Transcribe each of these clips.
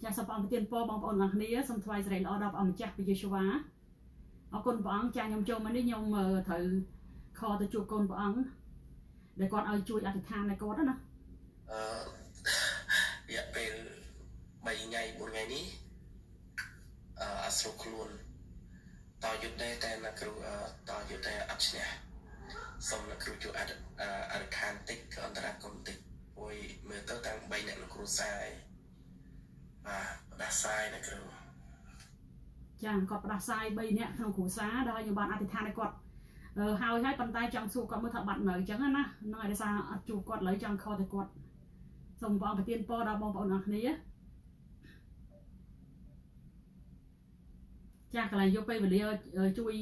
ចាសសូមព្រះអង្គប្រទានពរបងប្អូនទាំងគ្នាសូមថ្វាយសិរីល្អដល់ព្រះអង្គម្ចាស់ព្រះយេស៊ូវវ៉ាអរគុណព្រះអង្គចាខ្ញុំចូលមកនេះខ្ញុំត្រូវខលទៅជួបកូនព្រះអង្គដែលគាត់ឲ្យជួយអធិដ្ឋានឲ្យគាត់ណារយៈពេល3ថ្ងៃ4ថ្ងៃនេះអត់ស្រួលខ្លួនតយុទ្ធដែរតែអ្នកគ្រូតយុទ្ធដែរអត់ឈ្នះសូមអ្នកគ្រូជួយអធិដ្ឋានតិចក៏អន្តរាគមតិចអុយមើលទៅតាំង3អ្នកលោកគ្រូសាយផ្ដាសាយអ្នកគ្រូចាគាត់ផ្ដាសាយ3នាក់ក្នុងគ្រួសារដែលខ្ញុំបានអធិដ្ឋានឲ្យគាត់ហើយប៉ុន្តែចង់សួរគាត់មើលថាបាត់នៅអញ្ចឹងណាហ្នឹងហើយដោយសារអត់ជួបគាត់ឥឡូវចង់ខលទៅគាត់សូមព្រះអង្គប្រទានពរដល់បងប្អូនទាំងគ្នាចាកន្លែងយកពេលវេលាជួយ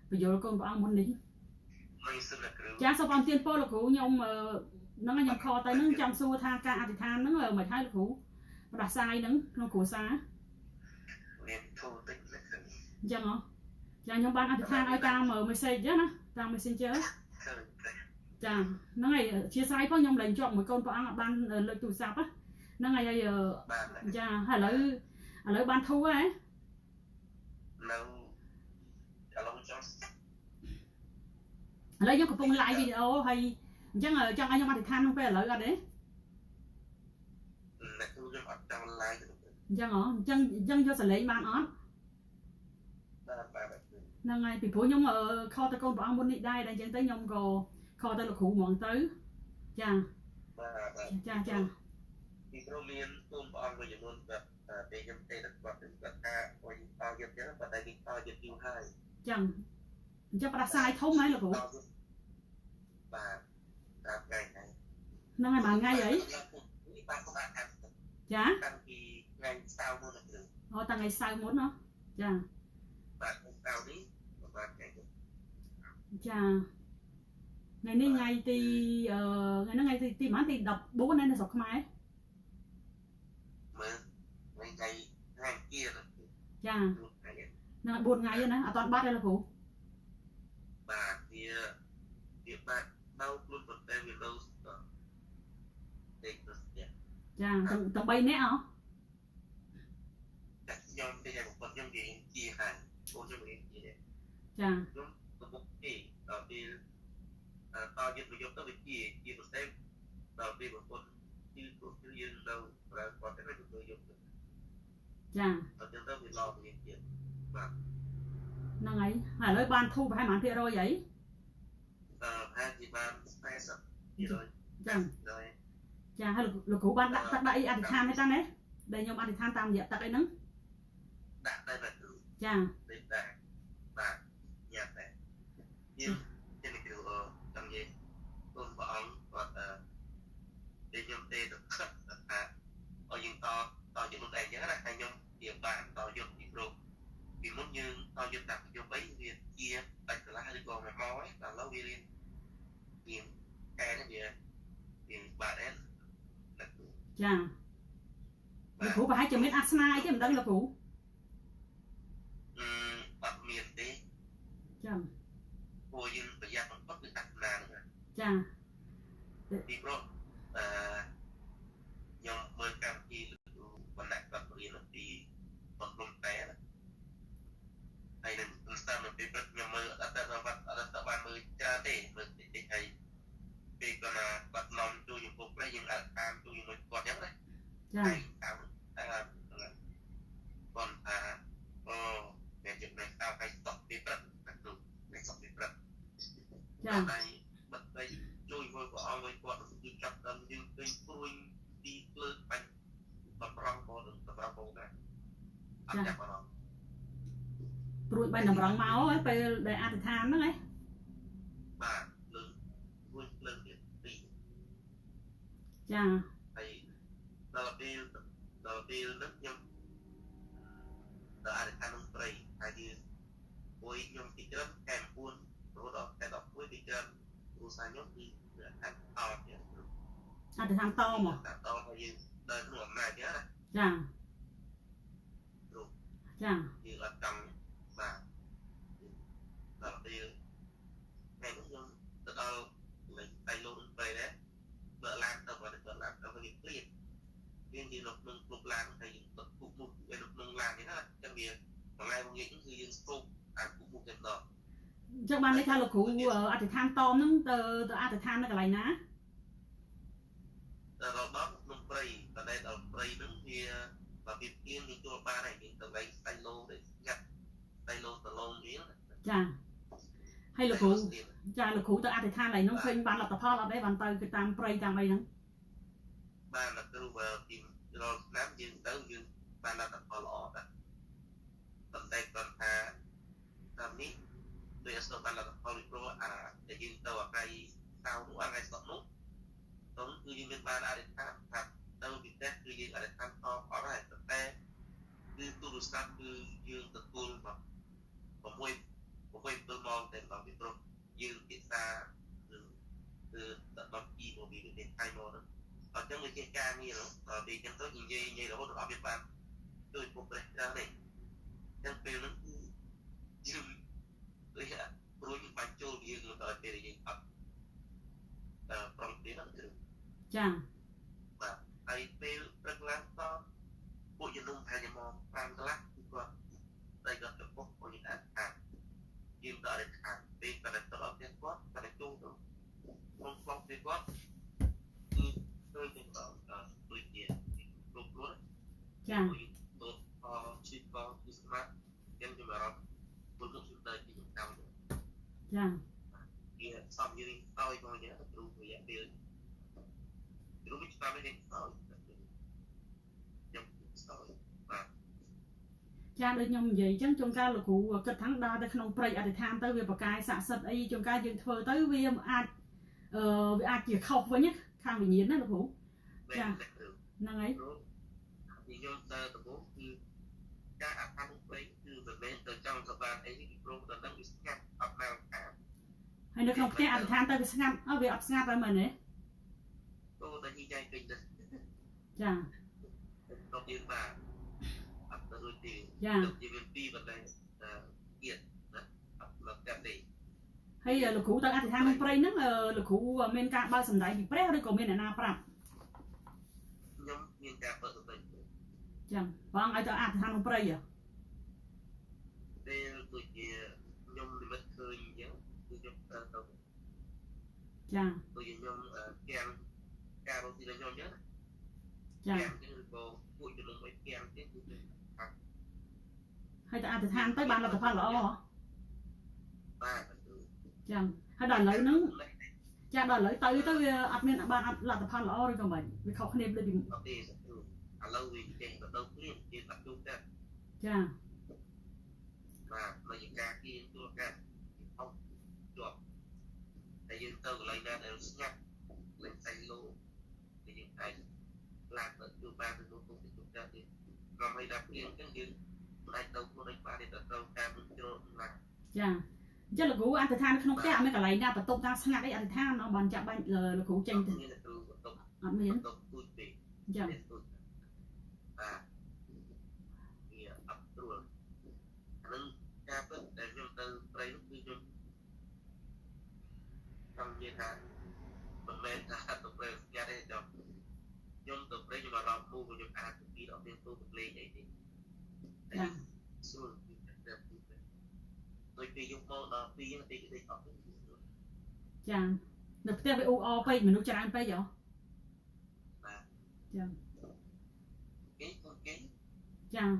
បញ្យល់កូនព្រះអង្គមុននេះចាសូមព្រះអង្គប្រទានពរលោកគ្រូខ្ញុំហ្នឹងខ្ញុំខលទៅហ្នឹងចង់សួរថាការអធិដ្ឋានហ្នឹងមិនហើយលោកគ្រូផ្ដាសាយហ្នឹងក្នុងគ្រួសារមានធូរតិចអញ្ចឹងហ៎ចាខ្ញុំបានអធិដ្ឋានឲ្យតាម message ណាតាម Messenger ចាហ្នឹងហើយអធិស្ឋានផងខ្ញុំឡើងជាប់មួយកូនព្រះអង្គអត់បានលើកទូរស័ព្ទហ្នឹងហើយចាហើយឥឡូវបានធូរហ៎នៅឥឡូវចង់ឥឡូវខ្ញុំកំពុង live វីដេអូហើយអញ្ចឹងចង់ឲ្យខ្ញុំអធិដ្ឋានក្នុងពេលឥឡូវអត់ទេអ្នកគ្រូខ្ញុំអត់ចង់ live អញ្ចឹងហ៎អញ្ចឹងយកសលេងបានអត់បាទហ្នឹងហើយពីព្រោះខ្ញុំខលទៅកូនព្រះអង្គមុននេះដែរតែអញ្ចឹងទៅខ្ញុំក៏ខលទៅលោកគ្រូហ្មងទៅចាចាពីព្រោះមានកូនព្រះអង្គមួយចំនួនแบบពេលខ្ញុំទេទៅគាត់គាត់ថាអុយតយុទ្ធចឹងប៉ុន្តែគេតយុទ្ធយូរហើយចឹងអញ្ចឹងផ្ដាសាយធំហើយលោកគ្រូបាទតាមថ្ងៃហ្នឹងហើយបានថ្ងៃអីបាទគាត់ថាចាតាំងពីថ្ងៃសៅរ៍មុនទៅអូតាំងថ្ងៃសៅរ៍មុនណាចាបាទសៅរ៍នេះបាទថ្ងៃនេះចាថ្ងៃនេះថ្ងៃទីថ្ងៃហ្នឹងថ្ងៃទីប៉ុន្មានទី14នៅស្រុកខ្មែរមើលថ្ងៃគៀនចាហ្នឹង4ថ្ងៃណាអត់តាន់បាត់ទេលោកគ្រូបាទវាបាត់នៅខ្លួនប៉ុន្តែវានៅទេទៅចាទាំង3នាក់ហ៎តែខ្ញុំទេតែគាត់ខ្ញុំនិយាយជាហើយកូនខ្ញុំនិយាយជាចាខ្ញុំកំពុងទេដល់ពេលតយុទ្ធប្រយុទ្ធទៅវាជាប្រទេសដល់ពេលប្រពន្ធគឺយើងនៅប្រើគាត់ទៅទៅយុទ្ធចាអត់ចឹងទៅវាឡងវាទៀតបាទហ្នឹងហើយឥឡូវបានធូរប្រហែលប៉ុន្មានភាគរយអីប្រហែលជាបាន40%ចាហើយលោកគ្រូបានដាក់ទឹកដាក់អីអធិដ្ឋានទេតាណាដែលខ្ញុំអធិដ្ឋានតាមរយៈទឹកអីហ្នឹងដាក់តែបាទចាដាក់បាទញ៉ាំតែយើងជាគ្រូចង់និយាយគុំព្រះអង្គគាត់ដែលខ្ញុំទេទៅថាឲ្យយើងតយុទ្ធតែអញ្ចឹងណាហើយខ្ញុំជាបានតយុទ្ធពីព្រោះពីមុនយើងតយុទ្ធតាមយុទ្ធ3វាជាដាច់កន្លះឬក៏មកហើយដល់ឥឡូវវារៀនកែនេះវាបាទអែនចាលោកគ្រូប្រហែលជាមានអាសនាអីទេមិនដឹងលោកគ្រូអត់មានទេចាព្រោះយើងប្រយ័ត្នបំផុតគឺអាសនាហ្នឹងចាពីព្រោះខ្ញុំមើលកម្មវិធីបណ្ណាគាត់រៀនពីបំរុងតែហើយនឹងស្ដាប់នៅពេលព្រឹកខ្ញុំមើលអត់ទៅបានមើលច្រើនទេមើលតិចហើយពេលគាត់នាំជួយចំពោះផ្លេយើងអាចតាមជួយជាមួយគាត់អញ្ចឹងណាចាតាមគាត់ថាតែចំណេះតាមឲ្យស្តុកពេលព្រឹកណាគ្រូនៅស្តុកពេលព្រឹកចាហើយបាត់ទៅជួយមួយព្រះអង្គឲ្យគាត់គឺចាប់ដល់យើងឃើញព្រួយទីលើបាញ់តម្រង់បងដែរអត់ចាប់អារម្មណ៍ព្រួយបាញ់តម្រង់មកហើយពេលដែលអធិដ្ឋានហ្នឹងឯងបាទលើទៀតទីចាហើយដល់ពេលហ្នឹងខ្ញុំដល់អធិដ្ឋាននឹងព្រៃហើយមួយខ្ញុំទីច្រើនខែ9រហូតដល់ខែ11ទីច្រើនគ្រូសាខ្ញុំគឺអធិដ្ឋានតទៀតអធិដ្ឋានតមកតហើយយើងដើរក្នុងអំណាចទៀតណាចាគ្រូចាយើងអត់ចង់បាទដល់ពេលថ្ងៃនេះខ្ញុំទៅដល់លេខដៃលោកនឹងព្រៃដែរបើឡានទៅគាត់ទៅឡានទៅវាព្រៀតយើងនិយាយនៅក្នុងគ្រប់ឡានហើយយើងទៅគូ việc ngày một ngày cứ dương sụp cũng một cái đó chắc ban đấy thay là cụ ở thì tham to nó từ thì tham nó cái này ná rồi đó nông cây ở đây ở cây nó kia và việc kia những chỗ ba này những tờ giấy tay lô để nhặt tay lô tờ lô miếng chà hay là cụ chà là cụ từ thì tham này nó khinh ban là tập phao ở đây ban từ cái tam prey tam đây nó ba là từ vào tìm rồi nám dương tới dương ba là tập phao lọ đó tận đây còn làm nít tôi sẽ ban là tập phao pro để dương tàu ở đây sao đúng ngày sọt nút tốn cứ dương bên ba đã đến tham đâu bị test cứ dương ở đây tham to có này tập te cứ tu sát cứ dương tập tu mà một tôi mong đến làm việc pro dương kita từ tận bằng gì một bị đến hai món đó ở trong cái kia ca như đó vì trong tối nhìn như là hỗ trợ Việt Nam tôi một cái ra này trong film nó dương tôi rồi những bánh trôi dương người ta để dương ập trong tiếng nó được và ai film rất là to bộ dân nông hay món fan lắc qua đây là cái bộ của những anh dương ta để bên ta để tập ở quá ta để tu được không đi quá tôi cũng ở tuổi trẻ lúc đó tôi chỉ có cái smart em cho mà tôi cũng chúng ta chỉ dùng cao thì sau như sau coi nhớ tôi cũng giải biệt lúc chúng ta mới đến sau trong sau và cha được nhung vậy chứ trong ca là cụ kết thắng đa tới không prey để tham tới việc bạc cài xả sật ấy trong ca dương thơ tới vì ai chỉ khóc với nhất khang bị nhiễm đó là cụ năng ấy thì do ta tập bố như các ăn ấy từ từ bên từ trong tập ban ấy thì pro từ đang bị ngắt ập nào cả hay được không cái ăn tham tới bị ngắt ở việc ập ngắt rồi mình ấy tôi ta đi chạy kinh đấy chà đầu tiên mà ập rồi thì được gì bên pi vật này kiện là đẹp đi hay là cụ ta ăn thì tham prey nó là cụ men ca bao sầm đại bị prey đây còn men là na prap nhóm men ca vợ tụi chẳng vâng ai ta ăn thì tham prey à đây tụi nhóm thì mất khơi nhớ tụi nhóm tàu chàng tụi nhóm kem ca đâu thì là nhóm nhớ chàng kem cái cô bụi cho nó mấy kem chứ hay ta ăn thì tham tới ban là tập pha lọ ba chàng hay đòi lấy nó cha đòi lấy tới admin ban là tập pha lọ rồi còn mình vì không nên lên thì lâu thì tiền và đâu liền tiền tập trung ra chàng mà những ca kia tôi ca không được tại vì tôi lấy ra đều nhặt lên xanh lô thì những cái làm được từ ba từ một công ty chúng ta thì còn hay đặc biệt cái gì này đâu có đánh ba để đâu ca muốn cho là chàng chứ là cụ ăn thì tham không cái mấy cái này ra và tôm ta snap ấy ăn tham nó bàn chạm bánh là cụ tranh thì ăn miếng chàng thì ấp rồi nên ca phải để cho từ đây lúc đi chung trong như thế mình lên là tục lên ra đây được nhưng tục đây nhưng mà làm mua của chúng ta thì khi đó tiên tu tục lên vậy thì xưa tôi đi dùng món đó đi cái đó chàng được theo cái UO pay mình nuôi chàng pay vậy chàng chàng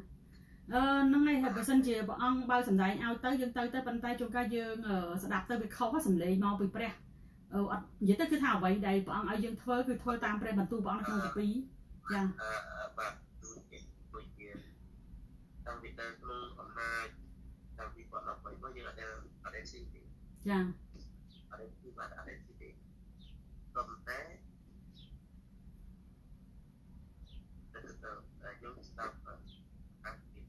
năm nay hợp sân chìa bọn ông bao sầm dài ao tới dương tới bàn tay trong ca dương sẽ đạp tới bị khâu hết sầm lệ mau bị pre vậy tới cứ thảo vậy đây bọn ông ở dương thơ cứ thơ tam pre bàn tu bọn ông không được tí chàng trong Việt Nam luôn còn hai trong Việt Nam nó phải có như là ở đây xin thì chàng ở đây khi mà ở đây xin thì còn té từ từ giống stuff ăn thịt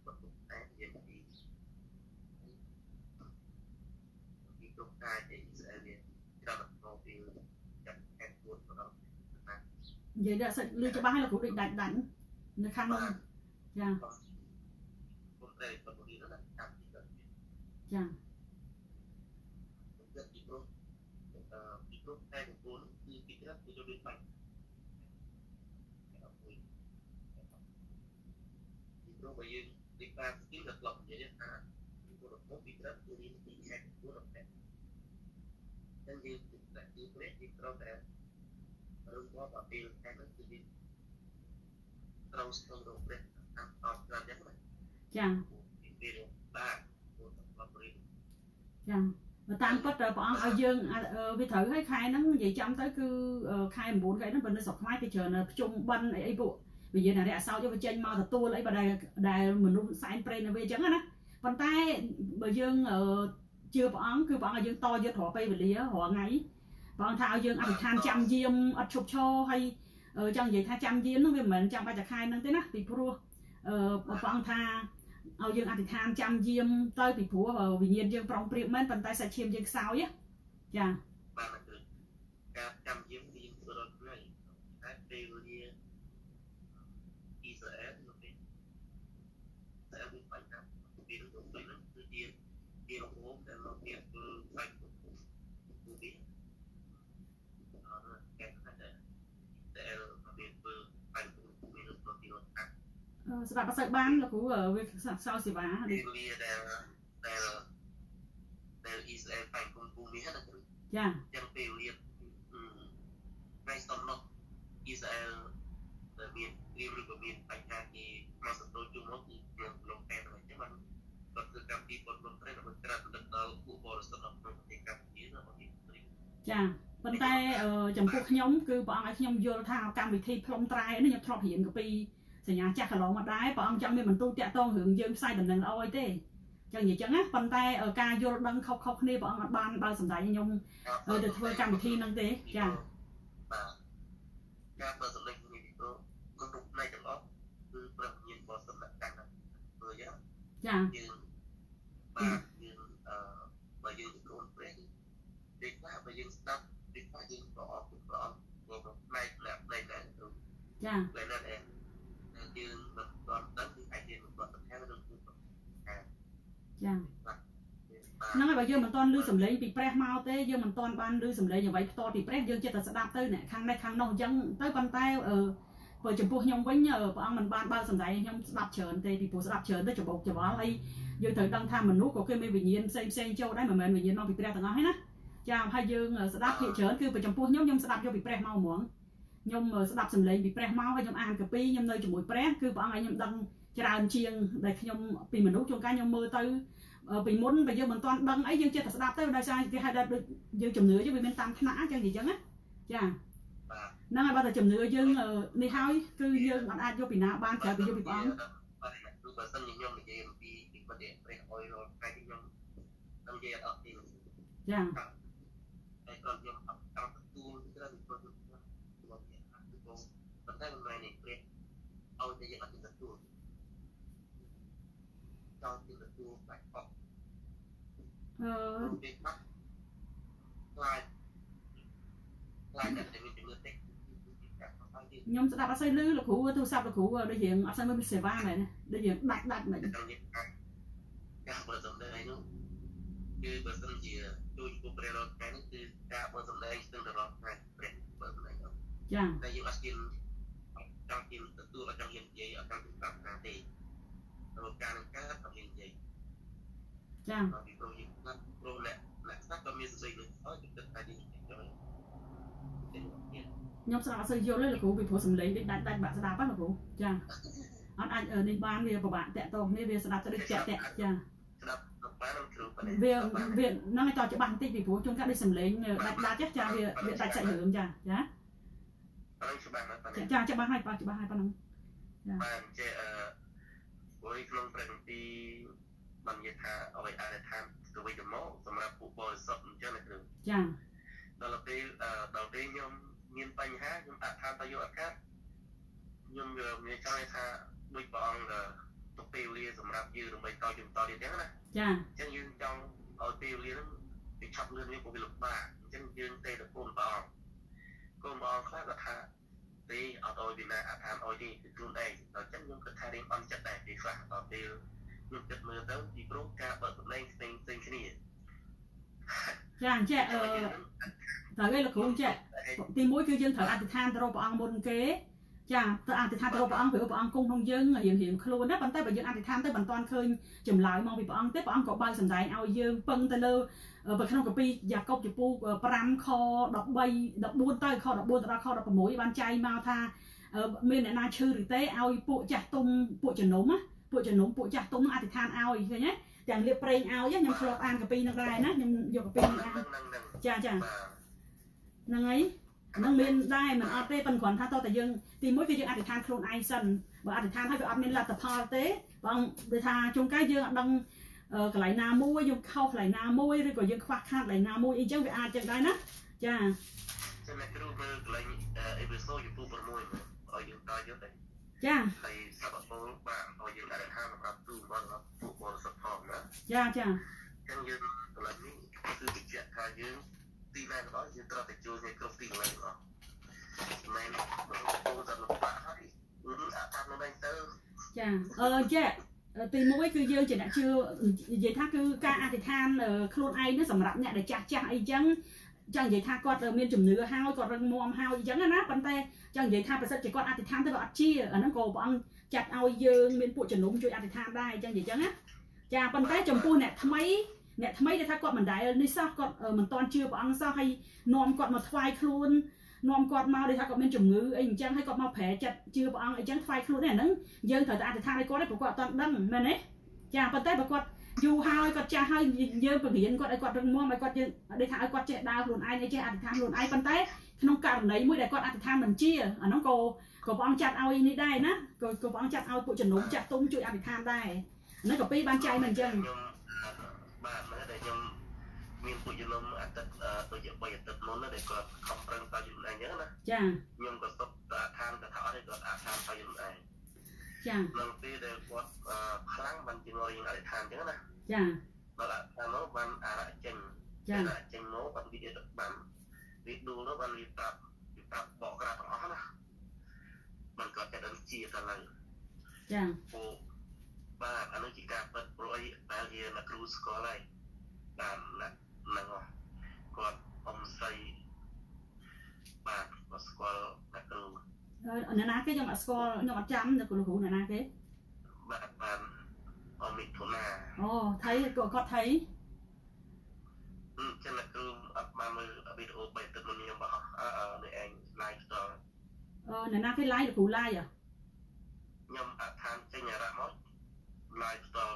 và cũng té gì thì công khai thì sẽ liền cho được một điều chặt hết luôn của nó vậy đã sẽ lưu cho ba hay là cố định đánh nó khăn không chàng chàng ព្រោះបើយើងទីការស្គីដល់ក្លឹបនិយាយថាពលរដ្ឋពីក្រៅគឺរៀនពីខេត្តពលរដ្ឋតែយើងតែទីព្រេះទីត្រូវតែរឿងរបស់អាពីលតែនឹងគឺត្រូវស្ទើររកព្រះតាមតបច្រើនយ៉ាងណាចាពីបាទពលរដ្ឋរៀនចាតាមពិតព្រះអង្គឲ្យយើងវាត្រូវឲ្យខែហ្នឹងនិយាយចំទៅគឺខែ9ខែហ្នឹងបើនៅស្រុកខ្មែរគេច្រើនភ្ជុំបិណ្ឌអីពួកវិញ្ញាណរៈសោចយកចេញមកទទួលអីបើដែលមនុស្សសែនព្រេននៅវាអញ្ចឹងណាប៉ុន្តែបើយើងជឿព្រះអង្គគឺព្រះអង្គឲ្យយើងតយុទ្ធរាល់ពេលវេលារាល់ថ្ងៃព្រះអង្គថាឲ្យយើងអធិដ្ឋានចាំយាមអត់ឈប់ឈរហើយចង់និយាយថាចាំយាមហ្នឹងវាមិនមែនចាំបាច់តែខែហ្នឹងទេណាពីព្រោះព្រះអង្គថាឲ្យយើងអធិដ្ឋានចាំយាមទៅពីព្រោះវិញ្ញាណយើងប្រុងប្រៀបមែនប៉ុន្តែសាច់ឈាមយើងខ្សោយចាបាទគឺការចាំយាមយើងធ្វើដល់ថ្ងៃតែពេលវេលាអ៊ីស្រាអែលនៅពេលតែមានបញ្ហាពីរឿងទៅហ្នឹងគឺជារហូតដល់មកទៀតគឺផ្សាយទៅពីគេថាតែមានធ្វើបញ្ហាមានទៅពីរត់អាស្ដាប់អត់សូវបានលោកគ្រូវាសោសេវានេះវាដែលអ៊ីស្រាអែលបញ្ហាភូមិហ្នឹងចាចឹងពេលវេលាថ្ងៃសំណុកអ៊ីស្រាអែលដែលមានឬក៏មានបញ្ហាគេមកសន្ទុយជុំមកគឺក្នុងតែហ្នឹងចឹងបានគាត់គឺកម្មវិធីពលរដ្ឋត្រូវតែក្រាបដឹកដល់ពួកបរិសុទ្ធក្នុងប្រទេសកម្ពុជារបស់ទីចាប៉ុន្តែចំពោះខ្ញុំគឺព្រះអង្គឲ្យខ្ញុំយល់ថាកម្មវិធីផ្លុំត្រែនេះខ្ញុំធ្លាប់រៀនកាពីសញ្ញាចាស់កន្លងមកដែរព្រះអង្គចង់មានបន្ទូលតាក់ទងរឿងយើងផ្សាយដំណឹងល្អអីទេចឹងនិយាយចឹងណាប៉ុន្តែការយល់ដឹងខុសៗគ្នាព្រះអង្គអត់បានបើសម្ដែងខ្ញុំទៅធ្វើកម្មវិធីហ្នឹងទេចាបាទការបើសម្ដែងគ្នាពីព្រោះគ្រប់ផ្នែកទាំងអស់គឺប្រពញ្ញាបទសម្រាប់កាន់ធ្វើយ៉ាងចាយើងបាទយើងបើយើងទទួលព្រះទេខ្លះបើយើងស្ដាប់ទេខ្លះយើងក៏អរគុណព្រះអង្គគ្រប់ផ្នែកដែរចាតែយើងមិនទាន់ដឹងគឺអាចយើងមិនទាន់បន្ថែមរឿងគឺចាហ្នឹងហើយបើយើងមិនទាន់ឮសំឡេងពីព្រះមកទេយើងមិនទាន់បានឮសំឡេងអ្វីផ្ទាល់ពីព្រះយើងចិត្តតែស្ដាប់ទៅអ្នកខាងនេះខាងនោះអញ្ចឹងទៅប៉ុន្តែបើចំពោះខ្ញុំវិញព្រះអង្គមិនបានបើសម្ដែងខ្ញុំស្ដាប់ច្រើនទេពីព្រោះស្ដាប់ច្រើនទៅច្បោកច្បល់ហើយយើងត្រូវដឹងថាមនុស្សក៏គេមានវិញ្ញាណផ្សេងចូលដែរមិនមែនវិញ្ញាណមកពីព្រះទាំងអស់ទេណាចាហើយយើងស្ដាប់ភាគច្រើនគឺចំពោះខ្ញុំស្ដាប់យកពីព្រះមកហ្មងខ្ញុំស្ដាប់សំឡេងពីព្រះមកហើយខ្ញុំអានកាពីខ្ញុំនៅជាមួយព្រះគឺព្រះអង្គឲ្យខ្ញុំដឹងច្រើនជាងដែលខ្ញុំពីមនុស្សជួនកាលខ្ញុំមើលទៅពីមុនបើយើងមិនទាន់ដឹងអីយើងចិត្តតែស្ដាប់ទៅដោយសារគេហៅថាដូចយើងជំនឿយើងវាមានតាមថ្នាក់អញ្ចឹងណាចាហ្នឹងហើយបើតែជំនឿយើងនេះហើយគឺយើងមិនអាចយកពីណាបានក្រៅពីយកពីព្រះអង្គបាទគឺបើសិនជាខ្ញុំនិយាយអំពីប្រទេសព្រះអុយរកថ្ងៃខ្ញុំនឹងនិយាយអត់ទីចាតែគាត់ខ្ញុំអត់តាមទទួលត្រូវពីគាត់ប៉ុន្តែមិនមែននេះព្រះឲ្យតែយើងអត់ទទួលចង់ទទួលបាច់អត់ពេលបាត់ខ្លាចតែមានជំនឿតិចខ្ញុំស្ដាប់អត់សូវឮលោកគ្រូទូរស័ព្ទលោកគ្រូដូចរៀងអត់សូវមានសេវាមែនដូចរៀងដាច់មែនការបើសំដែងនោះគឺបើសិនជាជួយពុកព្រះរត់ថ្ងៃនេះគឺការបើសំដែងស្ទឹងតែរត់ថ្ងៃព្រះបើសំដែងចាតែយើងអត់ជឿចង់ជឿទទួលអត់ចង់និយាយអត់ចង់ប្រាប់ណាទេរកការនឹងការអត់និយាយចាពីព្រោះយើងស្ដាប់ព្រោះអ្នកស្ដាប់ក៏មានសេចក្ដីអត់ចិត្តថាយើងខ្ញុំស្ដាប់អត់សូវយល់ទេលោកគ្រូពីព្រោះសំឡេងដូចដាច់បាក់ស្ដាប់ណាលោកគ្រូចាអត់អាចនេះបានវាពិបាកតាក់ទងគ្នាវាស្ដាប់ទៅដូចចាក់ចាស្ដាប់បានគ្រូប៉ុន្តែវាហ្នឹងឲ្យតច្បាស់បន្តិចពីព្រោះជួនកាលដូចសំឡេងដាច់ចាវាដាច់សាច់រឿងចាហើយច្បាស់ណាស់ប៉ុណ្ណឹងចាច្បាស់ហើយប៉ុណ្ណឹងចាបានចេះព្រោះក្នុងព្រះគម្ពីរបាននិយាយថាអ្វីអរិយថាទៅវិញទៅមកសម្រាប់ពួកបរិសុទ្ធអញ្ចឹងណាគ្រូចាដល់ពេលខ្ញុំមានបញ្ហាខ្ញុំអថាតយកអាកាសខ្ញុំមានចង់ថាដូចព្រះអង្គទុកពេលវេលាសម្រាប់យើងដើម្បីតជំតទៀតចឹងណាចាអញ្ចឹងយើងចង់ឲ្យពេលវេលាហ្នឹងវាឆាប់លឿនវាក៏វាលំបាកអញ្ចឹងយើងទេទៅគុំព្រះអង្គខ្លះគាត់ថាទេអត់ឲ្យពីណាអត់តាមឲ្យទេគឺខ្លួនឯងដល់ចឹងខ្ញុំគិតថារៀងអន់ចិត្តដែរពីខ្លះដល់ពេលខ្ញុំគិតមើលទៅពីព្រោះការបើកសម្លេងផ្សេងគ្នាចាអញ្ចឹងត្រូវឲ្យលោកគ្រូចេះទី1គឺយើងត្រូវអធិដ្ឋានទៅរកព្រះអង្គមុនគេ ចាទៅអធិដ្ឋានទៅព្រះអង្គព្រោះព្រះអង្គគង់ក្នុងយើងរៀងខ្លួនណាប៉ុន្តែបើយើងអធិដ្ឋានទៅមិនតាន់ឃើញចម្លើយមកពីព្រះអង្គទេព្រះអង្គក៏បើកសម្ដែងឲ្យយើងពឹងទៅលើនៅក្នុងកាពីយ៉ាកុបចំពោះ5ខ13 14ទៅខ14ទៅដល់ខ16បានចែងមកថាមានអ្នកណាឈឺឬទេឲ្យពួកចាស់ទុំពួកជំនុំពួកចាស់ទុំអធិដ្ឋានឲ្យឃើញទេទាំងលៀបប្រេងឲ្យខ្ញុំធ្លាប់អានកាពីនោះដែរណាខ្ញុំយកកាពីនេះអានចាហ្នឹងហើយនឹងមានដែរមិនអត់ទេប៉ុន្តែគ្រាន់ថាតើយើងទីមួយគឺយើងអធិដ្ឋានខ្លួនឯងសិនបើអធិដ្ឋានហើយវាអត់មានលទ្ធផលទេបងដូចថាជួនកាលយើងអត់ដឹងកន្លែងណាមួយយើងខុសកន្លែងណាមួយឬក៏យើងខ្វះខាតកន្លែងណាមួយអីចឹងវាអាចចឹងដែរណាចាចាំតែគ្រូមើលកន្លែងអេពីសូតចំពោះ6ឲ្យយើងតើយកដែរចាហើយសបពលបាទឲ្យយើងអធិដ្ឋានសម្រាប់ទូរបស់ពួកបរិសុទ្ធផងណាចាចឹងយើងកន្លែងនេះគឺបញ្ជាក់ថាយើងទីណាក៏ដោយយើងត្រូវតែជួយឲ្យគ្រប់ទីកន្លែងអស់មិនគោលតែលំបាកហើយអាតាមនោះទៅចាចាទីមួយគឺយើងជាអ្នកជឿនិយាយថាគឺការអធិដ្ឋានខ្លួនឯងនេះសម្រាប់អ្នកដែលចាស់អីចឹងនិយាយថាគាត់មានជំនឿហើយគាត់រឹងមាំហើយអញ្ចឹងណាប៉ុន្តែនិយាយថាប្រសិទ្ធជាគាត់អធិដ្ឋានទៅក៏អត់ជាអាហ្នឹងក៏ព្រះអង្គចាត់ឲ្យយើងមានពួកជំនុំជួយអធិដ្ឋានដែរអញ្ចឹងនិយាយចឹងណាចាប៉ុន្តែចំពោះអ្នកថ្មីដែលថាគាត់មិនដែលនេះសោះគាត់មិនទាន់ជឿព្រះអង្គសោះហើយនាំគាត់មកថ្វាយខ្លួននាំគាត់មកដូចថាគាត់មានជំងឺអីអញ្ចឹងហើយគាត់មកប្រែចិត្តជឿព្រះអង្គអីចឹងថ្វាយខ្លួននេះអាហ្នឹងយើងត្រូវតែអធិដ្ឋានឲ្យគាត់ទេព្រោះគាត់អត់ទាន់ដឹងមែនទេចាប៉ុន្តែបើគាត់យូរហើយគាត់ចាស់ហើយយើងពង្រៀនគាត់ឲ្យគាត់រឹងមាំឲ្យគាត់យើងដូចថាឲ្យគាត់ចេះដើរខ្លួនឯងចេះអធិដ្ឋានខ្លួនឯងប៉ុន្តែក្នុងករណីមួយដែលគាត់អធិដ្ឋានមិនជាអាហ្នឹងក៏ព្រះអង្គចាត់ឲ្យនេះដែរណាក៏ព្រះអង្គចាត់ឲ្យពួកជំនុំចាស់ទុំជួយអធិដ្ឋានដែរហ្នឹងក៏ពីរបានចែកមកអញ្ចឹងបាទមែនតែខ្ញុំមានពួកជំនុំអតីតដូចជា3អាទិត្យមុនណាដែលគាត់ខំប្រឹងតយខ្លួនឯងអញ្ចឹងណាចាខ្ញុំក៏សុខតែឋានក៏ថាអត់ទេគាត់អាឋានតយខ្លួនឯងចានៅពេលដែលគាត់ខ្លាំងបានជាងរៀងអធិដ្ឋានអញ្ចឹងណាចាដល់អាឋាននោះបានអារៈចេញចេញមកបានវាបានវាដួលនោះបានវាប្រាប់បកក្រាបទាំងអស់ណាมันក៏តែដឹងជាទៅឡើយចាពួកបាទអានោះជាការពិតព្រោះអីតែជាអ្នកគ្រូស្គាល់ហើយតាមហ្នឹងគាត់អ៊ំស្រីបាទគាត់ស្គាល់អ្នកគ្រូអ្នកណាគេខ្ញុំអត់ស្គាល់ខ្ញុំអត់ចាំអ្នកគ្រូអ្នកណាគេបាទអមិធុនាអូថៃគាត់ថៃចឹងអ្នកគ្រូអត់បានមើលវីដេអូបែបទឹកមុនខ្ញុំបោះនៅឯង live ផ្ទាល់អ្នកណាគេ live លោកគ្រូ live ខ្ញុំអត់ថាចេញអារៈមក live ផ្ទាល់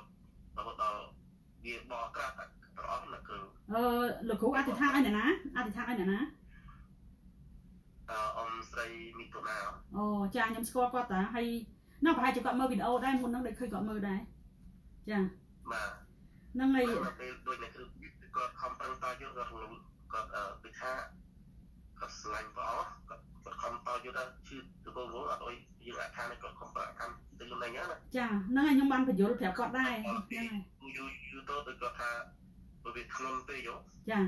ដល់វាបកក្រាបប្រអប់អ្នកគ្រូលោកគ្រូអធិដ្ឋានឲ្យអ្នកណាអធិដ្ឋានឲ្យអ្នកណាអ៊ំស្រីមិថុនាអូចាខ្ញុំស្គាល់គាត់តាហើយនៅប្រហែលជាគាត់មើលវីដេអូដែរមុនហ្នឹងដូចឃើញគាត់មើលដែរចាបាទហ្នឹងហើយពេលដូចអ្នកគ្រូគាត់ខំប្រឹងតយុទ្ធគាត់ពីថាគាត់ស្លាញ់ព្រះអង្គគាត់ខំតយុទ្ធដល់ឈឺទៅបងអត់អុយយើងអធិដ្ឋានគាត់ខំប្រឹងកម្មទៅលំហ្នឹងណាចាហ្នឹងហើយខ្ញុំបានបញ្យល់ប្រាប់គាត់ដែរហ្នឹងហើយយូរទៅគាត់ថាវាធ្ងន់ពេកយោចា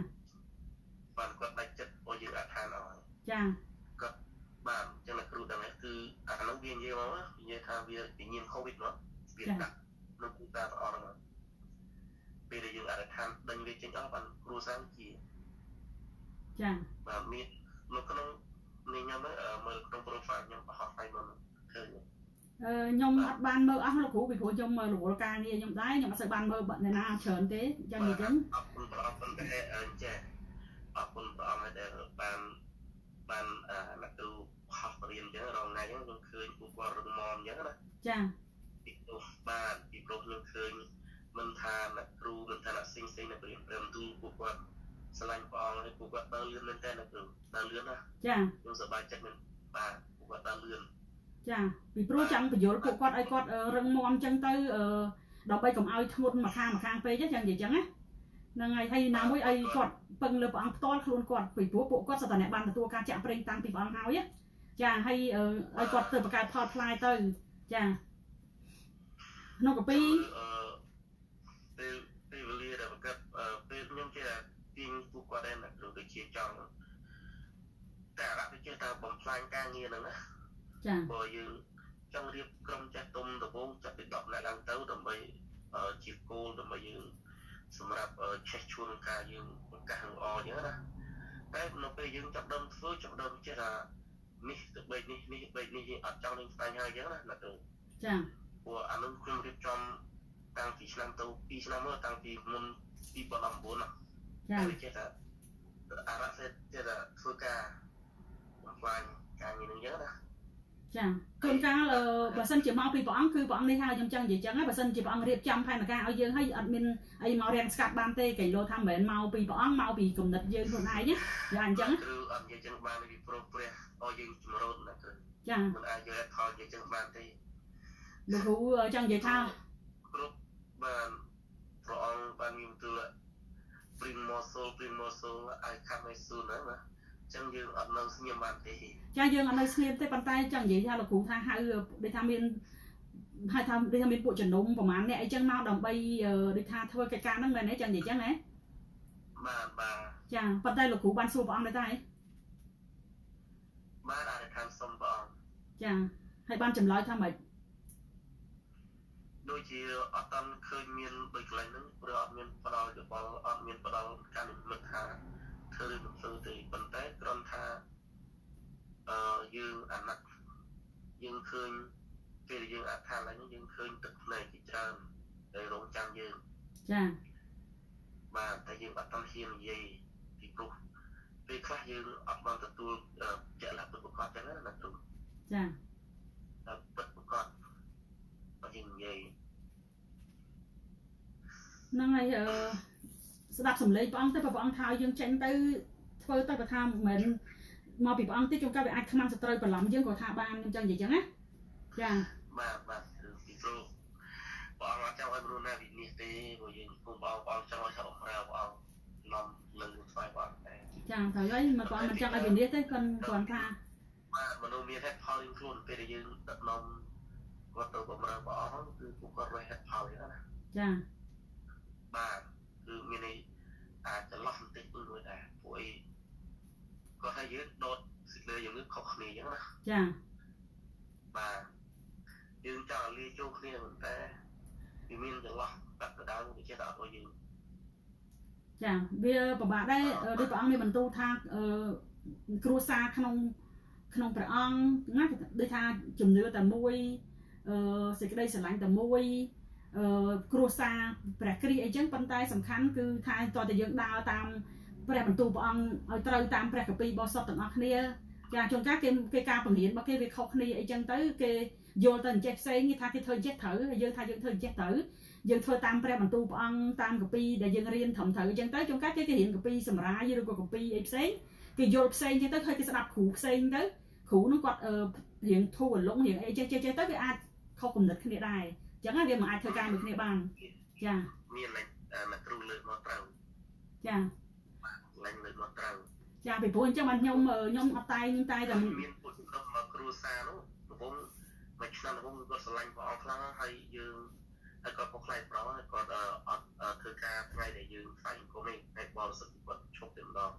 បានគាត់ដាច់ចិត្តឲ្យយើងអធិដ្ឋានឲ្យចាគាត់បាទចឹងអ្នកគ្រូដឹងគឺអានោះវានិយាយមកនិយាយថាវាវិញ្ញាណកូវីដមកវាដាក់នៅគូតាប្រអស់ហ្នឹងពេលដែលយើងអធិដ្ឋានដេញវាចេញអស់បានគ្រូសាំងជាចាបាទមាននៅក្នុងនេះខ្ញុំមើលក្នុង profile ខ្ញុំបោះហ្វៃមកឃើញខ្ញុំអត់បានមើលអស់លោកគ្រូពីព្រោះខ្ញុំមើលរវល់ការងារខ្ញុំដែរខ្ញុំអត់សូវបានមើលអ្នកណាច្រើនទេចឹងនិយាយចឹងអរគុណព្រះអង្គតែចេះអរគុណព្រះអង្គដែលបានអ្នកគ្រូខុសរៀនចឹងរងថ្ងៃហ្នឹងខ្ញុំឃើញពួកគាត់រឹងមាំចឹងណាចាពីព្រោះបាទពីព្រោះខ្ញុំឃើញមិនថាអ្នកគ្រូមិនថាអ្នកផ្សេងនៅព្រាមទូពួកគាត់ឆ្លាញ់ព្រះអង្គហើយពួកគាត់ដើរលឿនមែនតើអ្នកគ្រូដើរលឿនណាចាខ្ញុំសប្បាយចិត្តមែនបាទពួកគាត់ដើរលឿនចាពីព្រោះចង់បញ្យល់ពួកគាត់ឲ្យគាត់រឹងមាំចឹងទៅដើម្បីកុំឲ្យធ្ងន់ម្ខាងពេកចឹងនិយាយចឹងណាហ្នឹងហើយណាមួយឲ្យគាត់ពឹងលើព្រះអង្គផ្ទាល់ខ្លួនគាត់ពីព្រោះពួកគាត់សត្វតែអ្នកបានទទួលការចាក់ប្រេងតាំងពីព្រះអង្គហើយចាហើយឲ្យគាត់ទៅបង្កើតផលផ្លាយទៅចាក្នុងកាពីពេលវេលាដែលបង្កើតពេលខ្ញុំចេះទាញពួកគាត់ដែរណាគ្រូដូចជាចង់តែអារៈវាចេះតែបំផ្លាញការងារហ្នឹងណាចាបើយើងចង់រៀបក្រុមចាស់ទុំដំបូងចាប់ពី10នាក់ឡើងទៅដើម្បីជាគោលដើម្បីយើងសម្រាប់ឆេះឈួនការយើងបង្កាសល្អអញ្ចឹងណាតែនៅពេលយើងចាប់ដើមធ្វើចាប់ដើមចេះថានេះទៅបែកនេះបែកនេះអត់ នឹងស្វែងហើយអញ្ចឹងណាណាទៅចាព្រោះអានឹងខ្ញុំរៀបចំតាំងពីឆ្នាំទៅ2ឆ្នាំមកតាំងពីមុន2019ណាចាវាចេះថាអារ៉ាសេចេះថាធ្វើការបំផ្លាញការងារនឹងអញ្ចឹងណាចាជួនកាលបើសិនជាមកពីព្រះអង្គគឺព្រះអង្គនេះហើយខ្ញុំចឹងនិយាយចឹងហើយបើសិនជាព្រះអង្គរៀបចំផែនការឲ្យយើងហើយអត់មានអីមករាំងស្កាត់បានទេគេលោថាមិនមែនមកពីព្រះអង្គមកពីគំនិតយើងខ្លួនឯងណាយ៉ាងអញ្ចឹងគឺអត់និយាយចឹងបានពីព្រោះព្រះឲ្យយើងជំរុញណាគឺចាមិនអាចយកថយនិយាយចឹងបានទេលោកគ្រូចឹងនិយាយថាគ្រប់បានព្រះអង្គបានមានទូលPrimoso ឲ្យខាត់ឲ្យស៊ូណាចឹងយើងអត់នៅស្ងៀមបានទេចាយើងអត់នៅស្ងៀមទេប៉ុន្តែចង់និយាយថាលោកគ្រូថាហៅដូចថាមានហៅថាដូចថាមានពួកជំនុំប្រហែលអ្នកអីចឹងមកដើម្បីដូចថាធ្វើកិច្ចការហ្នឹងមែនទេចឹងនិយាយចឹងណាបាទចាប៉ុន្តែលោកគ្រូបានសួរព្រះអង្គដែរតែបានអរគុណសូមព្រះអង្គចាហើយបានចម្លើយថាម៉េចដូចជាអត់តាន់ឃើញមានដូចកន្លែងហ្នឹងព្រោះអត់មានផ្ដល់យោបល់អត់មានផ្ដល់ការនិមិត្តថាធ្វើឬមិនធ្វើទេប៉ុន្តែគ្រាន់ថាយើងអាណត្តិយើងឃើញពេលយើងអត្ថាឡើងយើងឃើញទឹកភ្នែកជាច្រើនដែលរងចាំយើងចាបាទតែយើងអត់តាន់ហ៊ាននិយាយពីព្រោះពេលខ្លះយើងអត់បានទទួលជាក់លាក់ពិតប្រាកដចឹងណាគ្រូចាពិតប្រាកដបើយើងនិយាយហ្នឹងហើយស្ដាប់សំឡេងព្រះអង្គទៅព្រះអង្គថាយើងចេញទៅធ្វើទៅបើថាមិនមែនមកពីព្រះអង្គទេជួនកាលវាអាចខ្មាំងសត្រូវបន្លំយើងក៏ថាបានខ្ញុំចឹងនិយាយចឹងណាចាបាទគឺពីព្រោះព្រះអង្គអត់ចង់ឲ្យមនុស្សណាវិនិច្ឆ័យទេព្រោះយើងគុំព្រះអង្គចង់ឲ្យអមរាព្រះអង្គនាំលើស្វ័យព្រះអង្គដែរចាត្រូវហើយមកព្រះអង្គមិនចង់ឲ្យវិនិច្ឆ័យទេគាត់ថាបាទមនុស្សមានហេតុផលរៀងខ្លួនពេលដែលយើងដឹកនាំគាត់ទៅបម្រើព្រះអង្គគឺពួកគាត់រកហេតុផលហ្នឹងណាចាបាទគឺមានន័យអាចចន្លោះបន្តិចមួយដែរព្រោះអីគាត់ថាយើងដុតសិលេយើងខុសគ្នាអញ្ចឹងណាចាបាទយើងចង់ឲ្យលាចូលគ្នាប៉ុន្តែវាមានចន្លោះបាត់កណ្ដាលវាចេះតែអត់ឲ្យយើងចាវាពិបាកដែរដូចព្រះអង្គមានបន្ទូលថាគ្រួសារក្នុងព្រះអង្គណាដូចថាជំនឿតែមួយសេចក្តីស្រឡាញ់តែមួយគ្រួសារព្រះគ្រីស្ទអីចឹងប៉ុន្តែសំខាន់គឺថាតើតើយើងដើរតាមព្រះបន្ទូលព្រះអង្គឲ្យត្រូវតាមព្រះគម្ពីរបរិសុទ្ធទាំងអស់គ្នាចាជួនកាលគេការបង្រៀនរបស់គេវាខុសគ្នាអីចឹងទៅគេយល់ទៅអញ្ចេះផ្សេងគេថាគេធ្វើអញ្ចេះត្រូវហើយយើងថាយើងធ្វើអញ្ចេះត្រូវយើងធ្វើតាមព្រះបន្ទូលព្រះអង្គតាមគម្ពីរដែលយើងរៀនត្រឹមត្រូវអញ្ចឹងទៅជួនកាលគេរៀនគម្ពីរសម្រាយឬក៏គម្ពីរអីផ្សេងគេយល់ផ្សេងអញ្ចឹងទៅហើយគេស្ដាប់គ្រូផ្សេងទៅគ្រូនោះគាត់រៀងធូររលុងរៀងអីចេះទៅវាអាចខុសគំនិតគ្នាដែរអញ្ចឹងវាមិនអាចធ្វើការមួយគ្នាបានចាមានអ្នកគ្រូលើកមកត្រូវចាឡើងលើកមកត្រូវចាពីព្រោះអញ្ចឹងបានខ្ញុំអត់តែមានពួកក្រុមមកគ្រូសានោះកំពុងមួយឆ្នាំកំពុងគាត់ស្រឡាញ់ព្រះអង្គខ្លាំងហើយយើងហើយគាត់ក៏ខ្លាចប្រោហើយគាត់អត់ធ្វើការថ្ងៃដែលយើងផ្សាយអង្គមនេះតែបរិសុទ្ធគាត់ឈប់តែម្ដង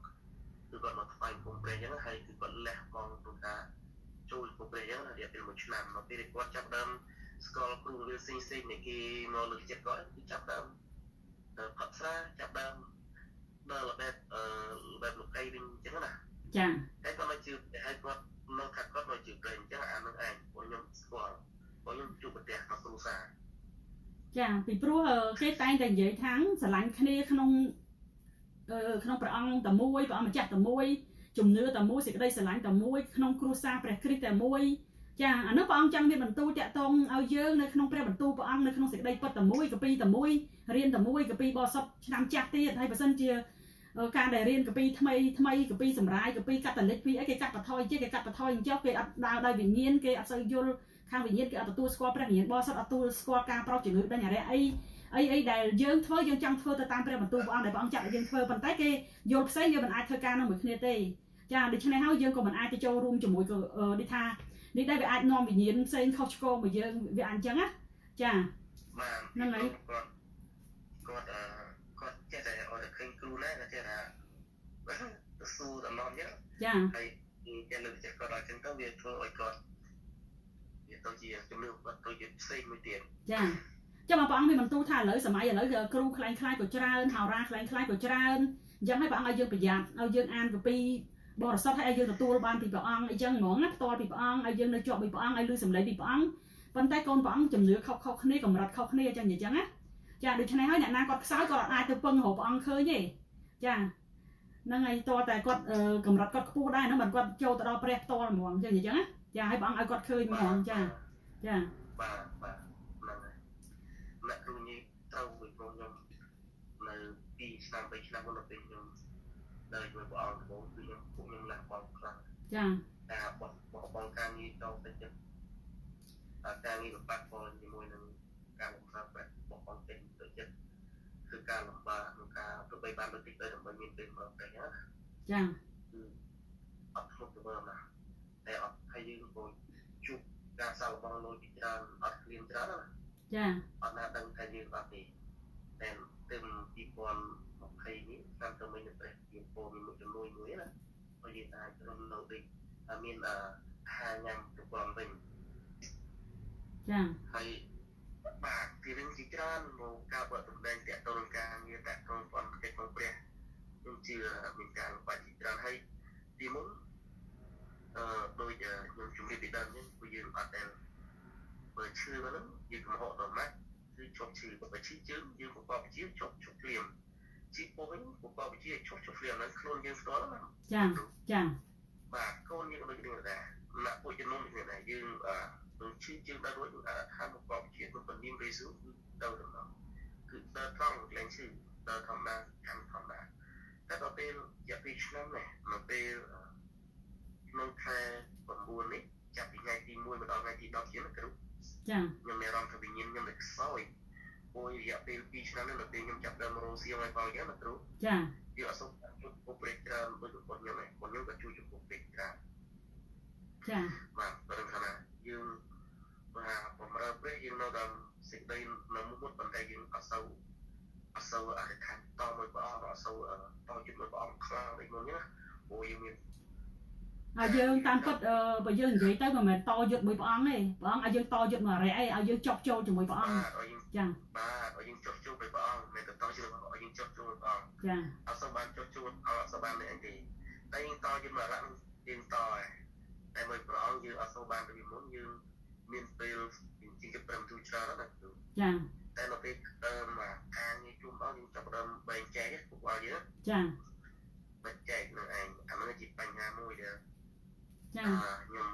គឺគាត់មកផ្សាយអង្គមព្រះអញ្ចឹងហើយគឺគាត់លះបង់ក្នុងការចូលអង្គមព្រះអញ្ចឹងរយៈពេល1ឆ្នាំមកពេលគាត់ចាប់ដើមស្គាល់គ្រូវាផ្សេងនៃគេមកលើកចិត្តគាត់គឺចាប់ដើមផឹកស្រាចាប់ដើមដល់បែបលោកីវិញអញ្ចឹងណាចាតែគាត់មកជឿហើយគាត់នៅថាគាត់មកជឿប្រេងអញ្ចឹងអានឹងឯងពួកខ្ញុំស្គាល់ពួកខ្ញុំជួបប្រទះមកគ្រូសាចាពីព្រោះគេតែងតែនិយាយថាស្រឡាញ់គ្នាក្នុងព្រះអង្គតែមួយព្រះអង្គម្ចាស់តែមួយជំនឿតែមួយសេចក្តីស្រឡាញ់តែមួយក្នុងគ្រួសារព្រះគ្រីស្ទតែមួយចាអានោះព្រះអង្គចង់មានបន្ទូលតាក់ទងឲ្យយើងនៅក្នុងព្រះបន្ទូលព្រះអង្គនៅក្នុងសេចក្តីពិតតែមួយកាពីតែមួយរៀនតែមួយកាពីបរិសុទ្ធឆ្នាំចាស់ទៀតហើយបើសិនជាការដែលរៀនកាពីថ្មីកាពីសម្រាយកាពីកាតូលិកពីអីគេកាត់បន្ថយគេកាត់បន្ថយអញ្ចឹងគេអត់ដើរដោយវិញ្ញាណគេអត់សូវយល់ខាងវិញ្ញាណគេអត់ទទួលស្គាល់ព្រះវិញ្ញាណបរិសុទ្ធអត់ទទួលស្គាល់ការប្រោសជំនឿដេញអរិយអីដែលយើងធ្វើយើងចង់ធ្វើទៅតាមព្រះបន្ទូលព្រះអង្គដែលព្រះអង្គចាត់ឲ្យយើងធ្វើប៉ុន្តែគេយល់ផ្សេងយើងមិនអាចធ្វើការនឹងមួយគ្នាទេចាដូច្នេះហើយយើងក៏មិនអាចទៅចូលរួមជាមួយដូចថានេះដែរវាអាចនាំវិញ្ញាណផ្សេងខុសឆ្គងមកយើងវាអញ្ចឹងណាចាបាទហ្នឹងហើយគាត់ចេះតែអត់ឃើញគ្រូណាគាត់ចេះថាទៅស៊ូតំណអញ្ចឹងចាហើយគេលើកចិត្តគាត់ឲ្យចឹងទៅវាធ្វើឲ្យគាត់វាទៅជាជំនឿគាត់ទៅជាផ្សេងមួយទៀតចាចាំមកព្រះអង្គមានបន្ទូលថាឥឡូវសម័យឥឡូវគ្រូខ្លែងខ្លាយក៏ច្រើនហោរាខ្លែងខ្លាយក៏ច្រើនអញ្ចឹងហើយព្រះអង្គឲ្យយើងប្រយ័ត្នឲ្យយើងអានកាពី បរិសុទ្ធឲ្យយើងទទួលបានពីព្រះអង្គអីចឹងហ្មងណាផ្ទាល់ពីព្រះអង្គឲ្យយើងនៅជាប់ពីព្រះអង្គឲ្យឮសម្លេងពីព្រះអង្គប៉ុន្តែកូនព្រះអង្គជំនឿខុសគ្នាកម្រិតខុសគ្នាចឹងណាចាដូច្នេះហើយអ្នកណាគាត់ខ្សោយគាត់អាចទៅពឹងរកព្រះអង្គឃើញទេចាហ្នឹងហើយតើតែគាត់កម្រិតគាត់ខ្ពស់ដែរហ្នឹងមិនគាត់ចូលទៅដល់ព្រះផ្ទាល់ហ្មងចឹងណាចាឲ្យព្រះអង្គឲ្យគាត់ឃើញហ្មងចាបាទហ្នឹងហើយអ្នកគ្រូនេះត្រូវមួយខ្ញុំនៅ2ឆ្នាំ3ឆ្នាំមុនទៅខ្ញុំដើរជាមួយព្រះអង្គបងគឺខ្ញុំលះបង់ខ្លាំងចាតែបងការងារចូលទៅចិត្តការងារបាត់ពលជាមួយនឹងការបង្កើតបែបបងពេញទៅចិត្តគឺការលំបាកក្នុងការទៅបីបានបន្តិចទៅដើម្បីមានពេលមកទៅណាចាគឺអត់ធ្លាប់ទៅណាតែអត់ហើយយើងក៏ជួបការសាកល្បងលុយពីច្រើនអត់គ្លៀនច្រើនណាចាអត់ណាដឹងថាយើងអត់ទេតែទៅ2020នេះតាមទៅមានប្រទេសយើងពោមានមួយចំនួនមួយណាហើយយើងអាចរំនៅដូចមានហាញ៉ាំទៅបងវិញចាហើយបាទពីរឿងជាច្រើនមកការបើកតំណែងតាក់ទងនឹងការងារតាក់ទងប៉ុនកិច្ចของព្រះខ្ញុំជឿមានការលំបាកជាច្រើនហើយទីមុនដូចខ្ញុំជំរាបពីដើមនេះគឺយើងអត់ដែលបើឈឺហ្នឹងយើងកំហកដល់ម៉ាក់គឺជាប់ឈឺបើឈឺជើងយើងប្រកបជាជាប់ភ្លាមជីពោះវិញប្រកបជាជាប់ភ្លាមហ្នឹងខ្លួនយើងស្គាល់ណាចាបាទកូនយើងដូចគ្នាដែរណាក់ពួកជំនុំគ្នាដែរយើងនឹងឈឺជើងដល់រួចថាប្រកបជាមិនពនាមរេស៊ូគឺដល់ដំណងគឺដល់ត្រង់លែងឈឺដល់ធម្មតាកម្មធម្មតាតែដល់ពេលរយៈពេលឆ្នាំនេះនៅពេលក្នុងខែ9នេះចាប់ពីថ្ងៃទី1មកដល់ថ្ងៃទី10ជាងគ្រូចាខ្ញុំមានអារម្មណ៍ថាវិញ្ញាណខ្ញុំនៅខ្សោយព្រោះរយៈពេល2ឆ្នាំនេះនៅពេលខ្ញុំចាប់ដើមរោសៀងឲ្យបងយ៉ាងណាគ្រូចាយើងអត់សូវជួបពុកព្រេកច្រើនដូចបងខ្ញុំឯងបងខ្ញុំក៏ជួយជួបពុកព្រេកច្រើនចាបាទបើថាយើងបាទបំរើព្រះយើងនៅដល់សេចក្តីនៅមុខប៉ុន្តែយើងអត់សូវអធិដ្ឋានតមួយព្រះអង្គអត់សូវតជាមួយព្រះអង្គខ្លាំងដូចមុនណាព្រោះយើងមានហើយយើងតាមពិតបើយើងនិយាយទៅមិនមែនតយុទ្ធមួយព្រះអង្គទេព្រះអង្គឲ្យយើងតយុទ្ធមករយៈអីឲ្យយើងចុះចូលជាមួយព្រះអង្គចាបាទឲ្យយើងចុះចូលជាមួយព្រះអង្គមិនទៅតយុទ្ធឲ្យយើងចុះចូលព្រះអង្គចាអត់សូវបានចុះចូលអត់សូវបាននេះអីទេតែយើងតយុទ្ធមករយៈយើងតតែមួយព្រះអង្គយើងអត់សូវបានពីមុនយើងមានពេលជាង5ទូច្រើនណាស់ចាតែនៅពេលមកការងារជុំអស់យើងចាប់ដើមបែងចែកពួកគាត់យើងចាបែងចែកនឹងឯងអានោះជាបញ្ហាមួយដែលចាខ្ញុំ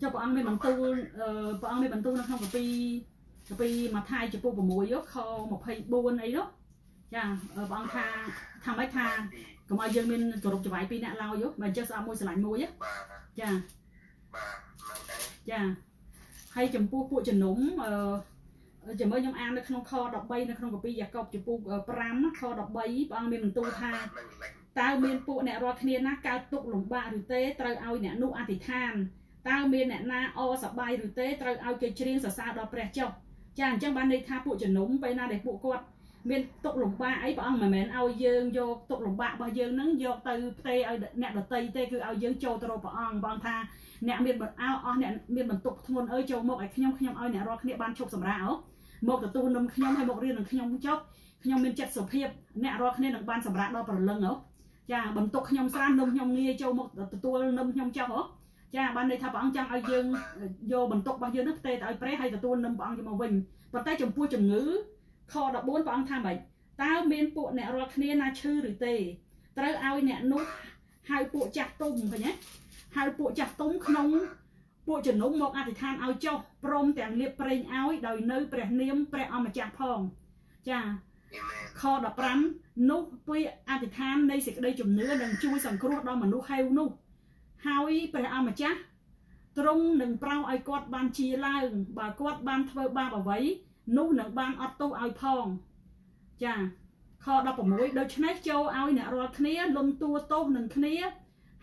ចុះព្រះអង្គមានបន្ទូលព្រះអង្គមានបន្ទូលនៅក្នុងកាពីម៉ាថាយចំពោះ6ខ24អីនោះចាព្រះអង្គថាម៉េចថាកុំឲ្យយើងមានគោរពចង្វាយ2អ្នកឡើយមិនចេះស្អប់មួយស្រឡាញ់មួយចាចាហើយចំពោះពួកជំនុំចាំមើលខ្ញុំអាននៅក្នុងខ13នៅក្នុងកាពីយ៉ាកុបចំពោះ5ខ13ព្រះអង្គមានបន្ទូលថាតើមានពួកអ្នករាល់គ្នាណាកើតទុក្ខលំបាកឬទេត្រូវឲ្យអ្នកនោះអធិដ្ឋានតើមានអ្នកណាអសប្បាយឬទេត្រូវឲ្យគេច្រៀងសរសើរដល់ព្រះចុះចាអញ្ចឹងបានន័យថាពួកជំនុំពេលណាដែលពួកគាត់មានទុក្ខលំបាកអីព្រះអង្គមិនមែនឲ្យយើងយកទុក្ខលំបាករបស់យើងនឹងយកទៅផ្ទេឲ្យអ្នកដតីទេគឺឲ្យយើងចូលទៅរកព្រះអង្គបងថាអ្នកមានអស់អ្នកមានបន្ទុកធ្ងន់អើយចូលមកឲ្យខ្ញុំឲ្យអ្នករាល់គ្នាបានឈប់សម្រាកមកទទួលនំខ្ញុំឲ្យមករៀននឹងខ្ញុំចុះខ្ញុំមានចិត្តសុភាពអ្នករាល់គ្នានឹងបានសម្រាកដល់ព្រលឹងចាបន្ទុកខ្ញុំស្រាននំខ្ញុំងាយចូលមកទទួលនំខ្ញុំចុះចាបានន័យថាព្រះអង្គចង់ឲ្យយើងយកបន្ទុករបស់យើងនោះផ្ទេទៅឲ្យព្រះហើយទទួលនំព្រះអង្គយកមកវិញប៉ុន្តែចំពោះជំងឺខ14ព្រះអង្គថាម៉េចតើមានពួកអ្នករាល់គ្នាណាឈឺឬទេត្រូវឲ្យអ្នកនោះហៅពួកចាស់ទុំឃើញទេហៅពួកចាស់ទុំក្នុងពួកជំនុំមកអធិដ្ឋានឲ្យចុះព្រមទាំងលៀបប្រេងឲ្យដោយនៅព្រះនាមព្រះអម្ចាស់ផងចាខ15នោះពាក្យអធិដ្ឋាននៃសេចក្តីជំនឿនឹងជួយសង្គ្រោះដល់មនុស្សហេវនោះហើយព្រះអម្ចាស់ទ្រង់នឹងប្រោសឲ្យគាត់បានជាឡើងបើគាត់បានធ្វើបាបអ្វីនោះនឹងបានអត់ទោសឲ្យផងចាខ16ដូច្នេះចូលឲ្យអ្នករាល់គ្នាលំទួទោសនឹងគ្នា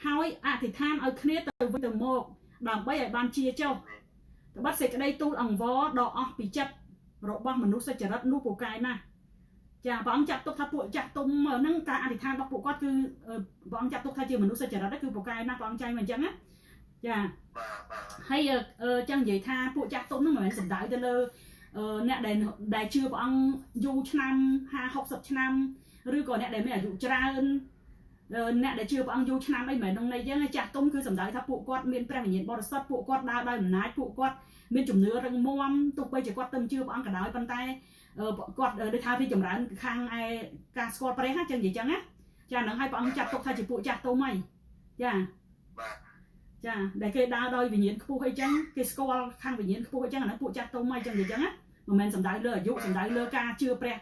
ហើយអធិដ្ឋានឲ្យគ្នាទៅវិញទៅមកដើម្បីឲ្យបានជាចុះត្បិតសេចក្តីទូលអង្វរដ៏អស់ពីចិត្តរបស់មនុស្សសុចរិតនោះពូកែណាស់ចាព្រះអង្គចាត់ទុកថាពួកចាស់ទុំហ្នឹងការអធិដ្ឋានរបស់ពួកគាត់គឺព្រះអង្គចាត់ទុកថាជាមនុស្សសុចរិតគឺពូកែណាស់ព្រះអង្គចែងមកអញ្ចឹងណាចាហើយចឹងនិយាយថាពួកចាស់ទុំហ្នឹងមិនមែនសំដៅទៅលើអ្នកដែលជឿព្រះអង្គយូរឆ្នាំ50-60ឆ្នាំឬក៏អ្នកដែលមានអាយុច្រើន អ្នកដែលជឿព្រះអង្គយូរឆ្នាំអីមិនក្នុងន័យចឹងចាស់ទុំគឺសំដៅថាពួកគាត់មានព្រះវិញ្ញាណបរិសុទ្ធពួកគាត់ដើរដោយអំណាចពួកគាត់មានជំនឿរឹងមាំទោះបីជាគាត់ទៅជឿព្រះអង្គក៏ដោយប៉ុន្តែគាត់ដូចថារីចម្រើនខាងឯការស្គាល់ព្រះណាចឹងនិយាយចឹងណាចាហ្នឹងហើយព្រះអង្គចាត់ទុកថាជាពួកចាស់ទុំហីចាចាដែលគេដើរដោយវិញ្ញាណខ្ពស់អីចឹងគេស្គាល់ខាងវិញ្ញាណខ្ពស់អីចឹងអាហ្នឹងពួកចាស់ទុំហីចឹងនិយាយចឹងណាមិនមែនសំដៅលើអាយុសំដៅលើការជឿព្រះ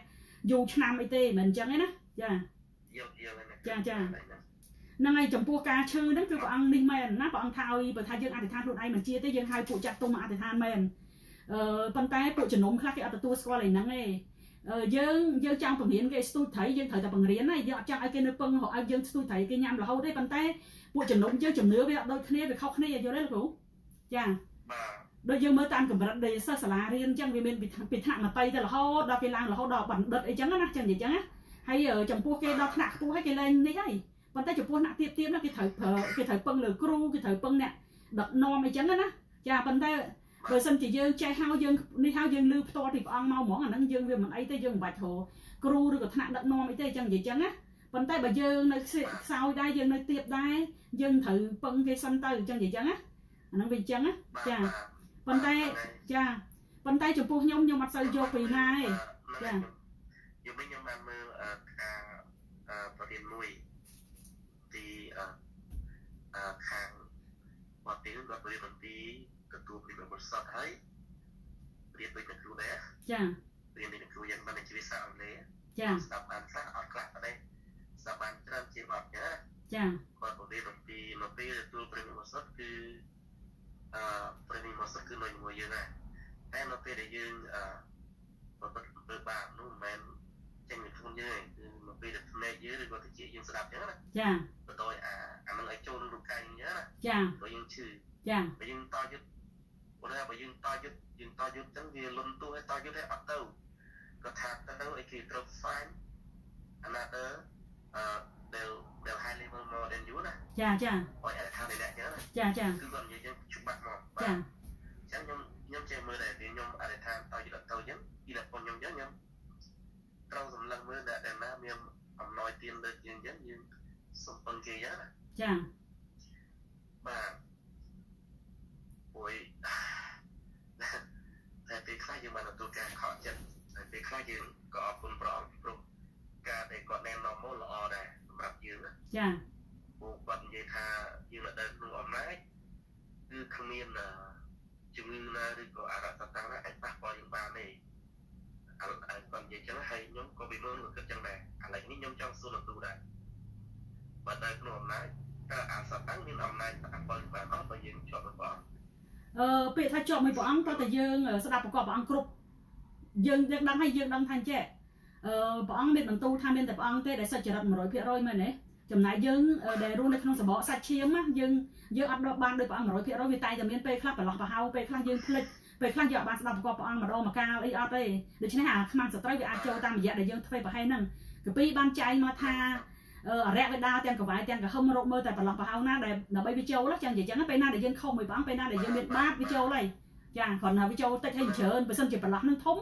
យូរឆ្នាំអីទេមិនមែនចឹងទេណាចាហ្នឹងហើយចំពោះការឈឺហ្នឹងគឺព្រះអង្គនេះមែនណាព្រះអង្គថាឲ្យបើថាយើងអធិដ្ឋានខ្លួនឯងមិនជាទេយើងហៅពួកចាស់ទុំមកអធិដ្ឋានមែនប៉ុន្តែពួកជំនុំខ្លះគេអត់ទទួលស្គាល់ឯហ្នឹងទេយើងចង់បង្រៀនគេស្ទូចត្រីយើងត្រូវតែបង្រៀនណាយើងអត់ចង់ឲ្យគេនៅពឹងឲ្យយើងស្ទូចត្រីគេញ៉ាំរហូតទេប៉ុន្តែពួកជំនុំយើងជំនឿវាអត់ដូចគ្នាវាខុសគ្នាយល់ទេលោកគ្រូចាដូចយើងមើលតាមកម្រិតដែលសិស្សសាលារៀនអញ្ចឹងវាមានពីថ្នាក់មតីទៅរហូតដល់គេឡើងរហូតដល់បណ្ឌិតអីចឹងណាចឹងនិយាយចឹងណាហើយចំពោះគេដល់ថ្នាក់ខ្ពស់ហើយគេលែងនេះហើយប៉ុន្តែចំពោះថ្នាក់ទៀតណាគេត្រូវពឹងលើគ្រូគេត្រូវពឹងអ្នកដឹកនាំអីចឹងណាចាប៉ុន្តែបើសិនជាយើងចេះហើយយើងនេះហើយយើងលឺផ្ទាល់ពីព្រះអង្គមកហ្មងអាហ្នឹងយើងវាមិនអីទេយើងមិនបាច់ត្រូវគ្រូឬក៏ថ្នាក់ដឹកនាំអីទេចឹងនិយាយចឹងណាប៉ុន្តែបើយើងនៅខ្សោយដែរយើងនៅទៀតដែរយើងត្រូវពឹងគេសិនទៅចឹងនិយាយចឹងណាអាហ្នឹងវាចឹងណាចាប៉ុន្តែចាប៉ុន្តែចំពោះខ្ញុំអត់សូវយកពីណាទេចាខ្ញុំបានមើលខាងប្រធានមួយទីខាងមកទីគាត់រៀនបន្ទីទទួលពីបរិស័ទហើយរៀនដូចអ្នកគ្រូដែរចារៀនដូចអ្នកគ្រូយ៉ាងបានជាភាសាអង់គ្លេសចាស្ដាប់បានខ្លះអត់ខ្លះតែស្ដាប់បានច្រើនជាងអត់ចាចាគាត់រៀនបន្ទីមកពេលទទួលពីបរិស័ទគឺព្រះនិមសិទ្ធគឺនៅជាមួយយើងដែរតែនៅពេលដែលយើងប្រព្រឹត្តទៅបាបនោះមិនមែនចេញពីខ្លួនយើងទេគឺនៅពេលដែលភ្នែកយើងឬក៏តិចយើងស្ដាប់ចឹងណាចាបន្ទាប់អាហ្នឹងឲ្យចូលក្នុងកាយយើងណាចាបើយើងឈឺចាបើយើងតយុទ្ធព្រោះបើយើងតយុទ្ធចឹងវាលន់ទួឲ្យតយុទ្ធឲ្យអត់ទៅគាត់ថាទៅឲ្យគេត្រូវ find another they'll high level more than you ណាចាឲ្យថានេះដែរចឹងណាចាគឺគាត់និយាយចឹងច្បាស់មកចាចឹងខ្ញុំចេះមើលដែរខ្ញុំអធិដ្ឋានតយុទ្ធទៅចឹងពីតែប៉ុនខ្ញុំចឹងខ្ញុំត្រូវសម្លឹងមើលអ្នកដែលណាមានអំណោយទានលើយើងចឹងយើងសុំពឹងគេចឹងណាចាបាទអូយតែពេលខ្លះយើងបានទទួលការខកចិត្តតែពេលខ្លះយើងក៏អរគុណព្រះអង្គព្រោះការដែលគាត់ណែនាំមកល្អដែរសម្រាប់យើងណាចាពួកគាត់និយាយថាយើងនៅដើរក្នុងអំណាចគឺគ្មានជំងឺណាឬក៏អារក្សតាំងណាអាចប៉ះពាល់យើងបានទេគាត់និយាយចឹងហើយខ្ញុំក៏ពីមុនគិតចឹងដែរឥឡូវនេះខ្ញុំចង់សួរលោកគ្រូដែរបើដើរក្នុងអំណាចតើអាសតាំងមានអំណាចប៉ះពាល់យើងបានអត់បើយើងជាប់នឹងព្រះអង្គពាក្យថាជាប់មួយព្រះអង្គតើតែយើងស្ដាប់ប្រកបព្រះអង្គគ្រប់យើងដឹងហើយយើងដឹងថាចេះព្រះអង្គមានបន្ទូលថាមានតែព្រះអង្គទេដែលសុចរិត 100% មែនទេចំណែកយើងដែលរស់នៅក្នុងសបកសាច់ឈាមណាយើងអត់បានដោយព្រះអង្គ 100% វាតែតែមានពេលខ្លះប្រឡោះប្រហោពេលខ្លះយើងភ្លេចពេលខ្លះយើងអត់បានស្ដាប់ប្រកបព្រះអង្គម្ដងម្កាលអីអត់ទេដូច្នេះអាខ្មាំងសត្រូវវាអាចចូលតាមរយៈដែលយើងធ្វើប្រហែលហ្នឹងកាពីបានចែងមកថាអរិយវេដាទាំងកវាយទាំងកហឹមរកមើលតែប្រឡោះប្រហោណាដែលដើម្បីវាចូលចឹងនិយាយចឹងពេលណាដែលយើងខុសមួយព្រះអង្គពេលណាដែលយើងមានបាបវាចូលហើយចាគ្រាន់តែវាចូលតិចហើយច្រើនបើសិនជាប្រឡោះនឹងធំ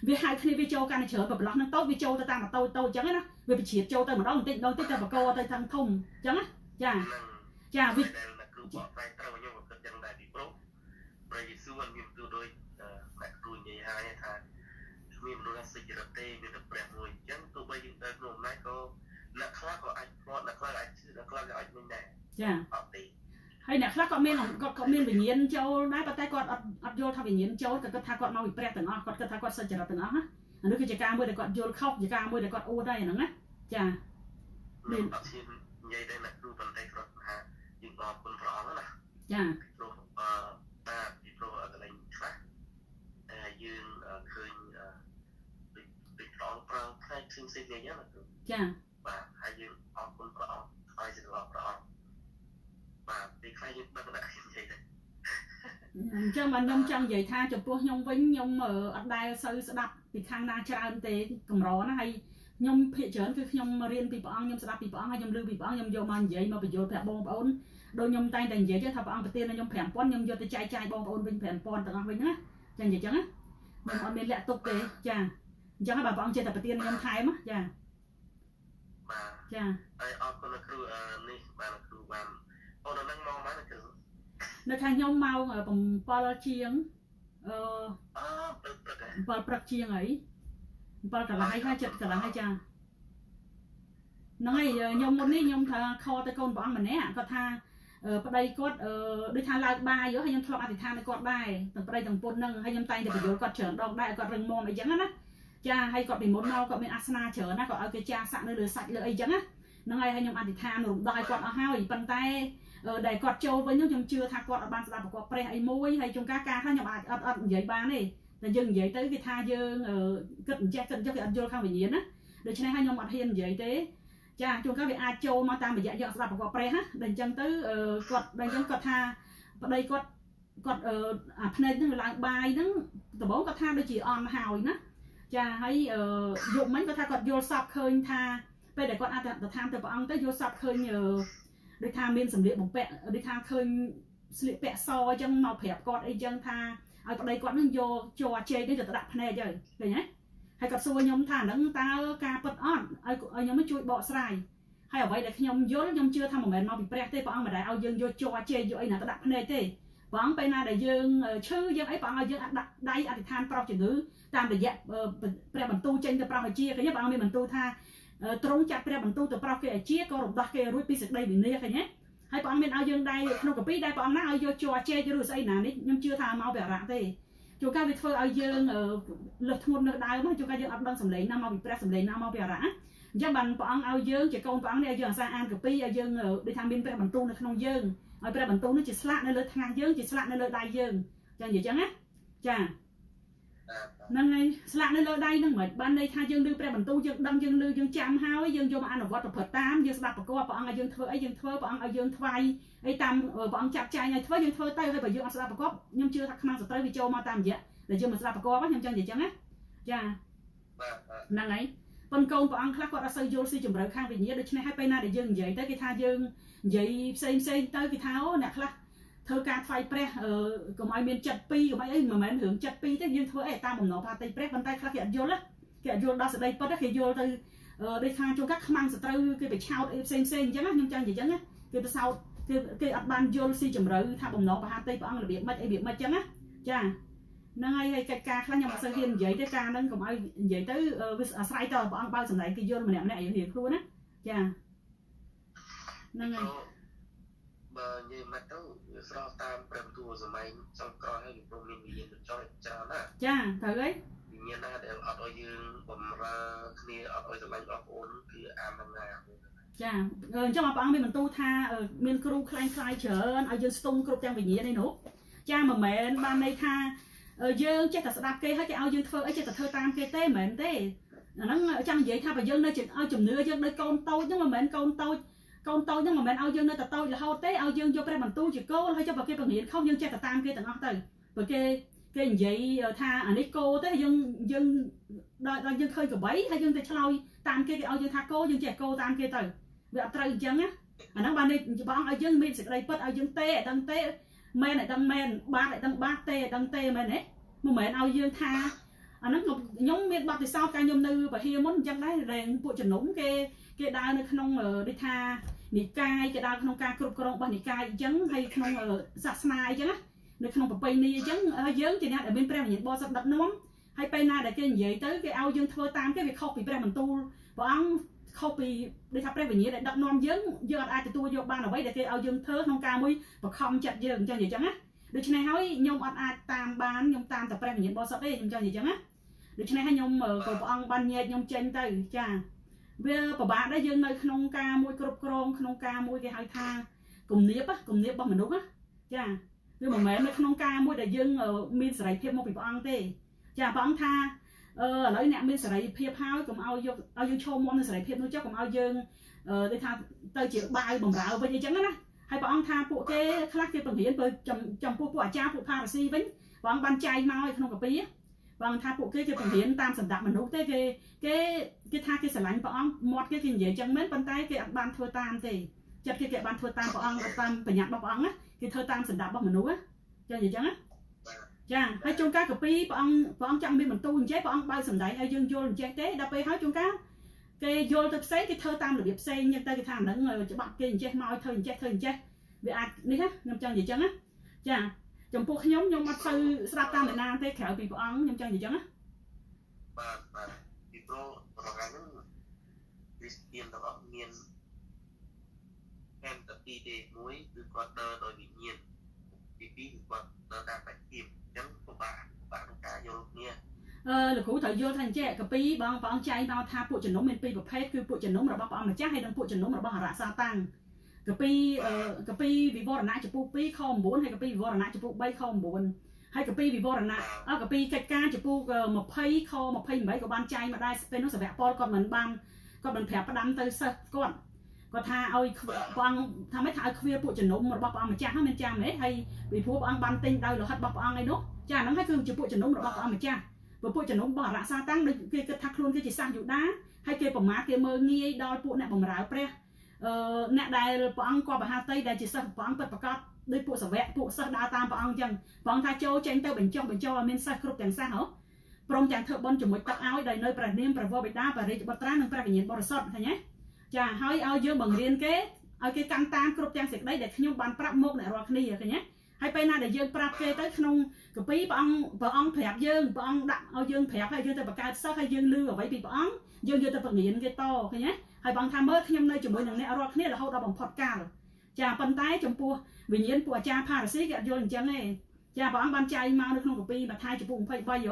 វាហៅគ្នាវាចូលកាន់តែច្រើនបើប្រឡោះនឹងតូចវាចូលទៅតាមតូចចឹងណាវាបញ្ជ្រាបចូលទៅម្ដងបន្តិចទៅបកកទៅខាងធំចឹងណាចាវាគ្រូបកតែត្រូវខ្ញុំគិតចឹងដែរពីព្រោះព្រះយេស៊ូវមានទូដូចអ្នកគ្រូនិយាយហើយថាគ្មានមនុស្សសុចរិតទេមានតែព្រះមួយអញ្ចឹងទោះបីយើងទៅក្នុងអំណាចក៏អ្នកខ្លះក៏អាចផ្លាត់អ្នកខ្លះអាចឈឺអ្នកខ្លះក៏អាចមិនដែរចាអត់ទេហើយអ្នកខ្លះគាត់មានវិញ្ញាណចូលដែរប៉ុន្តែគាត់អត់យល់ថាវិញ្ញាណចូលគាត់គិតថាគាត់មកពីព្រះទាំងអស់គាត់គិតថាគាត់សុចរិតទាំងអស់ណាអានោះគឺជាការមួយដែលគាត់យល់ខុសជាការមួយដែលគាត់អួតដែរហ្នឹងណាចាមានអត់ឈាមនិយាយដែរអ្នកគ្រូប៉ុន្តែគាត់ថាយើងអរគុណព្រះអង្គណាចាព្រោះពីព្រោះកន្លែងខ្លះយើងឃើញពីព្រះអង្គប្រើផ្នែកផ្សេងៗយ៉ាងណាចាបាទហើយយើងអរគុណព្រះអង្គហើយជារបស់ព្រះអង្គបាទពេលខ្លះយើងដឹងតែនិយាយដែរអញ្ចឹងបានខ្ញុំចង់និយាយថាចំពោះខ្ញុំវិញខ្ញុំអត់ដែលសូវស្ដាប់ពីខាងណាច្រើនទេកម្រណាហើយខ្ញុំភាគច្រើនគឺខ្ញុំរៀនពីព្រះអង្គខ្ញុំស្ដាប់ពីព្រះអង្គហើយខ្ញុំឮពីព្រះអង្គខ្ញុំយកមកនិយាយមកបញ្យល់ប្រាប់បងប្អូនដោយខ្ញុំតែងតែនិយាយថាព្រះអង្គប្រទានឲ្យខ្ញុំ 5000 ខ្ញុំយកទៅចែកចាយបងប្អូនវិញ 5000 ទាំងអស់វិញណាចឹងនិយាយចឹងណាខ្ញុំអត់មានលាក់ទុកទេចាអញ្ចឹងហើយបើព្រះអង្គចេះតែប្រទានខ្ញុំថែមចាបាទ ចាហើយអរគុណគ្រូនេះបានគ្រូបានអូននឹងមកបានគ្រូនៅខាងខ្ញុំម៉ោង7ជាង7ព្រឹកជាងអី7កន្លះហើយ7កន្លះហើយចាហ្នឹងហើយខ្ញុំមុននេះខ្ញុំថាខទៅកូនព្រះអង្គម្នាក់គាត់ថាប្តីគាត់ដូចថាឡើងបាយហើយខ្ញុំធ្លាប់អធិដ្ឋានឲ្យគាត់ដែរទាំងប្តីទាំងពុនហ្នឹងហើយខ្ញុំតែងតែបញ្យល់គាត់ច្រើនដងដែរឲ្យគាត់រឹងមាំអីចឹងណាចាហើយគាត់ពីមុនមកគាត់មានអាសនាច្រើនណាគាត់ឲ្យគេចាសាក់នៅលើសាច់លើអីចឹងណាហ្នឹងហើយខ្ញុំអធិដ្ឋានរំដោះឲ្យគាត់អស់ហើយប៉ុន្តែដែលគាត់ចូលវិញខ្ញុំជឿថាគាត់អត់បានស្ដាប់ប្រកបព្រះអីមួយហើយជួនកាលខ្លះខ្ញុំអាចអត់និយាយបានទេតែយើងនិយាយទៅគេថាយើងគិតអញ្ចេះគិតយកគេអត់យល់ខាងវិញ្ញាណណាដូច្នេះហើយខ្ញុំអត់ហ៊ាននិយាយទេចាជួនកាលវាអាចចូលមកតាមរយៈយកស្ដាប់ប្រកបព្រះណាដល់អញ្ចឹងទៅគាត់ដល់អញ្ចឹងគាត់ថាប្តីគាត់អាភ្នែកហ្នឹងឡើងបាយហ្នឹងដំបូងគាត់ថាដូចជាអន់ហើយណាចាហើយយប់មិញគាត់ថាគាត់យល់សពឃើញថាពេលដែលគាត់អធិដ្ឋានទៅព្រះអង្គទៅយល់សពឃើញដូចថាមានសម្លៀកបំពាក់ដូចថាឃើញស្លៀកពាក់សអញ្ចឹងមកប្រាប់គាត់អីចឹងថាឲ្យប្តីគាត់នឹងយកជ័រជែកនេះទៅដាក់ភ្នែកហើយឃើញទេហើយគាត់សួរខ្ញុំថាហ្នឹងតើការពិតអត់ឲ្យខ្ញុំជួយបកស្រាយហើយអ្វីដែលខ្ញុំយល់ខ្ញុំជឿថាមិនមែនមកពីព្រះទេព្រះអង្គមិនដែលឲ្យយើងយកជ័រជែកយកអីណាទៅដាក់ភ្នែកទេព្រះអង្គពេលណាដែលយើងឈឺយើងអីព្រះអង្គឲ្យយើងដាក់ដៃអធិដ្ឋានប្រោសជំងឺតាមរយៈព្រះបន្ទូលចេញទៅប្រោសឲ្យជាឃើញព្រះអង្គមានបន្ទូលថាទ្រង់ចាត់ព្រះបន្ទូលទៅប្រោសគេឲ្យជាក៏រំដោះគេរួចពីសេចក្តីវិនាសឃើញទេហើយព្រះអង្គមានឲ្យយើងដៃក្នុងកាពីដែលព្រះអង្គណាឲ្យយកជ័រជែកឬស្អីណានេះខ្ញុំជឿថាមកពីអរៈទេជួនកាលវាធ្វើឲ្យយើងលើសធ្ងន់នៅដើមជួនកាលយើងអត់ដឹងសម្លេងណាមកពីព្រះសម្លេងណាមកពីអរៈអញ្ចឹងបានព្រះអង្គឲ្យយើងជាកូនព្រះអង្គនេះឲ្យយើងអាសាអានកាពីឲ្យយើងដូចថាមានព្រះបន្ទូលនៅក្នុងយើងឲ្យព្រះបន្ទូលនេះជាស្លាកនៅលើថ្ងាសយើងជាស្លាកនៅលើដៃយើងចឹងនិយាយចឹងណាចាហ្នឹងហើយស្លាកនៅលើដៃហ្នឹងមិនបានន័យថាយើងឮព្រះបន្ទូលយើងដឹងយើងឮយើងចាំហើយយើងយកមកអនុវត្តប្រព្រឹត្តតាមយើងស្ដាប់ប្រកបព្រះអង្គឲ្យយើងធ្វើអីយើងធ្វើព្រះអង្គឲ្យយើងថ្វាយអីតាមព្រះអង្គចាប់ចែងឲ្យធ្វើយើងធ្វើទៅហើយបើយើងអត់ស្ដាប់ប្រកបខ្ញុំជឿថាខ្មាំងសត្រូវវាចូលមកតាមរយៈដែលយើងមិនស្ដាប់ប្រកបខ្ញុំចឹងនិយាយចឹងណាចាហ្នឹងហើយប៉ុនកូនព្រះអង្គខ្លះគាត់អត់សូវយល់ស៊ីជម្រៅខាងវិញ្ញាណដូច្នេះហើយពេលណាដែលយើងនិយាយទៅគេថាយើងនិយាយផ្សេងទៅគេថាអូអ្នកខ្លះធ្វើការថ្វាយព្រះកុំឲ្យមានចិត្តពីរកុំឲ្យអីមិនមែនរឿងចិត្តពីរទេយើងធ្វើអីតាមបំណងផាតីព្រះប៉ុន្តែខ្លះគេអត់យល់ណាគេអត់យល់ដល់សេចក្តីពិតគេយល់ទៅដូចថាជួនកាលខ្មាំងសត្រូវគេបិឆោតអីផ្សេងអញ្ចឹងណាខ្ញុំចង់និយាយអញ្ចឹងណាគេបិឆោតគេអត់បានយល់ស៊ីជម្រៅថាបំណងផាតីព្រះអង្គរបៀបម៉េចអីរបៀបម៉េចអញ្ចឹងណាចាហ្នឹងហើយកិច្ចការខ្លះខ្ញុំអត់សូវហ៊ាននិយាយទេការហ្នឹងកុំឲ្យនិយាយទៅវាអាស្រ័យទៅព្រះអង្គបើសម្ដែងគេយល់ម្នាក់ឲ្យរៀងខ្លួនណាចាហ្នឹងហើយបើនិយាយមកទៅវាស្រោតាមព្រះបន្ទូលសម័យចុងក្រោយហើយព្រមមានវិញ្ញាណចុះច្រើនណាចាត្រូវហើយវិញ្ញាណណាដែលអត់ឲ្យយើងបំរើគ្នាអត់ឲ្យសម្លាញ់បងប្អូនគឺអានហ្នឹងណាចាអញ្ចឹងព្រះអង្គមានបន្ទូលថាមានគ្រូខ្លែងខ្លាយច្រើនឲ្យយើងស្ទង់គ្រប់ទាំងវិញ្ញាណឯនោះចាមិនមែនបានន័យថាយើងចេះតែស្ដាប់គេហើយគេឲ្យយើងធ្វើអីចេះតែធ្វើតាមគេទេមិនមែនទេអាហ្នឹងចង់និយាយថាបើយើងនៅឲ្យជំនឿយើងដូចកូនតូចហ្នឹងមិនមែនកូនតូចហ្នឹងមិនមែនឲ្យយើងនៅតែតូចរហូតទេឲ្យយើងយកព្រះបន្ទូលជាគោលហើយចុះបើគេបង្រៀនខុសយើងចេះតែតាមគេទាំងអស់ទៅបើគេនិយាយថាអានេះគោទេយើងដល់យើងឃើញកបីហើយយើងទៅឆ្លើយតាមគេឲ្យយើងថាគោយើងចេះគោតាមគេទៅវាអត់ត្រូវអញ្ចឹងណាអាហ្នឹងបាននេះបងឲ្យយើងមានសេចក្តីពិតឲ្យយើងទេឲ្យដឹងទេមែនឲ្យដឹងមែនបាទឲ្យដឹងបាទទេឲ្យដឹងទេមែនទេមិនមែនឲ្យយើងថាអាហ្នឹងខ្ញុំមានបទពិសោធន៍កាលខ្ញុំនៅពហិមុនអញ្ចឹងដែររែងពួកជំនុំគេដើរនៅក្នុងដូចថានិកាយគេដើរក្នុងការគ្រប់គ្រងរបស់និកាយអញ្ចឹងហើយក្នុងសាសនាអញ្ចឹងណានៅក្នុងប្រពៃណីអញ្ចឹងយើងជាអ្នកដែលមានព្រះវិញ្ញាណបរិសុទ្ធដឹកនាំហើយពេលណាដែលគេនិយាយទៅគេឲ្យយើងធ្វើតាមគេវាខុសពីព្រះបន្ទូលព្រះអង្គខុសពីដូចថាព្រះវិញ្ញាណដែលដឹកនាំយើងអត់អាចទទួលយកបានអ្វីដែលគេឲ្យយើងធ្វើក្នុងការមួយបខំចិត្តយើងអញ្ចឹងណាដូច្នេះហើយខ្ញុំអត់អាចតាមបានខ្ញុំតាមតែព្រះវិញ្ញាណបរិសុទ្ធទេខ្ញុំចង់និយាយអញ្ចឹងណាដូច្នេះហើយខ្ញុំក៏ព្រះអង្គបានញែកខ្ញុំចេញទៅចាវាពិបាកដែរយើងនៅក្នុងការមួយគ្រប់គ្រងក្នុងការមួយគេហៅថាគំនាបរបស់មនុស្សណាចាវាមិនមែននៅក្នុងការមួយដែលយើងមានសេរីភាពមកពីព្រះអង្គទេចាព្រះអង្គថាឥឡូវអ្នកមានសេរីភាពហើយកុំឲ្យយើងឈោមមុំនៅសេរីភាពនោះចុះកុំឲ្យយើងដូចថាទៅជាបាវបំរើវិញអញ្ចឹងណាហើយព្រះអង្គថាពួកគេខ្លះគេបង្រៀនទៅចំពោះពួកអាចារ្យពួកផារ៉ាស៊ីវិញព្រះអង្គបានចែកមកក្នុងកាពីព្រះអង្គថាពួកគេបង្រៀនតាមសម្ដាប់មនុស្សទេគេថាគេស្រឡាញ់ព្រះអង្គមាត់គេនិយាយចឹងមែនប៉ុន្តែគេអត់បានធ្វើតាមទេចិត្តគេបានធ្វើតាមព្រះអង្គតាមបញ្ញត្តិរបស់ព្រះអង្គណាគេធ្វើតាមសម្ដាប់របស់មនុស្សណាចឹងនិយាយចឹងណាចាហើយជួនកាលកាពីព្រះអង្គចង់មានបន្ទូលអញ្ចេះព្រះអង្គបើកសម្ដែងឲ្យយើងយល់អញ្ចេះទេដល់ពេលហើយជួនកាល cái vô tới xây cái thơ tam là việc xây nhưng tay cái thằng nó người cho bạn kia chết mau thơ chết vì ai đi hết nhom chân gì chân á chà trong cuộc nhóm nhom mắt sư sắp tam để nam thế khéo bị bọn nhom chân gì chân á và vì pro orang Christian đó miền em tập đi để muối từ con đơ rồi bị nhiên vì con đơ đang phải tìm chẳng của bạn cả vô lúc nha là cụ thể vô thành trẻ cái pi bọn trai bao tha phụ trần nông miền pi của petคือphụ trần nông là bọn mà chắc hay đang phụ trần nông là bọn hạ sa tăng cái pi vì vô là nãy chụp pi không muốn hay cái pi vì vô là nãy chụp bay không muốn hay cái pi vì vô là nãy cái pi cái ca chụp một pay không một pay mấy của ban trai mà đâyเป็นnó sẽแบบpol còn mình ban còn mình phèo đâm tới sơ còn tha ơi bọn tha mấy thằng kia phụ trần nông mà bọn mà cha hắn bên cha mấy hay vì phụ bọn ban tinh đây là hết bọn ấy đó cha nó hay cứ chụp phụ trần nông là bọn mà cha và phụ trần nông bỏ ra sa tăng được kia cái thắc luôn cái chỉ sang dụ đá hay kia bỏng má kia mơ nghi đo phụ nè bỏng ráo pre nè đài bọn qua bà hà tây đài chỉ sang bọn bật bạc đây phụ sở vẹn phụ sở đa tam bọn chẳng bọn tha châu tranh tao bình châu men sa cướp chẳng sa hả prom chẳng thợ bon chụp một tắc áo đầy nơi pra niêm pra vô bạch đá và rít bát trán nâng pra cái nhiệt bò sọt thế nhé chà hơi ao dương bằng riêng kế ao cái căng tan cướp chẳng sệt đấy để nhung bàn prap mốc này rồi kia thế nhé hayไป na để dương prap kê tới nông cái pi bọn phèp dương bọn đặng ao dương phèp hay dương tới bạc cao sao hay dương lư ở vậy bị bọn dương tới bạc nghiền cái to thế nhé hay bọn tham mới nhung nơi chụp một này rồi kia là hậu đó bằng phật cao chà bàn tay chụp pua vì nhiên pua cha pha sĩ cái vô chẳng này chà bọn ban trai mau được không cái pi mà thay chụp bụng phải bay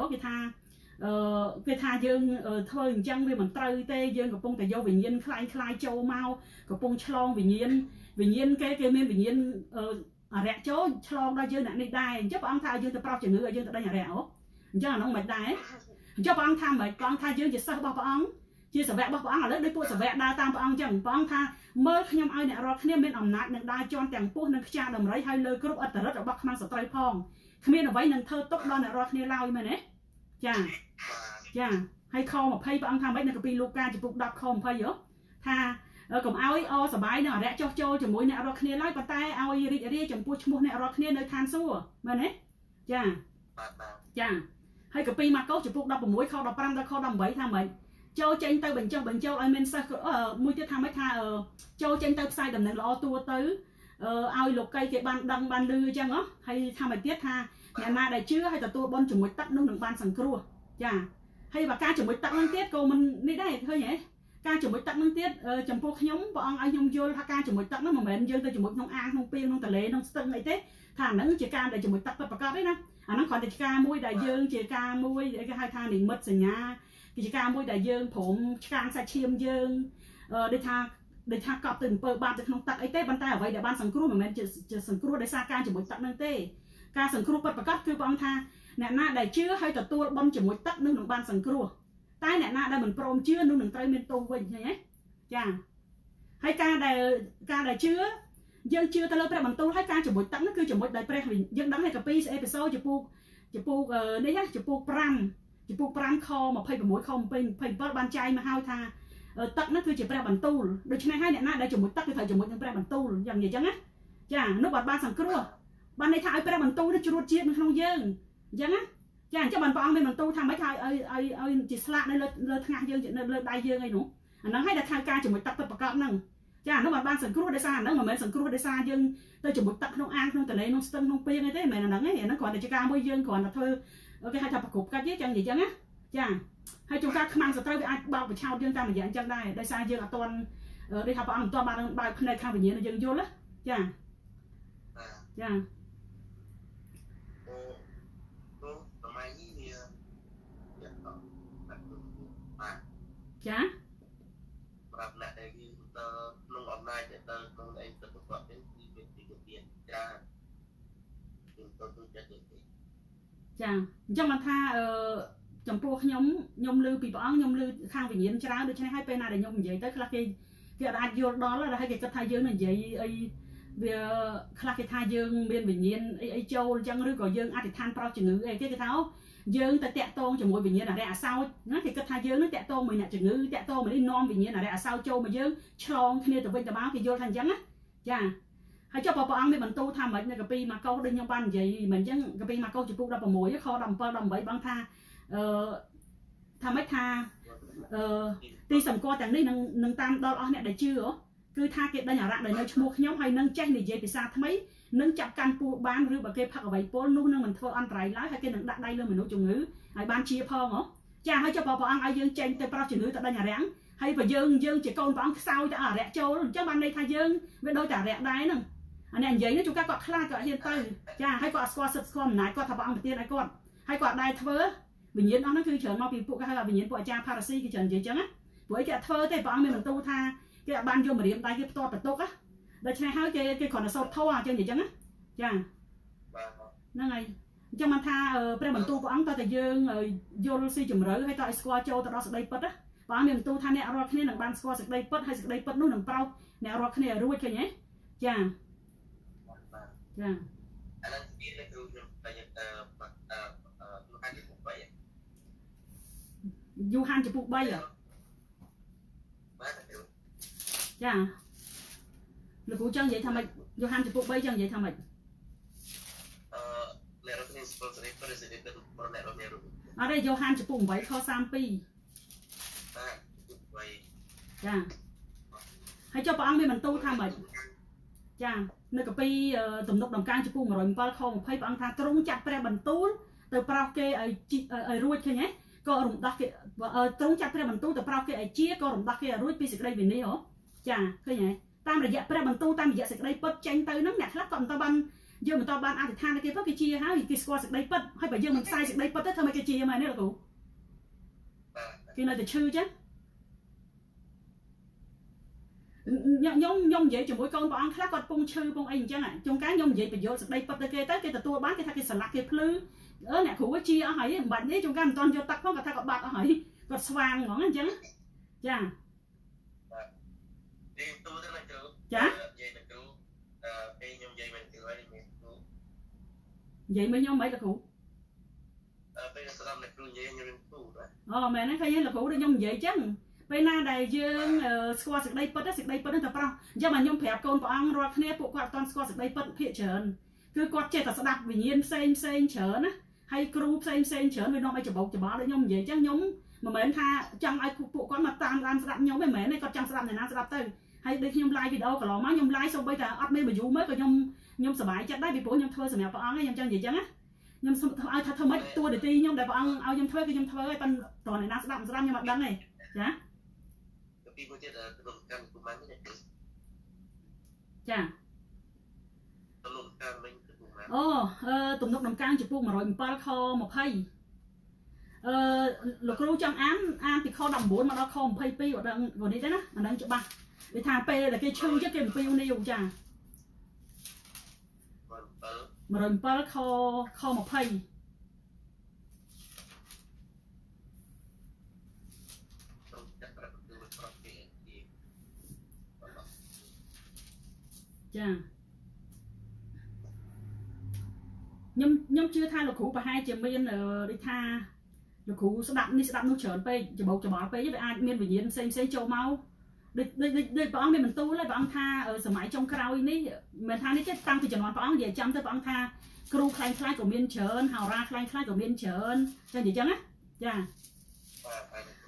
cái tha dương thôi chẳng vì mình tơi tê dương cái bông tại vô vì nhiên khai châu mau cái bông chlong vì nhiên cái men vì nhiên rẻ chỗ chlong đó dương này đai chứ bọn tha dương từ bao chừng nữa dương từ đây nhà rẻo chứ là nó mệt đai cho bọn tha mệt bọn tha dương chỉ sao bọn chia sẻ vẹn bọn là lớp đấy phụ sẻ vẹn đa tam bọn chẳng bọn tha mới nhom ai nè rồi khi bên ẩm nát nè đai cho chẳng phụ nè cha đồng lấy hai lời cướp ở từ rất là bắc mang sợi trai phong khi là vậy nè thơ tốc đó nè rồi khi lao mà nè chà hay kho mà pay bọn tham mấy nè cái pi Luca chỉ phục đập không pay dữ tha cùng ao ấy o sờ bái nè rẽ cho chừng mũi nè rồi khi lấy bàn tay ao ấy đi chừng phụ mua nè rồi khi nơi than xua mà nè chà hay cái pi mà câu chỉ phục đập mũi kho đập năm ra kho đập bảy tham mấy châu tranh tây bình châu ai men sa mũi tiếp tham mấy tha châu tranh tây sai đầm nè lo tua tới ao lục cây cái ban đăng ban lư chăng á hay tham mấy tiết tha nhà na đại chưa hay là tua bon chừng mũi tắt nung đừng ban sằng cua chà hay bà ca chừng mũi tắt nung tiết cô mình đi đây thôi nhỉ ca chừng mũi tắt nung tiết chừng pua nhóm bọn ai nhung vô ca chừng mũi tắt nó mà mình dương tới chừng mũi nông an nông piên nông tà lệ nông sưng ấy thế thằng nó chỉ ca để chừng mũi tắt bật bạc đấy nè nó còn chỉ ca mũi đại dương chỉ ca mũi cái hai thằng này mất rồi nha chỉ ca mũi đại dương phụng can sa chiêm dương để tha cọp từng bờ ban từ nông tắt ấy thế bàn tay ở vậy để ban sằng cua mà mình chỉ sằng cua để xa ca chừng mũi tắt nung tê ca sằng cua bật bạcคือbọn tha nè na đại chưa hay là tua bon chừng mũi tắt nung ban sằng cua tai nè na đây mình prom chưa nung đừng trai miền tây quỳnh nhé chà hay ca đại chưa dân chưa ta lên pre bằng tu hay ca chừng mũi tắt nó cứ chừng mũi đại pre dân đắng hay cà pi episode chụp pu đấy nhá chụp pu pram kho mà phay bằng mũi không phay ban trai mà hao tha tắt nó cứ chỉ pre bằng tu được này hai nè na đại chừng mũi tắt cái thời chừng mũi pre bằng tu dần gì chăng á chà nó bật ban sằng cua ban này thay pre bằng tu nó chuột chiết nó không dưng chăng á chà cho bạn bọn mình tu thằng mấy thay ơi chỉ slap nó lên thang dương lên đai dương ấy nữa nó hay là thay ca chừng mũi tắt bật bạc nằng chà nó ban sằng cua để xa nó mà mình sằng cua để xa dương tới chừng mũi tắt nó ăn không từ lấy nó sưng không piên ấy thế mày là nắng ấy nó còn để cho ca mới dương còn là thôi cái hai thằng bạc cục cái chứ chẳng gì chăng á chà hai chúng ta mang sợi tơ ai bao bị trao dương ta mà dạng chân đây xa dương là toàn đi học bọn toàn ba này khang bị nhiễm là dương vô lắm chà chà và lại đây thì nông online để nông đây tự có đến tiền ra tôi chà trong mà tha trong pua nhóm lư bị bỏ nhóm lư khang bị nhiễm cháo được cho nên hai bên nào để nhóm vậy tới cái ai vô đó là hai cái thay dương này vậy ấy về cái thay dương bên bị nhiễm ấy châu chẳng rồi còn dương ai thì than bao chừng ngữ ấy cái tháo dương ta tẹt tôn cho mỗi bị nhiễm là rẻ sao nó thì cái thay dương nó tẹt tôn mình là chừng ngữ tẹt tôn mình đi non bị nhiễm là rẻ sao châu mà dương chlong kia từ bên tờ báo thì vô thành trắng á chà hay cho bọn ăn mình tu tham mấy cái pi mà câu đinh trong ban vậy mình chẳng cái pi mà câu chỉ phụ đập vào mũi kho đầm bảy băng tha ทำให้ทาตีสำกอแต่นี่นังตามดอลเนี่ยได้ชื่อคือทาเก็บได้อย่างไรได้ในชั่วโมงย้อมให้นังแจ้งในเย็บไปซาทำไมนังจับการปูบ้านหรือแบบเก็บผักเอาไว้โป้นู่นนั่งมันเท่าอันไรแล้วให้เก็บนังดักได้เลยเหมือนนู้จงหื้อไอ้บ้านเชียร์พองจ้าให้เจ้าปออังไอ้ยังแจ้งแต่ปลาจืดแต่ได้อย่างไรให้ไปยังจะกอนปองเศร้าจะแรกโจเจ้าบ้านในทายังไม่โดนแต่แรกได้นั่งอันนี้อย่างนี้จุกก็คลาดก็เฮียนเตยจ้าให้ก็สกอร์สกอร์ไหนก็ทำปองไปเตี้ยไอ้ก้อนให้ก็ได้เทอbình nhiên nóคือเฉินมาปีปุกhay là bình nhiênปุอาจารย์พาราซีคือเฉินเยอะจังáปุไอ้แกเธอแต่ปองมันตู้ท่าแกบ้านโยมมาเรียนได้แกตัวประตูáได้ใช่howแกขอนสดเท่าอ่ะจังเยอะจังáจ้านั่นไงจังมันท่าเป็นมันตู้ปองตัวแต่ยืงโยนซีจุ่มรื้อให้ตัวไอ้สกอร์โจตัวเราสกได้ปิดáปองมันตู้ท่าเนี่ยรอแค่หนังบ้านสกอร์สกได้ปิดให้สกได้ปิดนู่นหนังเปล่าเนี่ยรอแค่รู้แค่นี้จ้าจ้ายูฮันจะปลูกใบเหรอจ้าหรือกูจังvậyทำไมยูฮันจะปลูกใบจังvậyทำไมอะไรยูฮันจะปลูกใบข้อ3 ปีจ้าให้เจ้าปองไม่มันตู้ทำไมจ้าในกับปีตุ่มนกดำกลางจะปลูก100 ปอคอให้ปองทางตรงจัดแปรบรรทุนแต่เปล่าเกยไอ้รุ่ยแค่นี้ก็รวมดักเกตรงจัดแปรบรรทุนแต่เปล่าเกยไอ้เจี๊ยก็รวมดักเกยรุ่ยปีสิกได้วินนี่เหรอจ้าแค่นี้ตามระยะแปรบรรทุนตามระยะสิกได้ปิดเจนเตยนั่งเนี่ยครับก่อนตะบันเยอะเหมือนตะบันอาทิตย์ทานในเกยเพราะเกยเจี๊ยฮะกิสกอสิกได้ปิดให้ไปเยอะมันใส่สิกได้ปิดได้ทำไมเกยเจี๊ยมาเนี่ยล่ะกูกินอะไรแต่ชื่อจ้ะnhông vậy chồng mỗi con bọn khác còn pung chư pung anh chẳng hạn trong cái nhông vậy phải vô đây bắt cái tới cái tua bán cái thằng cái sả cái plư ở nè khủ chi ở hỏi bạn ấy trong cái toàn vô tắc không cả thằng các bạn ở hỏi còn xoang ngón anh chẳng dạ dạ vậy mới nhông mấy là khủ mẹ nói khai là khủ để nhông vậy chứไปหน้าใดยังสกอร์สิกได้ปิดได้สิกได้ปิดนั่นแต่เปล่าอย่ามันยมแผลโกนปองรอคะแนนปลุกกอดตอนสกอร์สิกได้ปิดเพียเฉินคือกอดเจตสดับวิญญาณเซนเฉินนะให้ครูเซนเฉินไปน้องไอ้จะบอกเลยยมใหญ่จังยมมาเหมือนท่าจังไอ้ปลุกกอดมาตามร้านสดับยมไม่เหมือนในกอดจังสดับในน้ำสดับเต้ให้ได้ยมไลน์วิดีโอก็หล่อมายมไลน์ส่งไปแต่อัดไม่มาอยู่mớiก็ยมสบายจัดได้ไปปุ๋ยยมเธอสมัยปองไอ้ยมจังใหญ่จังอะยมเอาทำไมตัวเดี๋ยวตียมได้ปองเอายมเธอก็ยมเธอไอ้ตอนตอนในน้ำสดับยมมาดังไงจ้ะจ้าโอ้ตุ่มนกน้ำกลางจะปลูกมา100 ปอคอมาไพ่ลูกครูจังán thì kho đầm 4 mà nó kho 20 ปีở đây rồi đấy đó anh đang chụp ba để thà p là cái chương chứ cái piu này dùng chả mà 100 ปอkho 20จ้าnhâm chưa tha là cụ bà hai chị miên đi tha là cụ sẽ đập nó trở vềจะบอกไปvới ai miên bị nhiễm xem châu mau đi bọn mình tu lấy bọn tha ở sớm trong crowd này mình tha này chết tăng thì chỉ nói bọn về chăm tới bọn tha kêu khai của miên chớn hào ra khai của miên chớn cho gì chăng á dạ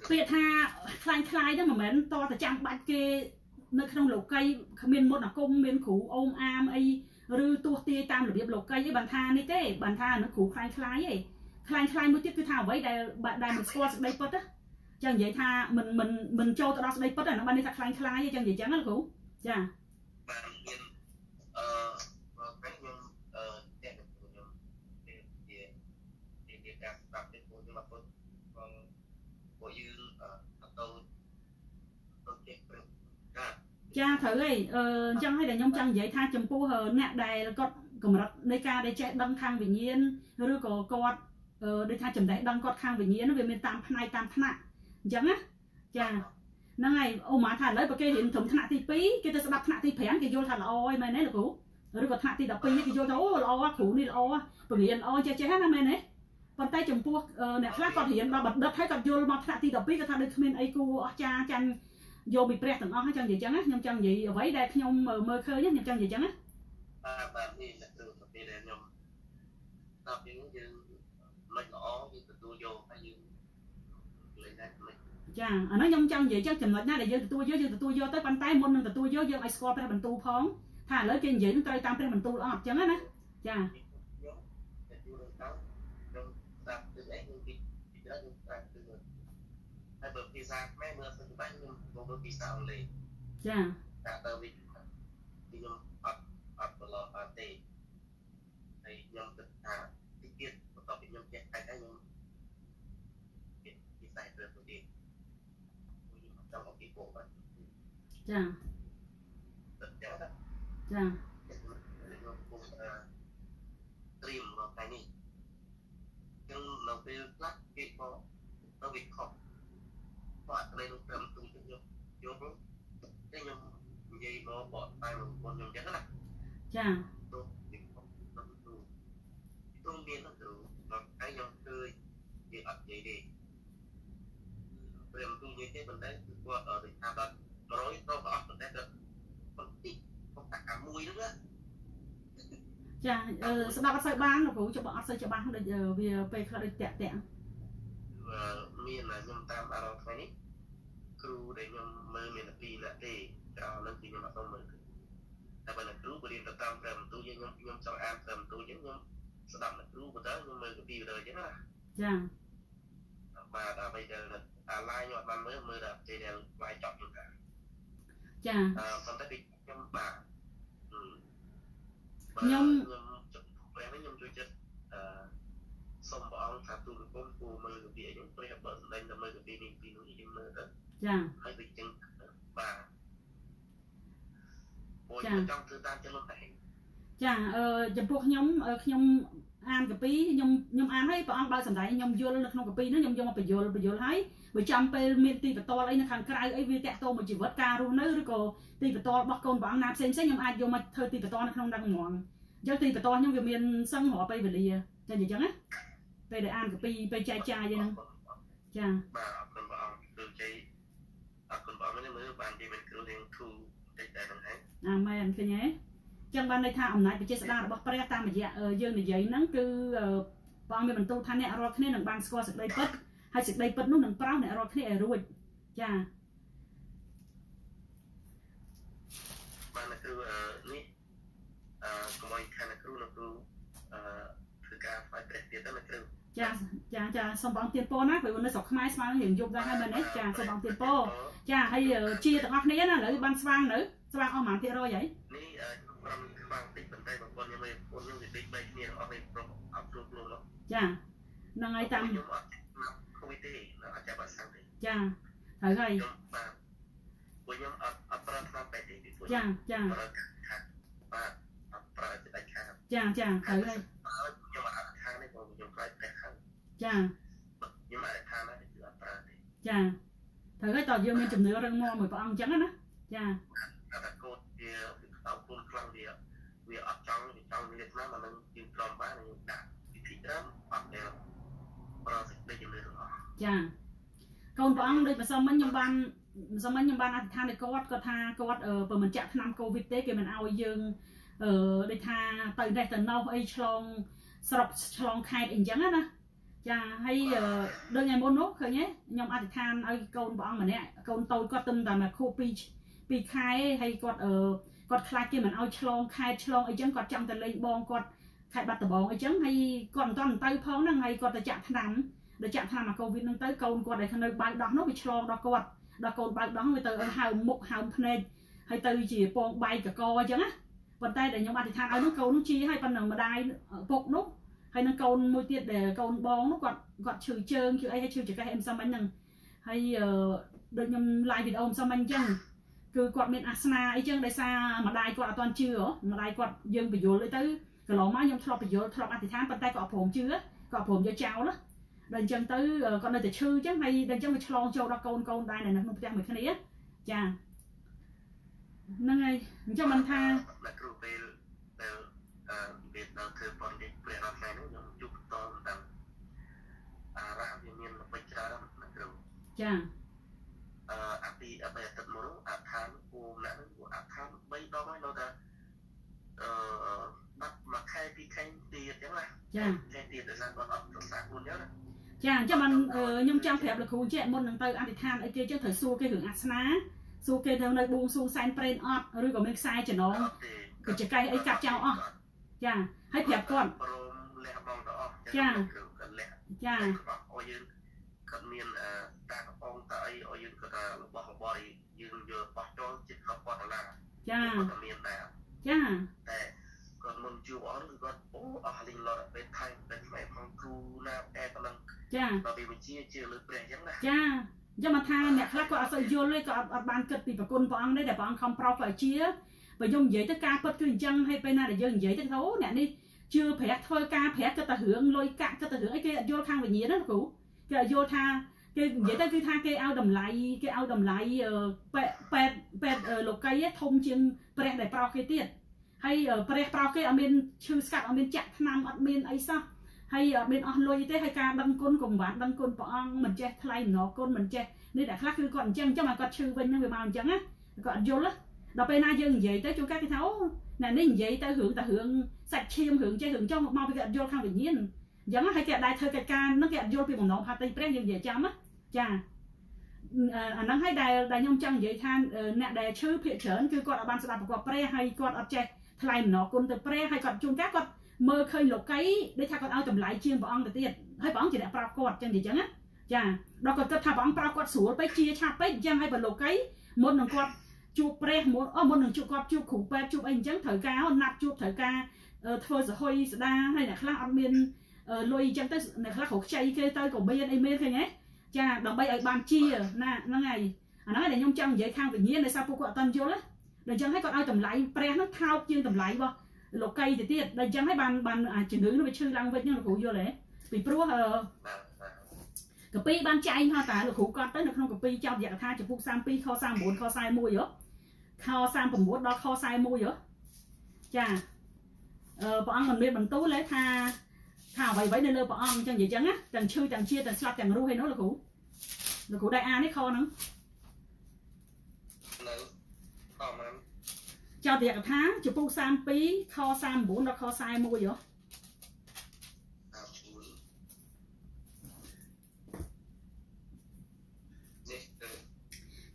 bây tha khai đó mà mình to thì chăm bạch kia nơi trong lầu cây miên một là công miên khủ ôm am ấy rư tua tia tam là việc lầu cây với bàn tha này thế bàn tha nó khủ khai ấy khai mới tiếp cái thảo vậy đây mình score đây bớt á chẳng vậy tha mình cho tao đó đây bớt là nó ban đi khai với chẳng vậy chẳng là khủ dạ cha thử ấy chẳng hay là nhông chẳng vậy tha chấm pu hờ nè đài là có cầm rập đây ca đây chạy đăng khang vì nhiên rồi có đây tha chấm đấy đăng cọt khang vì nhiên nó về miền tam thana chẳng á cha nó ngày ô má thà lấy bậc kia hiện thủng thana thì pí cái ta sẽ đập thana thì phèn cái vô thà là oi mày nấy là cũ rồi có thana thì đập pí cái vô thấu là oi cũ đi là oi bởi vì oi chơi hết mày nấy còn tay chấm pu nè khác còn hiện ba bật đất thấy còn vô mà thana thì đập pí cái thà đây miền ai cu cha chanh vô bị prẹt từng ó hết chân gì chẳng á nhom chân gì vậy đây nhom mơ khơi nhá nhom chân gì chẳng á ចាអានោះខ្ញុំចង់និយាយចឹងចំណុចណាដែលយើងទទួលយកទៅប៉ុន្តែមុននឹងទទួលយកយើងឲ្យស្គាល់ព្រះបន្ទូលផងថាឥឡូវគេនិយាយនឹងត្រូវតាមព្រះបន្ទូលអត់ចឹងណាចាហើយបើភាសាខ្មែរមើលសិនច្បាស់ខ្ញុំមកមើលភាសាអង់គ្លេសចាតែទៅវិញខ្ញុំអត់ប្រឡងអត់ទេហើយខ្ញុំគិតថាទីទៀតបន្ទាប់ពីខ្ញុំចេះតែខ្ញុំភាសាទៅទៀតខ្ញុំចង់ឲ្យពីពួកបាទចាទៅចាខ្ញុំពុំត្រៀមមកថ្ងៃនេះខ្ញុំនៅពេលខ្លះគេក៏ទៅវិខគាត់ទៅនឹងត្រឹមទូខ្ញុំយកតែខ្ញុំនិយាយមកបកតែមកខ្ញុំចឹងណាចាទៅវិខទូមានទៅដល់ហើយខ្ញុំឃើញវាអត់និយាយទេព្រមទូនិយាយទេប៉ុន្តែគឺគាត់ដូចថាដល់100ទៅក៏អត់ប៉ុន្តែគាត់បន្តិចគាត់តាមួយហ្នឹងចាស្ដាប់អត់សូវបានលោកគ្រូចុះអត់សូវច្បាស់ដូចវាពេលខ្លះដូចតាក់មានខ្ញុំតាមអារម្មណ៍ថ្ងៃនេះគ្រូដែលខ្ញុំមើលមានតែ2នាក់ទេតែអស់នឹងគឺខ្ញុំអត់សូវមើលតែបើអ្នកគ្រូបរៀនទៅតាមព្រះបន្ទូលខ្ញុំចង់អានព្រះបន្ទូលអញ្ចឹងខ្ញុំស្ដាប់អ្នកគ្រូបន្តខ្ញុំមើលពីវីដេអូអញ្ចឹងណាចាបាទដើម្បីដែលអាឡាយខ្ញុំអត់បានមើលតែពេលដែលឡាយចប់ហ្នឹងចាប៉ុន្តែខ្ញុំបាទខ្ញុំពេលនេះខ្ញុំជួយចិត្តសូមព្រះអង្គថាទូលគុំគូមើលពីខ្ញុំព្រះបើសម្ដែងតែមើលពីនេះពីនោះខ្ញុំមើលទៅចាហើយវាចឹងបាទពួកចង់ធ្វើតាមចិត្តលោកតែចាចំពោះខ្ញុំអានកពីខ្ញុំអានហើយព្រះអង្គបើសម្ដែងខ្ញុំយល់នៅក្នុងកពីហ្នឹងខ្ញុំយកមកបញ្យល់ហើយបើចាំពេលមានទីបន្ទាល់អីនៅខាងក្រៅអីវាតាក់ទងមួយជីវិតការរស់នៅឬក៏ទីបន្ទាល់របស់កូនព្រះអង្គណាផ្សេងខ្ញុំអាចយកមកធ្វើទីបន្ទាល់នៅក្នុងហ្នឹងហ្មងអញ្ចឹងទីបន្ទាល់ខ្ញុំវាមានសឹងរាប់ពេលវេលាចាអញ្ចឹងណាពេលដែលអានកពីពេលចែកចាយហ្នឹងចាបាទអរគុណព្រះអង្គគឺជ័យអរគុណព្រះអង្គនេះមើលបានជាមានគ្រូរៀងធូរតិចតែហ្នឹងហើយអាមែនឃើញទេចឹងបានន័យថាអំណាចវិជាស្ដាររបស់ព្រះតាមរយៈយើងនិយាយហ្នឹងគឺព្រះអង្គមានបន្ទូលថាអ្នករាល់គ្នានឹងបានស្គាល់សេចក្តីពិតហើយសេចក្តីពិតនោះនឹងប្រោសអ្នករាល់គ្នាឲ្យរួចចាបានគ្រូនេះកុំឲ្យខាងគ្រូលោកគ្រូធ្វើការផ្សាយព្រះទៀតទៅគ្រូចាសូមបងទៀនពរណាព្រោះនៅស្រុកខ្មែរស្វាងរៀងយប់ដែរហើយមែនទេចាសូមបងទៀនពរចាហើយជាទាំងអស់គ្នាណាឥឡូវបានស្វាងអស់ប្រហែល%ហើយនេះខ្ញុំខ្វះតិចប៉ុន្តែបងប្អូនខ្ញុំវាតិច3គ្នាអស់នេះប្រកអត់គ្រប់លោកចាហ្នឹងហើយតាមខ្ញុំអត់គួយទេអត់ចាប់អត់សាំងទេចាត្រូវហើយបាទពួកខ្ញុំអត់ប្រើថ្នាំពេទ្យទេពីពួកចាបាទអត់ប្រើចិត្តខាងចាត្រូវហើយខ្ញុំអត់ខាងនេះព្រោះខ្ញុំខ្លាចតែខាងចាខ្ញុំអត់ខាងណាគឺអត់ប្រើទេចាត្រូវហើយតើយើងមានជំនឿរឹងមាំមួយព្រះអង្គអញ្ចឹងណាចាតែកូនវាអត់ពុនខ្លាំងវាអត់ចង់វាថ្នាំអានឹងយើងព្រមបានយើងដាក់វិធីត្រឹមអត់ទេប្រើសេចក្តីជំនឿរបស់ចាកូនព្រះអង្គដូចម្សិលមិញខ្ញុំបានអធិដ្ឋានឲ្យគាត់ថាគាត់បើមិនចាក់ថ្នាំកូវីដទេគេមិនឲ្យយើងដូចថាទៅនេះទៅនោះអីឆ្លងស្រុកឆ្លងខេត្តអីចឹងណាចាហើយដូចថ្ងៃមុននោះឃើញទេខ្ញុំអធិដ្ឋានឲ្យកូនព្រះអង្គម្នាក់កូនតូចគាត់ទៅតែមកខួប2ខែហើយគាត់ខ្លាចគេមិនឲ្យឆ្លងខេត្តឆ្លងអីចឹងគាត់ចង់ទៅលេងបងគាត់ខេត្តបាត់ដំបងអីចឹងហើយគាត់មិនទាន់ទៅផងហ្នឹងហើយគាត់ទៅចាក់ថ្នាំអាកូវីដហ្នឹងទៅកូនគាត់ដែលនៅបៅដោះនោះវាឆ្លងដល់គាត់ដល់កូនបៅដោះវាទៅហើមមុខហើមភ្នែកហើយទៅជាពងបែកកកអញ្ចឹងណាប៉ុន្តែដែលខ្ញុំអធិដ្ឋានឲ្យនោះកូននោះជាឲ្យប៉ុណ្ណឹងម្ដាយពុកនោះហើយនឹងកូនមួយទៀតដែលកូនបងនោះគាត់ឈឺជើងឈឺអីហើយឈឺចង្កេះអីមិនសមអីហ្នឹងហើយដូចខ្ញុំ live វីដេអូមិនសមអីអញ្ចឹងគឺគាត់មានអាសនាអីចឹងដោយសារម្ដាយគាត់អត់ទាន់ជឿម្ដាយគាត់យើងបញ្យល់អីទៅកន្លងមកខ្ញុំធ្លាប់បញ្យល់ធ្លាប់អធិដ្ឋានប៉ុន្តែគាត់ព្រមជឿគាត់ព្រមយកចោលណាដល់អញ្ចឹងទៅគាត់នៅតែឈឺអញ្ចឹងហើយដល់អញ្ចឹងវាឆ្លងចូលដល់កូនដែរនៅក្នុងផ្ទះមួយគ្នាចាហ្នឹងហើយអញ្ចឹងមិនថាអ្នកគ្រូពេលដែលវាដល់ធ្វើបរិយាព្រះរាមានោះខ្ញុំជួបតតាមអារ៉ាវាមានល្បិចច្រើនអ្នកគ្រូចាអាពីអបិយទឹកមកអាឋានគូម្នាក់នោះអាឋាន3ដងហើយនៅតែបាត់មួយខែ2ខែទៀតអញ្ចឹងណាចាខែទៀតដោយសារគាត់អត់រក្សាខ្លួនអញ្ចឹងណា ចាចាំបានខ្ញុំចង់ប្រាប់លោកគ្រូចេះមុននឹងទៅអធិដ្ឋានអីគេចឹងត្រូវសួរគេរឿងអាសនាសួរគេទៅនៅបួងសួងសែនព្រេនអត់ឬក៏មានខ្សែចំណងកញ្ចកៃអីកាត់ចោលអស់ចាហើយប្រាប់គាត់លះបង់ទៅអស់ចាចាអស់យើងគាត់មានតាកំប៉ុងតអីឲ្យយើងគាត់ថារបស់របរយើងយកបោះចូលចិត្ត$10,000ចាគាត់មានដែរចាតែគាត់មុនជួបអស់គឺគាត់អូអស់លីងឡតពេលថៃពេលថ្មីផងគ្រូណាតែប៉ុណ្ណឹងចាដល់ពេលវិជាជឿលើព្រះអញ្ចឹងណាចាចាំមកថាអ្នកខ្លះគាត់អត់សូវយល់ទេគាត់អត់បានគិតពីប្រគុណព្រះអង្គទេតែព្រះអង្គខំប្រោសឲ្យជាបើខ្ញុំនិយាយទៅការពិតគឺអញ្ចឹងហើយពេលណាដែលយើងនិយាយទៅថាអូអ្នកនេះជឿព្រះធ្វើការព្រះគិតតែរឿងលុយកាក់គិតតែរឿងអីគេអត់យល់ខាងវិញ្ញាណណាគ្រូគេអត់យល់ថាគេនិយាយទៅគឺថាគេឲ្យតម្លៃពេទ្យលោកីធំជាងព្រះដែលប្រោសគេទៀតហើយព្រះប្រោសគេអត់មានឈឺស្កាត់អត់មានចាក់ថ្នាំអត់មានអីសោះហើយអត់មានអស់លុយទេហើយការដឹងគុណកុំបានដឹងគុណព្រះអង្គមិនចេះថ្លៃអំណរគុណមិនចេះនេះតែខ្លះគឺគាត់អញ្ចឹងមកគាត់ឈឺវិញហ្នឹងវាមកអញ្ចឹងណាគាត់អត់យល់ដល់ពេលណាយើងនិយាយទៅជួនកាលគេថាអូអ្នកនេះនិយាយទៅរឿងសាច់ឈាមរឿងចេះរឿងចង់មកពីគេអត់យល់ខាងវិញ្ញាណអញ្ចឹងហើយគេអត់ដែរធ្វើកិច្ចការហ្នឹងគេអត់យល់ពីបំណងផាតីព្រះយើងនិយាយចាំណាចាអាហ្នឹងហើយដែលខ្ញុំចង់និយាយថាអ្នកដែលឈឺភាគច្រើនគឺគាត់អត់បានស្ដាប់ប្រកបព្រះហើយគាត់អត់ចេះថ្លៃអំណរគុណទៅព្រះហើយគាត់ជួនកាលគាត់មើលឃើញលោកីដូចថាគាត់ឲ្យតម្លៃជាងព្រះអង្គទៅទៀតហើយព្រះអង្គជាអ្នកប្រាប់គាត់ចឹងនិយាយចឹងណាចាដល់គាត់គិតថាព្រះអង្គប្រាប់គាត់ស្រួលពេកជាឆាប់ពេកចឹងហើយបើលោកីមុននឹងគាត់ជួបព្រះមុននឹងជួបគាត់ជួបគ្រូពេទ្យជួបអីចឹងត្រូវការណាត់ជួបត្រូវការធ្វើសហុយស្ដាហើយអ្នកខ្លះអត់មានលុយចឹងទៅអ្នកខ្លះក៏ខ្ចីគេទៅក៏មានអីមានឃើញហ៎ចាដើម្បីឲ្យបានជាណាហ្នឹងហើយអាហ្នឹងដែលខ្ញុំចង់និយាយខាងវិញ្ញាណដោយសារពួកគាត់អត់ទាន់យល់ណាដល់ចឹងហើយគាត់ឲ្យតម្លៃព្រះហ្នឹងថោកជាងតម្លៃរបស់លោកីទៅទៀតដល់ចឹងហើយបានជំងឺនោះវាឈឺឡើងវិញហ្នឹងលោកគ្រូយល់ទេពីព្រោះកពីបានចែងថាតើលោកគ្រូគាត់ទៅនៅក្នុងកពីចោតយក្សថាចំពុក32ខ39ខ41ខ39ដល់ខ41ចាព្រះអង្គមិនមានបន្ទូលទេថាអ្វីនៅលើព្រះអង្គអញ្ចឹងនិយាយចឹងណាទាំងឈឺទាំងជាទាំងស្លាប់ទាំងរស់ឯនោះលោកគ្រូដែរអាននេះខហ្នឹងនៅខហ្នឹងចោតយក្សថាចំពុក32ខ39ដល់ខ41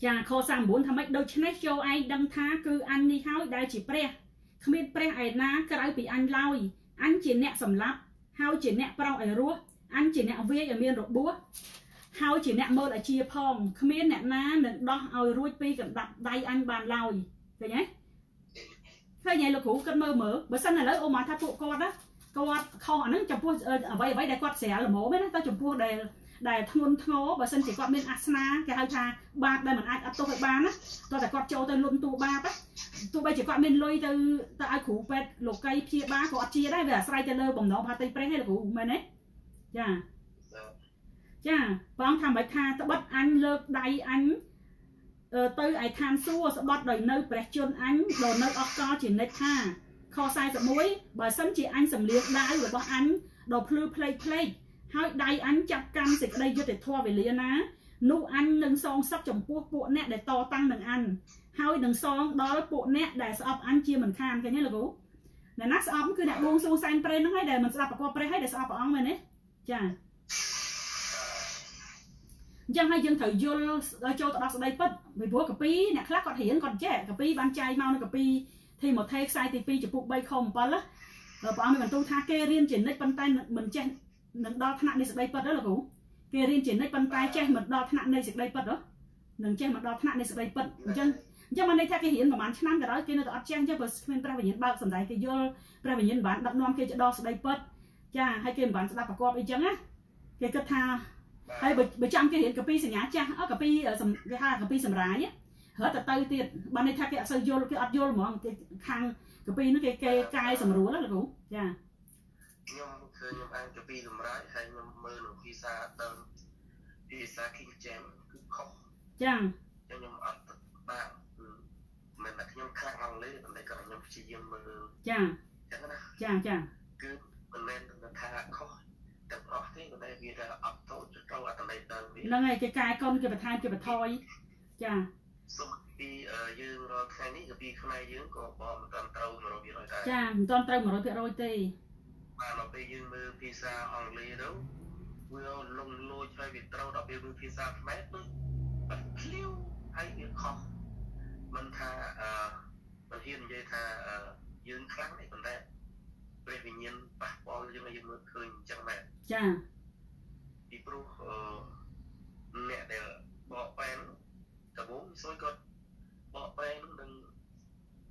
ចាខ39ថាម៉េចដូច្នេះចូលឯងដឹងថាគឺអញនេះហើយដែលជាព្រះគ្មានព្រះឯណាក្រៅពីអញឡើយអញជាអ្នកសម្លាប់ហើយជាអ្នកប្រោសឲ្យរស់អញជាអ្នកវាយឲ្យមានរបួសហើយជាអ្នកមើលឲ្យជាផងគ្មានអ្នកណានឹងដោះឲ្យរួចពីកណ្ដាប់ដៃអញបានឡើយឃើញទេឃើញហើយលោកគ្រូគិតមើលបើសិនឥឡូវអូមកថាពួកគាត់ណាគាត់ខុសអាហ្នឹងចំពោះអ្វីដែលគាត់ស្រាលល្មមណាទៅចំពោះដែលធ្ងន់ធ្ងរបើសិនជាគាត់មានអាសនាគេហៅថាបាបដែលមិនអាចអត់ទោសឲ្យបានណាតោះតែគាត់ចូលទៅលុនតួបាបទោះបីជាគាត់មានលុយទៅឲ្យគ្រូពេទ្យលោកីព្យាបាលក៏អត់ជាដែរវាអាស្រ័យទៅលើបំណងផាតីព្រះទេលោកគ្រូមែនទេចាបងថាមិនថាត្បិតអញលើកដៃអញទៅឯឋានសួគ៌ស្បត់ដោយនៅព្រះជន្មអញដល់នៅអស់កលជានិច្ចថាខ41បើសិនជាអញសម្លៀងដាវរបស់អញដល់ភ្លឺផ្លេកហើយដៃអញចាប់កាន់សេចក្តីយុត្តិធម៌វេលាណានោះអញនឹងសងសឹកចំពោះពួកអ្នកដែលតតាំងនឹងអញហើយនឹងសងដល់ពួកអ្នកដែលស្អប់អញជាមិនខានឃើញទេលោកគ្រូអ្នកណាស្អប់គឺអ្នកបួងសួងសែនព្រេនហ្នឹងហើយដែលមិនស្ដាប់ប្រកបព្រះហើយដែលស្អប់ព្រះអង្គមែនទេចាអញ្ចឹងហើយយើងត្រូវយល់ដល់ចូលទៅដល់ស្ដីពិតពីព្រោះកាពីអ្នកខ្លះគាត់រៀនគាត់ចេះកាពីបានចែកមកនៅកាពីធីម៉ូថេខ្សែទី2ចំពុក3ខ7ព្រះអង្គមានបន្ទូលថាគេរៀនជានិច្ចប៉ុន្តែមិនចេះនឹងដល់ថ្នាក់នៃសេចក្តីពិតទេលោកគ្រូគេរៀនជានិច្ចប៉ុន្តែចេះមិនដល់ថ្នាក់នៃសេចក្តីពិតហ៎នឹងចេះមិនដល់ថ្នាក់នៃសេចក្តីពិតអញ្ចឹងមកន័យថាគេរៀនប្រហែលឆ្នាំក៏ដោយគេនៅតែអត់ចេះអញ្ចឹងបើគ្មានព្រះវិញ្ញាណបើកសម្ដែងគេយល់ព្រះវិញ្ញាណមិនបានដឹកនាំគេទៅដល់សេចក្តីពិតចាហើយគេមិនបានស្ដាប់ប្រកបអីចឹងណាគេគិតថាហើយបើចាំគេរៀនកាពីសញ្ញាចាស់កាពីគេហៅកាពីសម្រាយរត់ទៅទៀតបានន័យថាគេអត់សូវយល់គេអត់យល់ហ្មងគេខាងកាពីនោះគេកែសម្រួលណាលោកគ្រូចាខ្ញុំឃើញខ្ញុំអានកាពីសម្រាប់ហើយខ្ញុំមើលនៅភាសាដើមភាសា King James គឺខុសចាខ្ញុំអត់បាទមិនតែខ្ញុំខ្លាំងអង់គ្លេសប៉ុន្តែក៏ខ្ញុំព្យាយាមមើលចាចឹងណាចាគឺមិនមែនថាខុសទាំងអស់ទេប៉ុន្តែវាថាអត់ទៅត្រូវអត្តន័យដើមវាហ្នឹងហើយកែកុនគេបន្ថែមគេបន្ថយចាសូមពីយើងរាល់ថ្ងៃនេះកាពីខ្មែរយើងក៏បងមិនតាន់ត្រូវ 100% ដែរចាមិនតាន់ត្រូវ 100% ទេបាទដល់ពេលយើងមើលភាសាអង់គ្លេសទៅ វាលងលួចហើយវាត្រូវដល់ពេលភាសាខ្មែរទៅអត់ឃ្លាវហើយវាខុសមិនថាមិនហ៊ាននិយាយថាយើងខ្លាំងទេប៉ុន្តែព្រះវិញ្ញាណប៉ះពាល់យើងឲ្យយើងមើលឃើញអញ្ចឹងដែរចាពីព្រោះអ្នកដែលបកបែនដំបូងសួយគាត់បកបែននឹង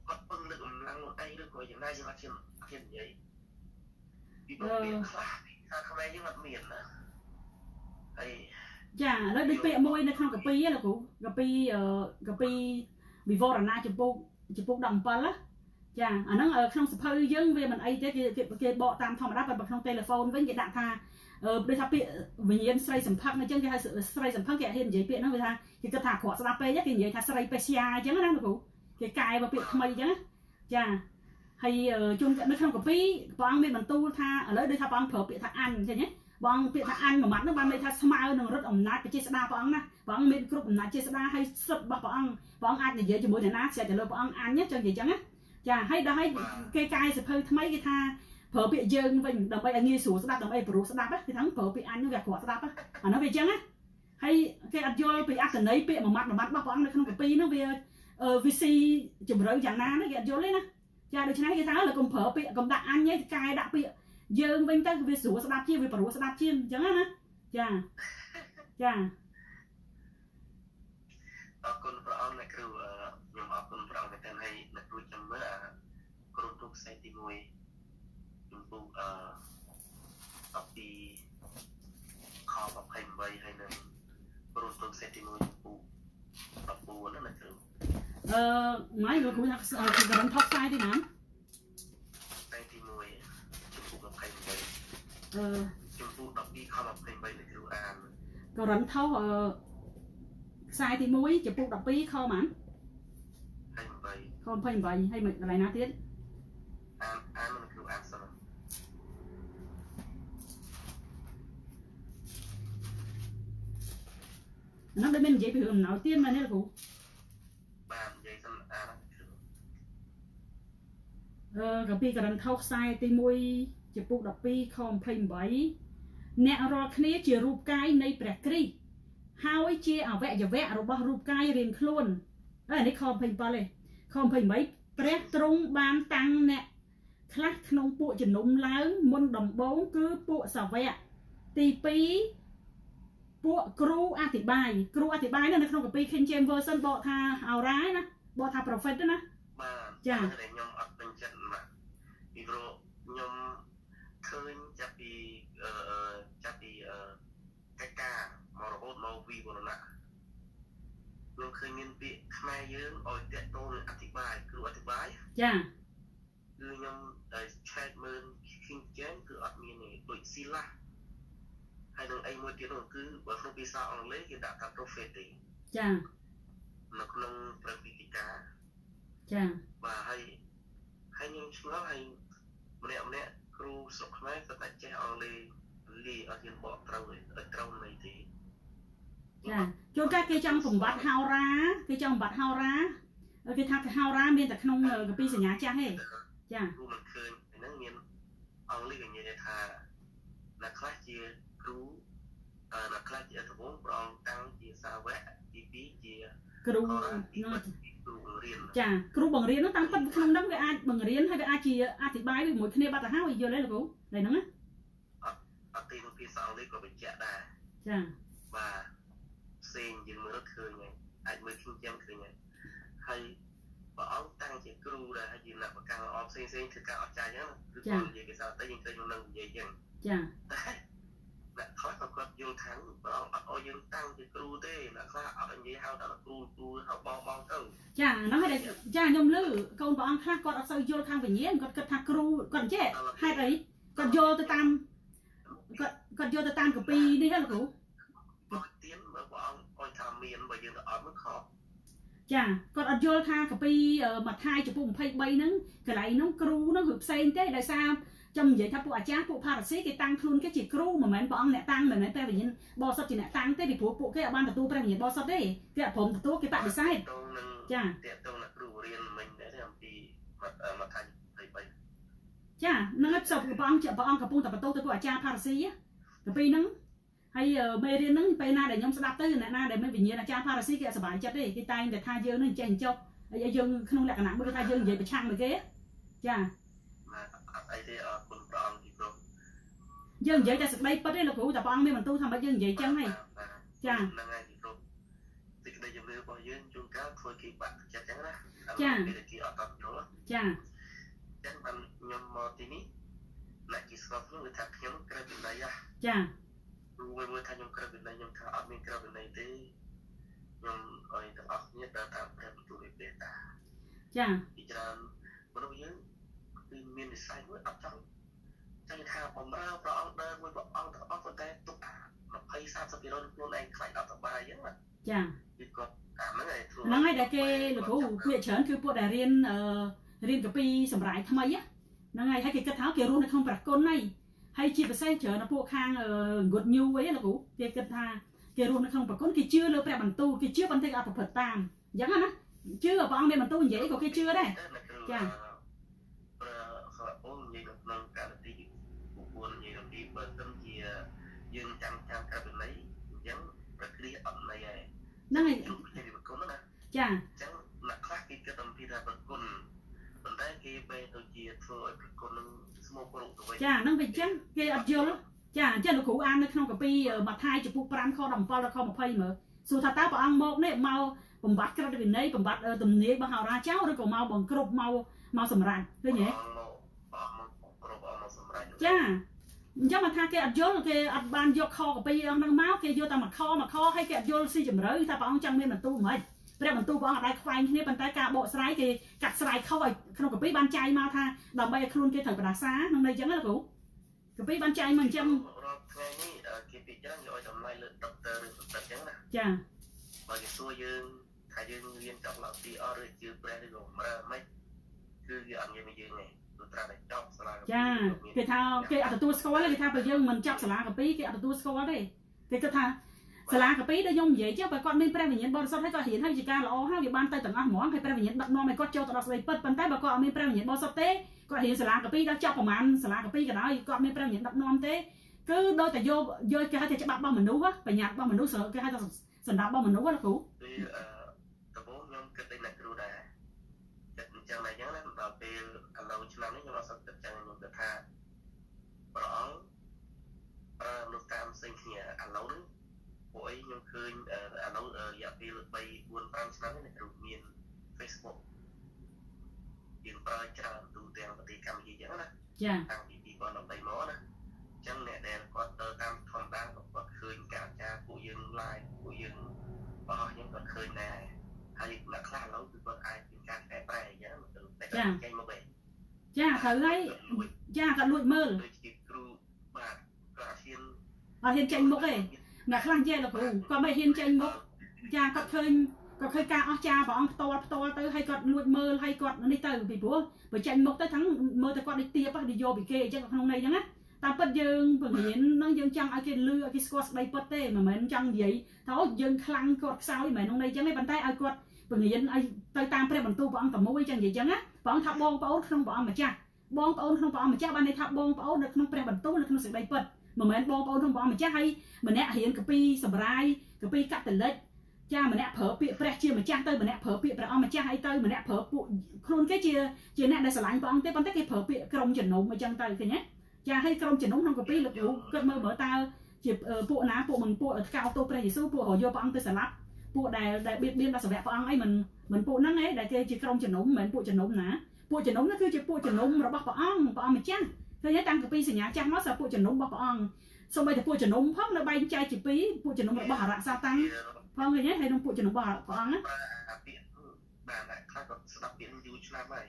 គាត់ពឹងលើកកម្លាំងខ្លួនឯងឬក៏យ៉ាងណាយើងអត់ហ៊ាននិយាយពីព្រោះពេលខ្លះថាខ្មែរយើងអត់មានណាហើយចាឥឡូវដូចពាក្យមួយនៅក្នុងកាពីណាគ្រូកាពីវិវរណាចំពោះ17ណាចាអាហ្នឹងក្នុងសភៅយើងវាមិនអីទេគេបកតាមធម្មតាប៉ុន្តែក្នុងទូរស័ព្ទវិញគេដាក់ថាដូចថាពាក្យវិញ្ញាណស្រីសម្ផឹកអញ្ចឹងគេហៅស្រីសម្ផឹកគេអត់ហ៊ាននិយាយពាក្យហ្នឹងវាថាគេគិតថាអាក្រក់ស្ដាប់ពេកគេនិយាយថាស្រីបេស្យាអញ្ចឹងណាគ្រូគេកែមកពាក្យថ្មីអញ្ចឹងចាហើយជួននៅក្នុងកាពីព្រះអង្គមានបន្ទូលថាឥឡូវដូចថាព្រះអង្គប្រើពាក្យថាអញអញ្ចឹងណាបងពាក្យថាអញមួយម៉ាត់ហ្នឹងបានន័យថាស្មើនឹងរដ្ឋអំណាចប្រជាស្ដាព្រះអង្គណាព្រះអង្គមានគ្រប់អំណាចជាស្ដាហើយសិទ្ធិរបស់ព្រះអង្គអាចនិយាយជាមួយអ្នកណាស្រាប់តែលើព្រះអង្គអញចឹងនិយាយអញ្ចឹងណាចាហើយដល់ឲ្យគេកែសភៅថ្មីគេថាប្រើពាក្យយើងវិញដើម្បីឲ្យងាយស្រួលស្ដាប់ដើម្បីព្រោះស្ដាប់គេថាប្រើពាក្យអញហ្នឹងវាអាក្រក់ស្ដាប់អានោះវាអញ្ចឹងណាហើយគេអត់យល់ពីអត្ថន័យពាក្យមួយម៉ាត់របស់ព្រះអង្គនៅក្នុងកាពីហ្នឹងវាស៊ីជំរឿយ៉ាងណាគេអត់យល់ទេណាចាដូច្នេះគេថាលើកុំប្រើពាក្យកុំដាក់អញទេកែដាក់ពាក្យយើងវិញទៅវាស្រួលស្ដាប់ជាងវាព្រោះស្ដាប់ជាងអញ្ចឹងណាចាអរគុណព្រះអង្គអ្នកគ្រូខ្ញុំអរគុណព្រះអង្គមែនទែនហើយអ្នកគ្រូចាំមើលគ្រូទុកខ្សែទី1ជំពូក12ខ28ហើយនឹងគ្រូទុកខ្សែទី1ជំពូក14ណាអ្នកគ្រូម៉ៃលោកគ្រូថាក្រុមថតខ្សែទីណាខ្សែទី1ជំពូក28ជំពូក12ខ28អ្នកគ្រូអានករណថោខ្សែទី1ចំពោះ12ខម៉ាន28ខ28ហើយកន្លែងណាទៀតអាននឹងគ្រូអានសិនហ្នឹងដូចមាននិយាយពីរឿងអំណោយទានមែនទេលោកគ្រូបាទនិយាយសិនអានកាពីករណថោខ្សែទី1ចំពោះ12ខ28អ្នករាល់គ្នាជារូបកាយនៃព្រះគ្រីស្ទហើយជាអវយវៈរបស់រូបកាយរៀងខ្លួននេះខ27ទេខ28ព្រះទ្រង់បានតាំងអ្នកខ្លះក្នុងពួកជំនុំឡើងមុនដំបូងគឺពួកសាវកទី2ពួកគ្រូអធិប្បាយនៅក្នុងកាពី King James Version បកថាអរ៉ាណាបកថា prophet ណាបាទចាខ្ញុំអត់ពេញចិត្តណាស់ពីព្រោះខ្ញុំឃើញចាប់ពីកិច្ចការមករហូតមកវិវរណៈខ្ញុំឃើញមានពាក្យខ្មែរយើងឲ្យតាក់ទងនឹងអធិប្បាយគ្រូអធិប្បាយចាគឺខ្ញុំឆែកមើល King James គឺអត់មានទេដូចស៊ីឡាហើយនឹងអីមួយទៀតនោះគឺបើក្នុងភាសាអង់គ្លេសគេដាក់ថា prophet ទេចានៅក្នុងព្រះវិធីការចាបាទហើយខ្ញុំឆ្ងល់ហើយម្នាក់គ្រូស្រុកខ្មែរគាត់តែចេះអង់គ្លេសលីអត់ហ៊ានបកត្រូវន័យទេចាជួនកាលគេចង់បំបត្តិហោរាគេថាហោរាមានតែក្នុងកាពីសញ្ញាចាស់ទេចាគ្រូមិនឃើញហ្នឹងមានអង់គ្លេសគេនិយាយថាអ្នកខ្លះជាគ្រូអ្នកខ្លះជាដំបូងព្រះអង្គតាំងជាសាវកទី2ជាគ្រូបង្រៀនចាគ្រូបង្រៀននោះតាមពិតក្នុងហ្នឹងវាអាចបង្រៀនហើយវាអាចជាអធិប្បាយជាមួយគ្នាបាត់ទៅហើយយល់ទេលោកគ្រូតែហ្នឹងណាអត់ទីភាសាអង់គ្លេសក៏បញ្ជាក់ដែរចាបាទផ្សេងយើងមើលឃើញហើយអាចមើលខ្ញុំចាំឃើញហើយព្រះអង្គតាំងជាគ្រូដែរហើយយើងអ្នកប្រកាសអបផ្សេងធ្វើការអស្ចារ្យហ្នឹងគឺគាត់និយាយភាសាតែយើងឃើញក្នុងនិយាយចឹងចាអ្នកខ្លះក៏គាត់យល់ថាព្រះអង្គអត់ឲ្យយើងតាំងជាគ្រូទេអ្នកខ្លះអត់និយាយហៅថាគ្រូហៅបងទៅចាហ្នឹងហើយចាខ្ញុំឮកូនព្រះអង្គខ្លះគាត់អត់សូវយល់ខាងវិញ្ញាណគាត់គិតថាគ្រូគាត់ចេះហេតុអីគាត់យល់ទៅតាមកាពីនេះហ៎លោកគ្រូបើទៀនបើព្រះអង្គឲ្យថាមានបើយើងទៅអត់មកខកចាគាត់អត់យល់ថាកាពីមួយថៃចំពោះ23ហ្នឹងកន្លែងហ្នឹងគ្រូហ្នឹងគឺផ្សេងទេដោយសារចាំនិយាយថាពួកអាចារ្យពួកផារ៉ាស៊ីគេតាំងខ្លួនគេជាគ្រូមិនមែនព្រះអង្គអ្នកតាំងមិនមែនព្រះវិញ្ញាណបរិសុទ្ធជាអ្នកតាំងទេពីព្រោះពួកគេអត់បានទទួលព្រះវិញ្ញាណបរិសុទ្ធទេគេអត់ព្រមទទួលគេបដិសេធចាតើតើអ្នកគ្រូរៀនមិញដែរអំពីមួយថៃ23ចាហ្នឹងហើយព្រះអង្គកំពុងតែបន្ទោសទៅពួកអាចារ្យផារ៉ាស៊ីកាពីហ្នឹង ហើយមេរៀនហ្នឹងពេលណាដែលខ្ញុំស្ដាប់ទៅអ្នកណាដែលមានវិញ្ញាណអាចារ្យផារ៉ាស៊ីគេអត់សប្បាយចិត្តទេគេតែងតែថាយើងនឹងចេះចុះហើយយើងក្នុងលក្ខណៈមួយថាយើងនិយាយប្រឆាំងមួយគេចាអត់អីទេអរគុណព្រះអង្គទីគ្រប់យើងនិយាយតែសេចក្តីពិតទេលោកគ្រូតែព្រះអង្គមានបន្ទូលថាមិនយើងនិយាយចឹងហើយចាហ្នឹងហើយទីគ្រប់សេចក្តីជំនឿរបស់យើងជួនកាលធ្វើគេបាក់ចិត្តចឹងណាពេលគេអត់តបយល់ចាចឹងបានខ្ញុំមកទីនេះអ្នកគេស្គាល់ខ្ញុំគឺថាខ្ញុំក្រៅពីណៃចាមួយថាខ្ញុំក្រៅពីណៃខ្ញុំថាអត់មានក្រៅពីណៃទេខ្ញុំឲ្យទាំងអស់គ្នាដើរតាមព្រះបន្ទូលនៃព្រះតាចាពីច្រើនមនុស្សយើងគឺមាននិស្ស័យមួយអត់ចង់ថាបំរើព្រះអង្គដើរមួយព្រះអង្គទាំងអស់ប៉ុន្តែទុក20-30%ខ្លួនឯងខ្លាចអត់សប្បាយអញ្ចឹងចាគឺគាត់ហ្នឹងហើយដែលគេលោកគ្រូភាគច្រើនគឺពួកដែលរៀនកពីសម្រាប់ថ្មីហ្នឹងហើយគេគិតថាគេរស់នៅក្នុងប្រគុណហើយជាពិសេសច្រើនពួកខាង good news វិញលោកគ្រូគេគិតថាគេរស់នៅក្នុងប្រគុណគេជឿលើព្រះបន្ទូលគេជឿប៉ុន្តែអត់ប្រព្រឹត្តតាមអញ្ចឹងណាជឿព្រះអង្គមានបន្ទូលនិយាយក៏គេជឿដែរចាព្រះអូននិយាយក្នុងកាលទី9និយាយពីបើសិនជាយើងចាំក្រឹបនៃអញ្ចឹងប្រគ្រាអត់នៃហើយហ្នឹងហើយជាប្រគុណណាចាអញ្ចឹងអ្នកខ្លះគេគិតអំពីថាប្រគុណប៉ុន្តែគេបែរទៅជាធ្វើឲ្យប្រគុណនឹងស្មោករុកទៅវិញចាហ្នឹងវាអញ្ចឹងគេអត់យល់ចាអញ្ចឹងលោកគ្រូអាននៅក្នុងកាពីម៉ាថាយចំពោះ5ខ17ដល់ខ20មើលសួរថាតើព្រះអង្គមកនេះមកបំបត្តិក្រឹតវិន័យបំបត្តិទំនាយរបស់ហោរាចៅឬក៏មកបង្ក្រប់មកសម្រាប់ឃើញទេចាអញ្ចឹងមកថាគេអត់យល់គេអត់បានយកខកាពីអស់ហ្នឹងមកគេយកតែមួយខហើយគេអត់យល់ស៊ីជម្រៅថាព្រះអង្គចង់មានបន្ទូលមិនព្រះបន្ទូលព្រះអង្គអត់ដែរខ្វែងគ្នាប៉ុន្តែការបកស្រាយគេកាត់ស្រាយខុសឲ្យក្នុងកាពីបានចែកមកថាដើម្បីឲ្យខ្លួនគេត្រូវបដាសាក្នុងន័យអញ្ចឹងណាគ្រូកាពីបានចែកមកអញ្ចឹងរាល់ថ្ងៃនេះគេពិចារណាយកឲ្យតម្លៃលើដុកទ័រឬប្រសិទ្ធអញ្ចឹងណាចាបើគេសួរយើងថាយើងរៀនចប់ឡោទីអឬជឿព្រះឬក៏មិនមិនគឺវាអត់និយាយមកយើងទេត្រាតែចប់សាលាចាគេថាគេអត់ទទួលស្គាល់គេថាបើយើងមិនចប់សាលាកាពីគេអត់ទទួលស្គាល់ទេគេគិតថាសាលាកាពីដែលខ្ញុំនិយាយចឹងបើគាត់មានព្រះវិញ្ញាណបរិសុទ្ធហើយគាត់រៀនហើយវិជ្ជាល្អហើយវាបានទៅទាំងអស់ហ្មងហើយព្រះវិញ្ញាណដឹកនាំឲ្យគាត់ចូលទៅដល់ស្ដីពិតប៉ុន្តែបើគាត់អត់មានព្រះវិញ្ញាណបរិសុទ្ធទេគាត់រៀនសាលាកាពីដល់ចប់ប្រហែលសាលាកាពីក៏ដោយគាត់មានព្រះវិញ្ញាណដឹកនាំទេគឺដូចតែយកគេហៅថាច្បាប់របស់មនុស្សបញ្ញត្តិរបស់មនុស្សគេហៅថាសម្រាប់របស់មនុស្សណាគ្រូដំបូងខ្ញុំគិតតែអ្នកគ្រូដែរគិតអញ្ចឹងតែអញ្ចឹងណាដល់ពេលឥឡូវឆ្នាំនេះខ្ញុំអត់សូវគិតអញ្ចឹងខ្ញុំគិតថាព្រះអង្គប្រើលោកតាមផ្សេងគ្នាឥឡូវនេះពួកអីខ្ញុំឃើញឥឡូវរយៈពេល3-4-5ឆ្នាំនេះអ្នកគ្រូមាន Facebook យើងប្រើច្រើនទូទាំងប្រទេសកម្ពុជាអញ្ចឹងណាចាតាំងពី2013មកណាអញ្ចឹងអ្នកដែលគាត់ទៅតាមធម្មតាគាត់ឃើញការចាពួកយើង live ពួកយើងបោះខ្ញុំគាត់ឃើញដែរហើយអ្នកខ្លះឥឡូវគឺគាត់អាចមានការកែប្រែអញ្ចឹងតែគាត់ចេញមកវិញចាត្រូវហើយចាគាត់លួចមើលដូចជាគ្រូបាទគាត់អត់ហ៊ានចេញមុខទេអ្នកខ្លះនិយាយលោកគ្រូគាត់មិនហ៊ានចេញមុខចាគាត់ឃើញការអស្ចារ្យព្រះអង្គផ្ទាល់ទៅហើយគាត់លួចមើលហើយគាត់នេះទៅពីព្រោះបើចេញមុខទៅทั้งមើលតែគាត់ដូចទៀបដូចយកពីគេអញ្ចឹងក្នុងន័យអញ្ចឹងណាតាមពិតយើងពង្រៀននឹងយើងចង់ឲ្យគេលឺឲ្យគេស្គាល់ស្ដីពិតទេមិនមែនចង់និយាយថាអូយើងខ្លាំងគាត់ខ្សោយមិនមែនក្នុងន័យអញ្ចឹងទេប៉ុន្តែឲ្យគាត់ពង្រៀនឲ្យទៅតាមព្រះបន្ទូលព្រះអង្គតែមួយអញ្ចឹងនិយាយអញ្ចឹងណាព្រះអង្គថាបងប្អូនក្នុងព្រះអង្គម្ចាស់បងប្អូនក្នុងព្រះអង្គម្ចាស់បានន័យថាបងប្អូននៅក្នុងព្រះបន្ទូលនៅក្នុងសេចក្ដីពិតមិនមែនបងប្អូនក្នុងព្រះអង្គម្ចាស់ហើយម្នាក់រៀនកាពីសម្រាយកពីកាតូលិកចាម្នាក់ប្រើពាក្យព្រះជាម្ចាស់ទៅម្នាក់ប្រើពាក្យព្រះអង្គម្ចាស់អីទៅម្នាក់ប្រើពួកខ្លួនគេជាអ្នកដែលស្រឡាញ់ព្រះអង្គទេប៉ុន្តែគេប្រើពាក្យក្រុមជំនុំអញ្ចឹងទៅឃើញទេចាឲ្យក្រុមជំនុំក្នុងកាពីលោកគ្រូគាត់មើលតើជាពួកណាពួកមិនពួកថ្កោលទោសព្រះយេស៊ូវពួករយកព្រះអង្គទៅសម្លាប់ពួកដែលបៀតបៀនដល់សាវកព្រះអង្គអីមិនពួកហ្នឹងឯងដែលគេជាក្រុមជំនុំមិនមែនពួកជំនុំណាពួកជំនុំនោះគឺជាពួកជំនុំរបស់ព្រះអង្គម្ចាស់ឃើញទេតាំងពីសញ្ញាចាស់មកស្រាប់ពួកជំនុំរបស់ព្រះអង្គសូម្បីតែពួកជំនុំផងនៅបែងចែកជាពីរពួកជំនុំរបស់អរសាតាំងផងឃើញទេហើយនឹងពួកជំនុំរបស់ព្រះអង្គណាបាទខ្លះគាត់ស្ដាប់ពាក្យយូរឆ្នាំហើយ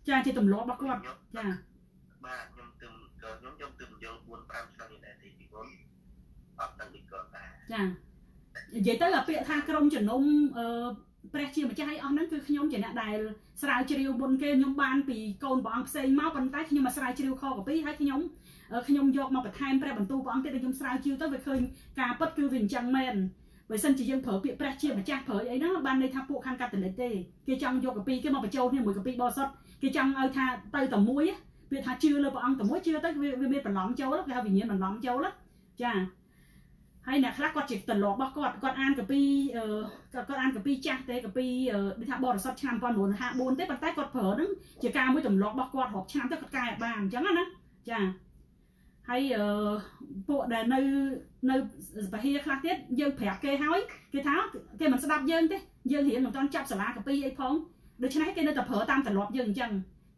ចាជាទម្លាប់របស់គាត់ចាបាទខ្ញុំទើបខ្ញុំយក4-5ឆ្នាំនេះដែរទីពីមុនអត់ដឹងពីគាត់ដែរចានិយាយទៅពាក្យថាក្រុមជំនុំព្រះជាម្ចាស់ឲ្យអស់ហ្នឹងគឺខ្ញុំជាអ្នកដែលស្រាវជ្រាវមុនគេខ្ញុំបានពីកូនព្រះអង្គផ្សេងមកប៉ុន្តែខ្ញុំមកស្រាវជ្រាវខកាពីហើយខ្ញុំយកមកបន្ថែមព្រះបន្ទូលព្រះអង្គទៀតដែលខ្ញុំស្រាវជ្រាវទៅវាឃើញការពិតគឺវាអញ្ចឹងមែនបើសិនជាយើងប្រើពាក្យព្រះជាម្ចាស់ប្រើអីហ្នឹងបានន័យថាពួកខាងកាតូលិកទេគេចង់យកកាពីគេមកបញ្ចូលគ្នាមួយកាពីបរិសុទ្ធគេចង់ឲ្យថាទៅតែមួយវាថាជឿលើព្រះអង្គតែមួយជឿទៅវាមានបន្លំចូលគេហៅវិញ្ញាណបន្លំចូលចាហ ហើយអ្នកខ្លះគាត់ជាទម្លាប់របស់គាត់អានកាពីគាត់អានកាពីចាស់ទេកាពីដូចថាបរិសុទ្ធឆ្នាំ1954ទេប៉ុន្តែគាត់ប្រើហ្នឹងជាការមួយទម្លាប់របស់គាត់រាប់ឆ្នាំទៅគាត់កែបានអញ្ចឹងណាចាហើយពួកដែលនៅពហិខ្លះទៀតយើងប្រាប់គេហើយគេថាគេមិនស្ដាប់យើងទេយើងរៀនមិនទាន់ចាប់សាលាកាពីអីផងដូច្នេះគេនៅតែប្រើតាមទម្លាប់យើងអញ្ចឹង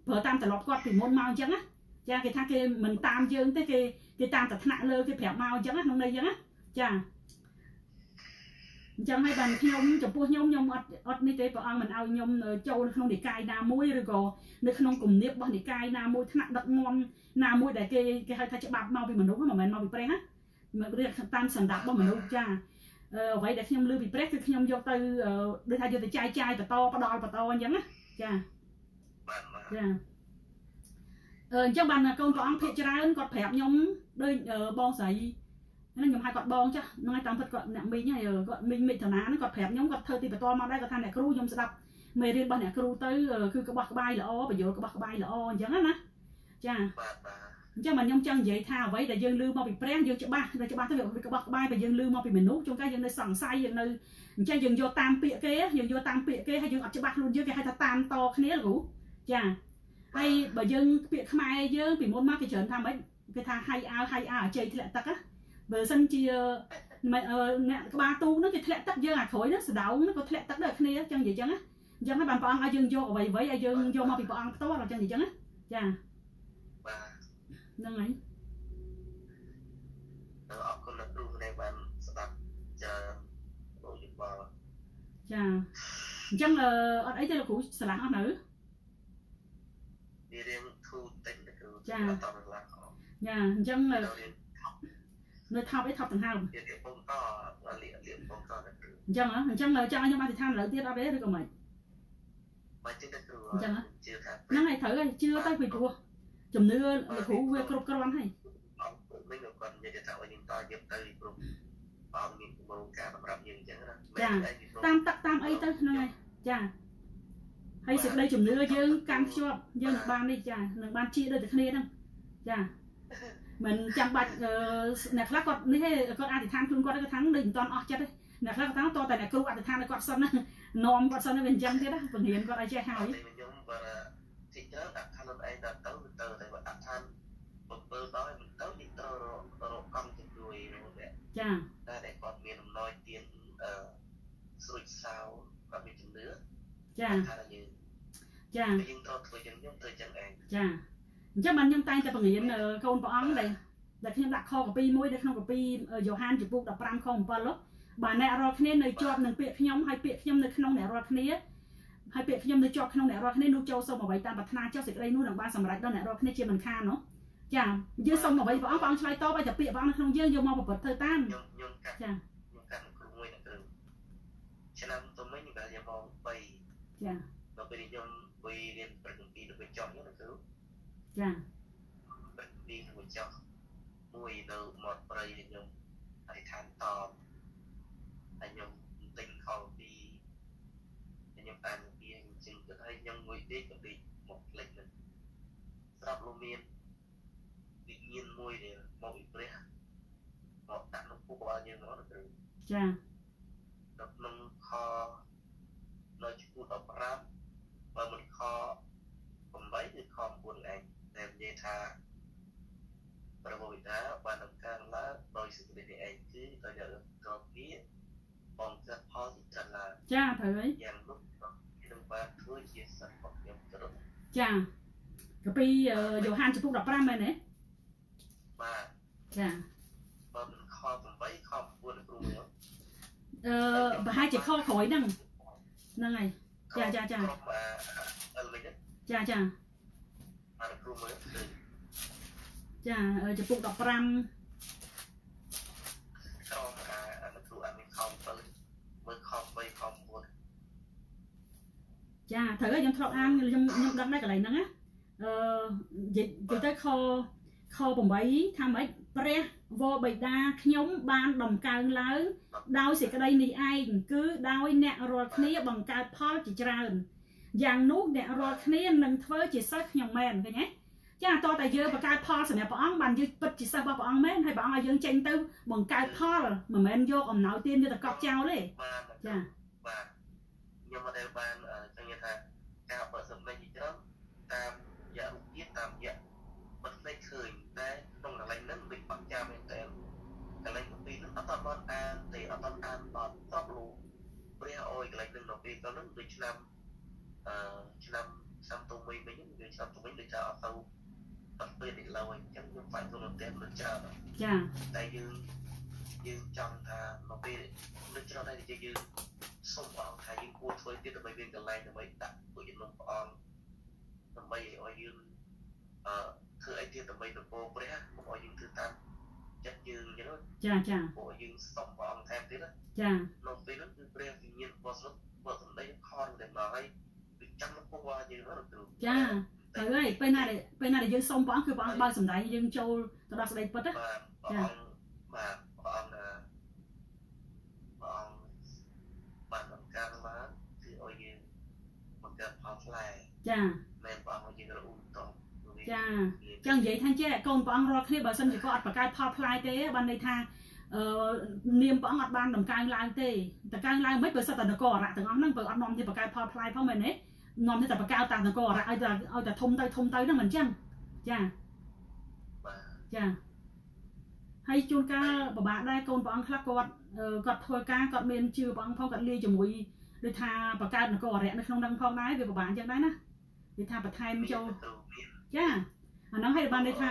ប្រើតាមទម្លាប់គាត់ពីមុនមកអញ្ចឹងណាចាគេថាគេមិនតាមយើងទេគេតាមតែថ្នាក់លើគេប្រាប់មកអញ្ចឹងណាក្នុងន័យអញ្ចឹងណាចាអញ្ចឹងហើយបានខ្ញុំចំពោះខ្ញុំអត់នេះទេព្រះអង្គមិនឲ្យខ្ញុំចូលនៅក្នុងនិកាយណាមួយឬក៏នៅក្នុងគំនាបរបស់និកាយណាមួយថ្នាក់ដឹកនាំណាមួយដែលគេហៅថាច្បាប់មកពីមនុស្សមិនមែនមកពីព្រះណារៀបតាមសន្តាប់របស់មនុស្សចាអ្វីដែលខ្ញុំលើពីព្រះគឺខ្ញុំយកទៅដូចថាយកទៅចាយបន្តអញ្ចឹងណាចាអញ្ចឹងបានកូនព្រះអង្គភាគច្រើនគាត់ប្រាប់ខ្ញុំដូចបងស្រីហ្នឹងខ្ញុំហៅគាត់បងចាស់ហ្នឹងហើយតាមពិតគាត់អ្នកមីងហើយគាត់មីងមិថុនាហ្នឹងគាត់ប្រាប់ខ្ញុំគាត់ធ្វើទីបន្ទាល់មកដែរគាត់ថាអ្នកគ្រូខ្ញុំស្ដាប់មេរៀនរបស់អ្នកគ្រូទៅគឺក្បោះក្បាយល្អបញ្យល់ក្បោះក្បាយល្អអញ្ចឹងណាចាអញ្ចឹងខ្ញុំចង់និយាយថាអ្វីដែលយើងឮមកពីព្រះយើងច្បាស់ទៅវាក្បោះក្បាយបើយើងឮមកពីមនុស្សជួនកាលយើងនៅសង្ស័យយើងនៅអញ្ចឹងយើងយកតាមពាក្យគេហើយយើងអត់ច្បាស់ខ្លួនយើងគេហៅថាតាមតគ្នាគ្រូចាហើយបើយើងពាក្យខ្មែរយើងពីមុនមកគេច្រើនថាម៉េចគេថាហៃអើអជ័យធ្លាក់ទឹកណាបើសិនជាអ្នកក្បាលទូហ្នឹងគេធ្លាក់ទឹកយើងអាក្រោយហ្នឹងសដៅហ្នឹងក៏ធ្លាក់ទឹកដែរគ្នាចឹងនិយាយចឹងណាអញ្ចឹងហើយបានព្រះអង្គឲ្យយើងយកអ្វីឲ្យយើងយកមកពីព្រះអង្គផ្ទាល់អញ្ចឹងនិយាយចឹងណាចាហ្នឹងហើយអរគុណលោកគ្រូដែលបានស្ដាប់ចូលយោបល់ចាអញ្ចឹងអត់អីទេលោកគ្រូឆ្លាស់អស់នៅវារៀងធូរតិចលោកគ្រូចាអញ្ចឹងនៅថប់អីថប់ដង្ហើមរៀបពងតរៀបពងតលោកគ្រូអញ្ចឹងចង់ឲ្យខ្ញុំអធិដ្ឋានឥឡូវទៀតអត់ទេឬក៏មិនបើជឿលោកគ្រូអញ្ចឹងហ្នឹងហើយត្រូវហើយជឿទៅពីព្រោះជំនឿលោកគ្រូវាគ្រប់គ្រាន់ហើយវិញគាត់និយាយថាឲ្យយើងតយកទៅព្រោះបងមានគោលការណ៍សម្រាប់យើងអញ្ចឹងណាចាតាមទឹកតាមអីទៅហ្នឹងហើយចាហើយសេចក្តីជំនឿយើងកាន់ភ្ជាប់យើងនឹងបាននេះចានឹងបានជាដូចតែគ្នាហ្នឹងចាមិនចាំបាច់អ្នកខ្លះគាត់នេះទេគាត់អធិដ្ឋានខ្លួនគាត់គាត់ថាដូចមិនតាន់អស់ចិត្តទេអ្នកខ្លះគាត់ថាតតែអ្នកគ្រូអធិដ្ឋានឲ្យគាត់សិនណានាំគាត់សិនវាអញ្ចឹងទៀតណាបង្រៀនគាត់ឲ្យចេះហើយខ្ញុំបើទីច្រើនអធិដ្ឋានខ្លួនឯងទៅតែបើអធិដ្ឋាន7ដល់មិនទៅនិយាយរកកម្មជំនួយនោះចាតែគាត់មានអំណោយទានស្រួចសៅគាត់មានជំនឿចាថាយើងយើងត្រូវធ្វើយ៉ាងខ្ញុំធ្វើយ៉ាងឯងចាអញ្ចឹងបានខ្ញុំតែងតែបង្រៀនកូនព្រះអង្គដែលខ្ញុំដាក់ខកាពីមួយនៅក្នុងកាពីយ៉ូហានចំពុក15ខ7បាទអ្នករាល់គ្នានៅជាប់នឹងពាក្យខ្ញុំហើយពាក្យខ្ញុំនៅក្នុងអ្នករាល់គ្នាហើយពាក្យខ្ញុំនៅជាប់ក្នុងអ្នករាល់គ្នានោះចូលសូមអ្វីតាមប្រាថ្នាចុះសេចក្តីនោះនឹងបានសម្រេចដល់អ្នករាល់គ្នាជាមិនខាននោះចាយើងសូមអ្វីព្រះអង្គឆ្លើយតបឲ្យតែពាក្យព្រះអង្គនៅក្នុងយើងយកមកប្រព្រឹត្តធ្វើតាមខ្ញុំកាត់គ្រូមួយអ្នកគ្រូឆ្នាំទៅមិញខ្ញុំយកមក3ចាដល់ពេលខ្ញុំរៀនប្រតិពីទៅចប់ហ្នឹងគ្រូចាពីមួយចប់មួយនៅមាត់ព្រៃខ្ញុំអធិដ្ឋានតបហើយខ្ញុំទិញខលពីខ្ញុំអានពីអញ្ចឹងទៅហើយខ្ញុំមួយទៀតក៏ពីមកផ្លេចនឹងស្រាប់លោកមានវិញ្ញាណមួយដែលមកពីព្រះមកដាក់ក្នុងពុករបស់យើងមកគ្រូចាដល់ក្នុងខនៅចំពោះ15បើមិនខ8គឺខ9ឯងតែនិយាយថាព្រះវិតាបានដំណើរឡើងដោយសេចក្តីនេះឯងគឺដោយយកក្រោបវាបងចាត់ផលទីចន្ទឡើងចាត្រូវហើយយ៉ាងនោះខ្ញុំបានធ្វើជាសត្វរបស់ខ្ញុំគ្រប់ចាកាពីយ៉ូហានចំពុក15មែនទេបាទចាបើមិនខ8ខ9គ្រូមើលប្រហែលជាខក្រោយហ្នឹងហើយចាចាចាអឺវិញចាបាទគ្រូមើលចាចំពុក15ក្រមគ្រូអត់មានខ7មើលខ3ខ9ចាត្រូវហើយខ្ញុំធ្លាប់អានខ្ញុំដឹងដែរកន្លែងហ្នឹងណានិយាយទៅខ8ថាម៉េចព្រះវរបិតាខ្ញុំបានដំកើងឡើងដោយសេចក្តីនេះឯងគឺដោយអ្នករាល់គ្នាបង្កើតផលជាច្រើនយ៉ាងនោះអ្នករាល់គ្នានឹងធ្វើជាសិស្សខ្ញុំមែនឃើញទេ ចាតតែយើងបង្កើតផលសម្រាប់ព្រះអង្គបានយើងពិតជាសិស្សរបស់ព្រះអង្គមែនហើយព្រះអង្គឲ្យយើងចេញទៅបង្កើតផលមិនមែនយកអំណោយទានយកទៅកប់ចោលទេចាបាទខ្ញុំមកដែលបានចង់និយាយថាការបើសម្លេងច្រើនតាមរយៈរូបភាពតាមរយៈបទភ្លេងឃើញតែក្នុងកន្លែងហ្នឹងដូចបាក់ចាំមែនតើកន្លែងពីរហ្នឹងអត់បានអានទេអត់បានអានអត់តបលោកព្រះអើយកន្លែងហ្នឹងនៅពេលហ្នឹងដូចឆ្នាំទុំវិញដូចឆ្នាំទុំវិញដូចថាអត់ទៅអត់ពេលនេះឡើយអញ្ចឹងខ្ញុំបាច់ទៅទៅច្រើនចាតែយើងចង់ថានៅពេលដូចច្រើនតែយើងសូមព្រះអង្គថាយើងគួរធ្វើទៀតដើម្បីមានកន្លែងដើម្បីដាក់ពួកយើងក្នុងព្រះអង្គដើម្បីឲ្យយើងធ្វើអីទៀតដើម្បីទៅពោព្រះកុំឲ្យយើងធ្វើតាមចិត្តយើងអញ្ចឹងចាពួកយើងសូមព្រះអង្គថែមទៀតណាចានៅពេលហ្នឹងគឺព្រះវិញ្ញាណបរិសុទ្ធបើសម្ដីខនតែមកឲ្យវាចាំពោះយើងហ្នឹងគ្រូចាហើយពេលណាដែលយើងសុំព្រះអង្គគឺព្រះអង្គបើកសម្ដែងយើងចូលទៅដល់ស្ដីពិតណាចាបាទព្រះអង្គបានបង្កើតឡើងគឺឲ្យយើងបង្កើតផលផ្លែចាមែនព្រះអង្គយើងរអ៊ូតចាចឹងនិយាយថាចេះកូនព្រះអង្គរាល់គ្នាបើសិនជាគាត់អត់បង្កើតផលផ្លែទេបានន័យថានាមព្រះអង្គអត់បានដំកើងឡើងទេតកើងឡើងមិនបើសិនតែនគរអរៈទាំងអស់ហ្នឹងបើអត់នាំទៅបង្កើតផលផ្លែផងមែនទេនាំទៅតែបង្កើតតាមនគរអរៈឲ្យតែធំទៅហ្នឹងមិនចឹងចាចាហើយជួនកាលពិបាកដែរកូនព្រះអង្គខ្លះគាត់ធ្វើការគាត់មានជឿព្រះអង្គផងគាត់លាយជាមួយដូចថាបង្កើតនគរអរៈនៅក្នុងហ្នឹងផងដែរវាពិបាកអញ្ចឹងដែរណាវាថាបន្ថែមចូលចាអាហ្នឹងឲ្យបានន័យថា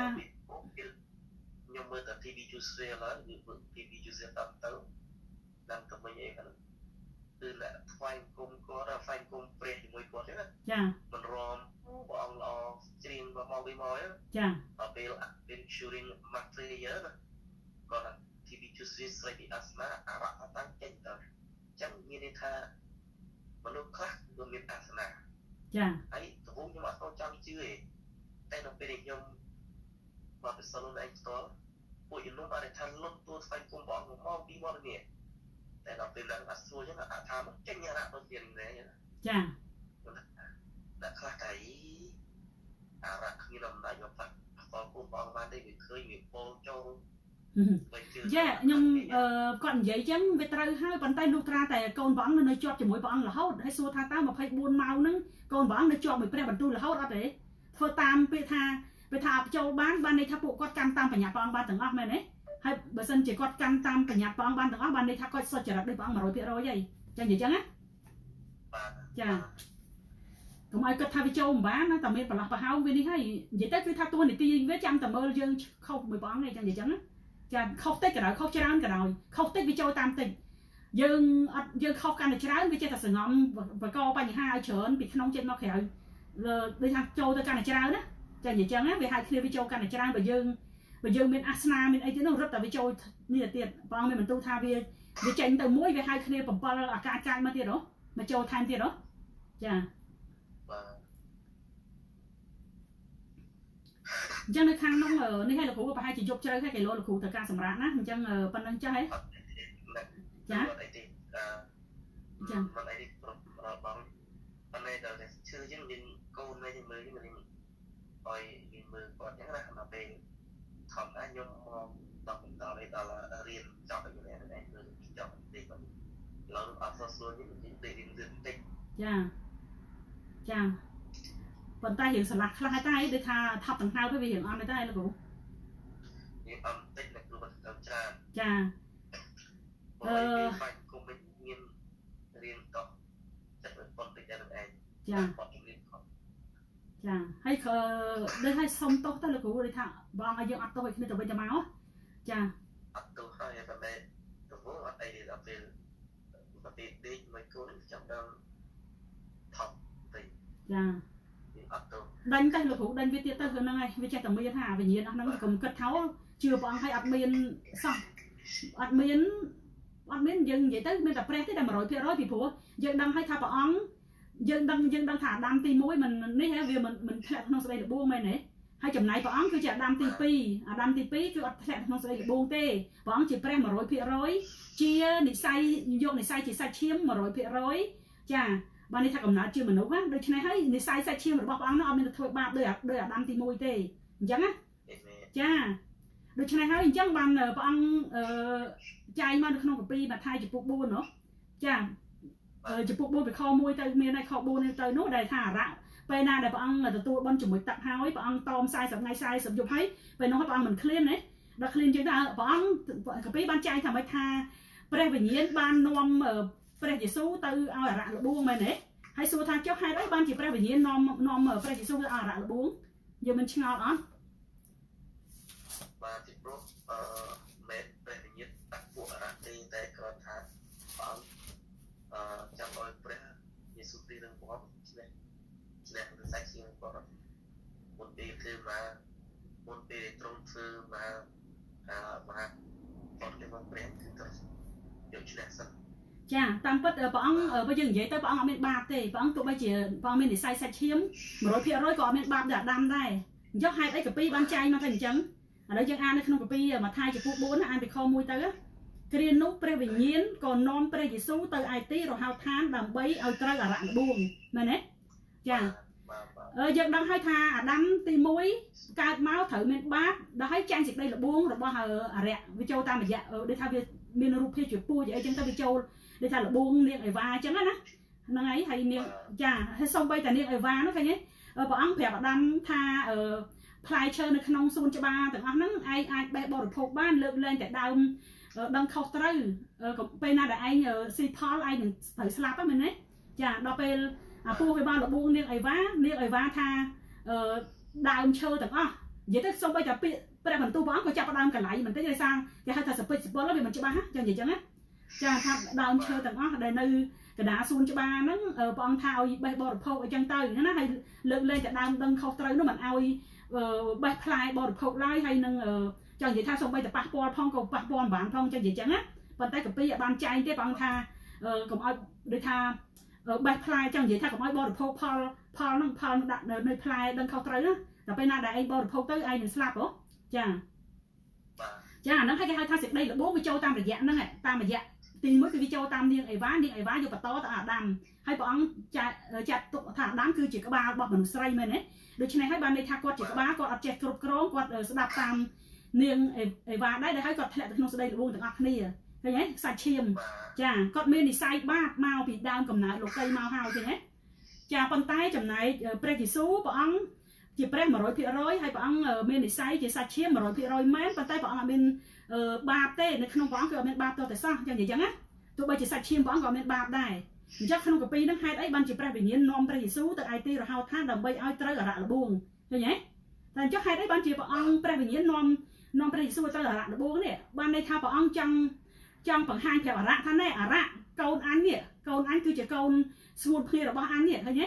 ខ្ញុំមើលតែ TV Juice ឡើយគឺ TV Juice តាមទៅតាមទៅវិញអីហ្នឹងគឺអ្នកថ្វាយគុំគាត់ថ្វាយគុំព្រះជាមួយគាត់ទេណាចាមិនរំព្រះអង្គល្អច្រៀងមកវិញមកចាដល់ពេល ensuring material គាត់ TV Juice ស្រីពីអាសនាអរៈតាំងចេញទៅចឹងមានន័យថាមនុស្សខ្លះគឺមានអាសនាចាហើយតើខ្ញុំអត់ចូលចាំជឿទេតែនៅពេលខ្ញុំមកទៅសលនឯងផ្ទាល់ពួកយនោះបានថាលុតទួស្វែងគុំបងមកពីមកនេះតែដល់ពេលឡើងអាសួរចឹងអាថាមកចេញអារៈទៅទៀតនេះចាដាក់ខ្លះតែអារៈគ្មានអំណាចមកផ្លាស់ផ្ទាល់គុំបងបានទេវាឃើញវាពោលចូលយ៉ាខ្ញុំគាត់និយាយចឹងវាត្រូវហើយប៉ុន្តែលុះត្រាតែកូនព្រះអង្គនៅជាប់ជាមួយព្រះអង្គរហូតហើយសួរថាតើ24ម៉ោងហ្នឹងកូនព្រះអង្គនៅជាប់មួយព្រះបន្ទូលរហូតអត់ទេធ្វើតាមពេលថាចូលបានន័យថាពួកគាត់កាន់តាមបញ្ញត្តិព្រះអង្គបានទាំងអស់មែនទេហើយបើសិនជាគាត់កាន់តាមបញ្ញត្តិព្រះអង្គបានទាំងអស់បានន័យថាគាត់សុចរិតដូចព្រះអង្គ 100% ហើយចឹងនិយាយចឹងណាចាកុំឲ្យគាត់ថាវាចូលមិនបានណាតែមានប្រឡោះប្រហោងវានេះហើយនិយាយទៅគឺថាតួនាទីវាចាំតែមើលយើងខុសមួយព្រះអង្គឯងចឹងនិយាយចឹងណាចាខុសតិចក៏ដោយខុសច្រើនក៏ដោយខុសតិចវាចូលតាមតិចយើងខុសកាន់តែច្រើនវាចេះតែសង្ងំបកបញ្ហាឲ្យច្រើនពីក្នុងចិត្តមកក្រៅដូចថាចូលទៅកាន់តែច្រើនណាចានិយាយចឹងណាវាហៅគ្នាវាចូលកាន់តែច្រើនបើយើងមានអាសនាមានអីទៀតនោះរត់តែវាចូលនេះទៀតព្រះអង្គមានបន្ទូលថាវាចេញទៅមួយវាហៅគ្នា7អាការកាយមកទៀតហ៎មកចូលថែមទៀតហ៎ចាអញ្ចឹងនៅខាងនោះនេះឲ្យលោកគ្រូប្រហែលជាយប់ជ្រៅហើយគេលោកគ្រូទៅការសម្រាប់ណាអញ្ចឹងប៉ុណ្្នឹងចាស់ហ៎ចាមិនអីទេមិនអីទេបងប៉ុន្តែដល់តែឈឺអញ្ចឹងយើងកូនវិញមើលយើងឲ្យយើងមើលគាត់អញ្ចឹងណាដល់ពេលខំដែរខ្ញុំមកដល់រៀនចប់ទៅនេះដែរគឺចប់តិចទៅឡើយអត់សួរយើងតិចតិចចាប៉ុន្តែរឿងឆ្លាស់ខ្លះហើយតែដូចថាថប់ដង្ហើមទៅវារឿងអត់ទេលោកគ្រូយើងអត់តិចលោកគ្រូទៅច្រើនចាបាច់គុំវិញមានរៀនតោះចិត្តប៉ុនតិចតែនឹងឯងចាហើយដូចឲ្យសុំទោសទៅលោកគ្រូដូចថាបងឲ្យយើងអត់ទោសឲ្យគ្នាទៅវិញទៅមកចាអត់ទោសហើយតែទៅអត់អីដល់ពេលប្រទេសដេកមួយកូនចាំដល់ថប់តិចចាដេញទៅលោកគ្រូដេញវាទៀតទៅហ្នឹងហើយវាចេះតែមានថាវិញ្ញាណអស់ហ្នឹងកុំគិតថាជឿព្រះអង្គឲ្យអត់មានសោះអត់មានយើងនិយាយទៅមានតែព្រះទេតែ 100% ពីព្រោះយើងដឹងហើយថាព្រះអង្គយើងដឹងថាអាដាមទី1មិននេះហ៎វាមិនធ្លាក់ក្នុងសេចក្តីល្បួងមែនទេហើយចំណាយព្រះអង្គគឺជាអាដាមទី2អាដាមទី2គឺអត់ធ្លាក់ក្នុងសេចក្តីល្បួងទេព្រះអង្គជាព្រះ 100% ជានិស័យយកនិស័យជាសាច់ឈាម 100% ចា បាននេះថាកំណត់ជាមនុស្សណាដូច្នេះហើយនិស័យសាច់ឈាមរបស់ព្រះអង្គនោះអត់មានធ្វើបាបដោយអាដាមទី1ទេអញ្ចឹងណាចាដូច្នេះហើយអញ្ចឹងបានព្រះអង្គចែងមកនៅក្នុងកាពីម៉ាថាយចំពុក4នោះចាចំពុក4ពីខ1ទៅមានហើយខ4ទៅនោះដែលថាអារៈពេលណាដែលព្រះអង្គទទួលបុណ្យជាមួយទឹកហើយព្រះអង្គតម40ថ្ងៃ40យប់ហើយពេលនោះព្រះអង្គមិនឃ្លានទេដល់ឃ្លានជាងទៅព្រះអង្គកាពីបានចែងថាម៉េចថាព្រះវិញ្ញាណបាននាំព្រះយេស៊ូវទៅឲ្យអារៈលបួងមែនទេហើយសួរថាចុះហេតុអីបានជាព្រះវិញ្ញាណនាំព្រះយេស៊ូវទៅឲ្យអារៈលបួងយើងមិនឆ្ងល់អត់បាទពីព្រោះមែនព្រះវិញ្ញាណដាក់ពួកអារៈទេតែគ្រាន់ថាព្រះអង្គចាំឲ្យព្រះយេស៊ូវគ្រីស្ទនឹងព្រះឆ្លះទៅសាច់ឈាមគាត់មុនពេលធ្វើមកមុនពេលត្រង់ធ្វើមកបាទគាត់គេមកព្រះគឺត្រូវយកឆ្លះសិនចាតាមពិតព្រះអង្គបើយើងនិយាយទៅព្រះអង្គអត់មានបាបទេព្រះអង្គទោះបីជាព្រះអង្គមាននិស័យសាច់ឈាម 100%ក៏អត់មានបាបដូចអាដាមដែរអញ្ចឹងហេតុអីកាពីបានចែងមកតែអញ្ចឹងឥឡូវយើងអាននៅក្នុងកាពីម៉ាថាយចំពុក4អានពីខ1ទៅគ្រានោះព្រះវិញ្ញាណក៏នាំព្រះយេស៊ូវទៅឯទីរហោឋានដើម្បីឲ្យត្រូវអារៈលបួងមែនទេចាយើងដឹងហើយថាអាដាមទី1កើតមកត្រូវមានបាបដល់ហើយចាញ់សេចក្តីលបួងរបស់អារៈវាចូលតាមរយៈដូចថាវាមានរូបភាពជាពូជអីចឹងទៅវាចូលដូចថាលបួងនាងអេវ៉ាចឹងណាហ្នឹងហើយហើយនាងចាហើយសូម្បីតែនាងអេវ៉ានោះឃើញទេព្រះអង្គប្រាប់អាដាមថាផ្លែឈើនៅក្នុងសួនច្បារទាំងអស់ហ្នឹងឯងអាចបេះបរិភោគបានលើកលែងតែដើមដឹងខុសត្រូវពេលណាដែលឯងស៊ីផលឯងនឹងត្រូវស្លាប់ហ្នឹងមែនទេចាដល់ពេលអាពូវាបានលបួងនាងអេវ៉ាថាដើមឈើទាំងអស់និយាយទៅសូម្បីតែពាក្យព្រះបន្ទូលព្រះអង្គក៏ចាប់ដើមកន្លែងបន្តិចដោយសារគេហៅថាសពិចសពលវាមិនច្បាស់ចឹងនិយាយចឹងណាចាថាដើមឈើទាំងអស់ដែលនៅកណ្ដាលសួនច្បារហ្នឹងព្រះអង្គថាឲ្យបេះបរិភោគអីចឹងទៅណាហើយលើកលែងតែដើមដឹងខុសត្រូវនោះមិនឲ្យបេះផ្លែបរិភោគឡើយហើយនឹងចង់និយាយថាសូម្បីតែប៉ះពាល់ផងក៏ប៉ះពាល់មិនបានផងចឹងនិយាយចឹងណាប៉ុន្តែកាពីបានចែងទេព្រះអង្គថាកុំឲ្យដូចថាបេះផ្លែចឹងនិយាយថាកុំឲ្យបរិភោគផលហ្នឹងផលដាក់នៅផ្លែដឹងខុសត្រូវណាតែពេលណាដែលឯងបរិភោគទៅឯងនឹងស្លាប់ហ៎ចាចាហ្នឹងហើយគេហៅថាសេចក្តីលបួងវាចូលតាមរយៈហ្នឹងតាមរយៈទី1គឺវាចូលតាមនាងអេវ៉ាយកបន្តទៅអាដាមហើយព្រះអង្គចាត់ទុកថាអាដាមគឺជាក្បាលរបស់មនុស្សស្រីមែនទេដូច្នេះហើយបានន័យថាគាត់ជាក្បាលគាត់អត់ចេះគ្រប់គ្រងគាត់ស្ដាប់តាមនាងអេវ៉ាដែរហើយគាត់ធ្លាក់ទៅក្នុងសេចក្តីលបួងទាំងអស់គ្នាឃើញទេសាច់ឈាមចាគាត់មាននិស័យបាបមកពីដើមកំណើតលោកីមកហើយឃើញទេចាប៉ុន្តែចំណែកព្រះយេស៊ូវព្រះអង្គជាព្រះ 100% ហើយព្រះអង្គមាននិស័យជាសាច់ឈាម 100% មែនប៉ុន្តែព្រះអង្គអត់មានបាបទេនៅក្នុងព្រះអង្គគឺអត់មានបាបតតែសោះចឹងនិយាយចឹងណាទោះបីជាសាច់ឈាមព្រះអង្គក៏មានបាបដែរអញ្ចឹងក្នុងកាពីហ្នឹងហេតុអីបានជាព្រះវិញ្ញាណនាំព្រះយេស៊ូវទៅឯទីរហោឋានដើម្បីឲ្យត្រូវអារៈលបួងឃើញទេតែអញ្ចឹងហេតុអីបានជាព្រះអង្គព្រះវិញ្ញាណនាំព្រះយេស៊ូវទៅអារៈលបួងនេះបានន័យថាព្រះអង្គចង់បង្ហាញប្រាប់អារៈថាណែអារៈកូនអញគឺជាកូនស្ងួនភ្ងារបស់អញនេះឃើញទេ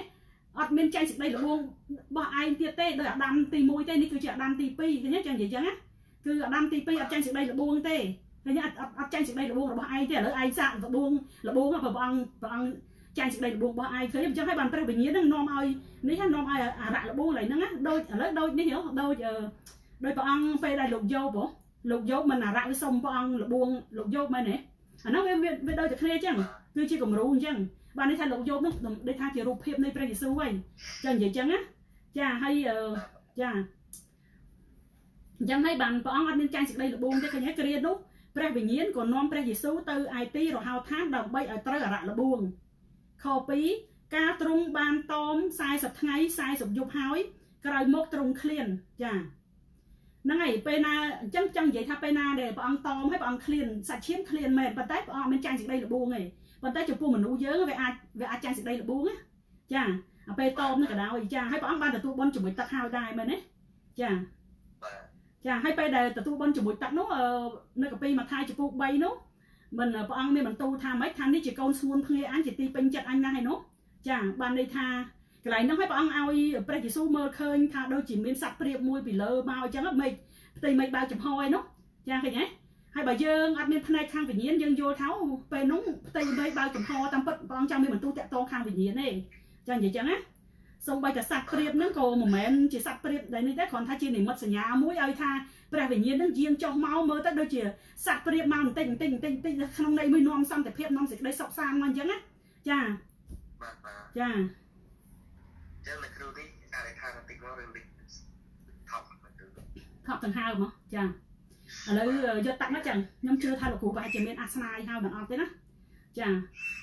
អត់មានចែកសេចក្តីលបួងរបស់ឯងទៀតទេដោយអាដាមទី1ទេនេះគឺជាអាដាមទី2ឃើញទេចឹងនិយាយចឹងណាគឺអាដាមទី2អត់ចែកសេចក្តីលបួងទេឃើញអត់ចែកសេចក្តីលបួងរបស់ឯងទេឥឡូវឯងសាកលបួងព្រះអង្គចែកសេចក្តីលបួងរបស់ឯងឃើញអញ្ចឹងហើយបានព្រះវិញ្ញាណនឹងនាំឲ្យនេះនាំឲ្យអារៈលបួងឡើយហ្នឹងណាដូចឥឡូវដូចនេះដូចព្រះអង្គពេលដែលលោកយោបមិនអារៈវាសុំព្រះអង្គលបួងលោកយោបមែនទេអានោះវាដូចតែគ្នាអញ្ចឹងគឺជាគំរូអញ្ចឹងបានន័យថាលោកយោបនោះដូចថាជារូបភាពនៃព្រះយេស៊ូវហើយចឹងនិយាយចឹងណាចាហើយចាអញ្ចឹងហើយបានព្រះអង្គអត់មានចាញ់សេចក្តីលបួងទេឃើញហើយគ្រានោះព្រះវិញ្ញាណក៏នាំព្រះយេស៊ូវទៅឯទីរហោឋានដើម្បីឲ្យត្រូវអារៈលបួងខ2ការទ្រង់បានតម40ថ្ងៃ40យប់ហើយក្រោយមកទ្រង់ឃ្លានចាហ្នឹងហើយពេលណាអញ្ចឹងចង់និយាយថាពេលណាដែលព្រះអង្គតមហើយព្រះអង្គឃ្លានសាច់ឈាមឃ្លានមែនប៉ុន្តែព្រះអង្គអត់មានចាញ់សេចក្តីលបួងទេប៉ុន្តែចំពោះមនុស្សយើងវាអាចចាញ់សេចក្តីលបួងណាចាពេលតមនឹងក៏ដោយចាហើយព្រះអង្គបានទទួលបុណ្យជាមួយទឹកហើយដែរមែនទេចាហើយពេលដែលទទួលបុណ្យជាមួយទឹកនោះនៅកាពីម៉ាថាយចំពុក3នោះមិនព្រះអង្គមានបន្ទូលថាម៉េចថានេះជាកូនស្ងួនភ្ងាអញជាទីពេញចិត្តអញណាស់ហើយនោះចាបានន័យថាកន្លែងនោះឲ្យព្រះអង្គឲ្យព្រះយេស៊ូវមើលឃើញថាដូចជាមានសត្វព្រាបមួយពីលើមកអញ្ចឹងមេឃផ្ទៃមេឃបើកចំហឯនោះចាឃើញទេហើយបើយើងអត់មានផ្នែកខាងវិញ្ញាណយើងយល់ថាពេលនោះផ្ទៃមេឃបើកចំហតាមពិតព្រះអង្គចង់មានបន្ទូលតាក់ទងខាងវិញ្ញាណទេចានិយាយចឹងណាសូម្បីតែសត្វព្រាបហ្នឹងក៏មិនមែនជាសត្វព្រាបដែលនេះទេគ្រាន់ថាជានិមិត្តសញ្ញាមួយឲ្យថាព្រះវិញ្ញាណហ្នឹងយាងចុះមកមើលទៅដូចជាសត្វព្រាបមកបន្តិចក្នុងន័យមួយនាំសន្តិភាពនាំសេចក្តីសុខសាន្តមកអញ្ចឹងណាចា ចាចឹងនៅគ្រូនេះអារខាតិចមករឿងនេះថប់ដង្ហើមហ៎ចាឥឡូវយកតាក់មកចឹងខ្ញុំជឿថាលោកគ្រូប្រហែលជាមានអាសនាយហើយមិនអត់ទេណាចា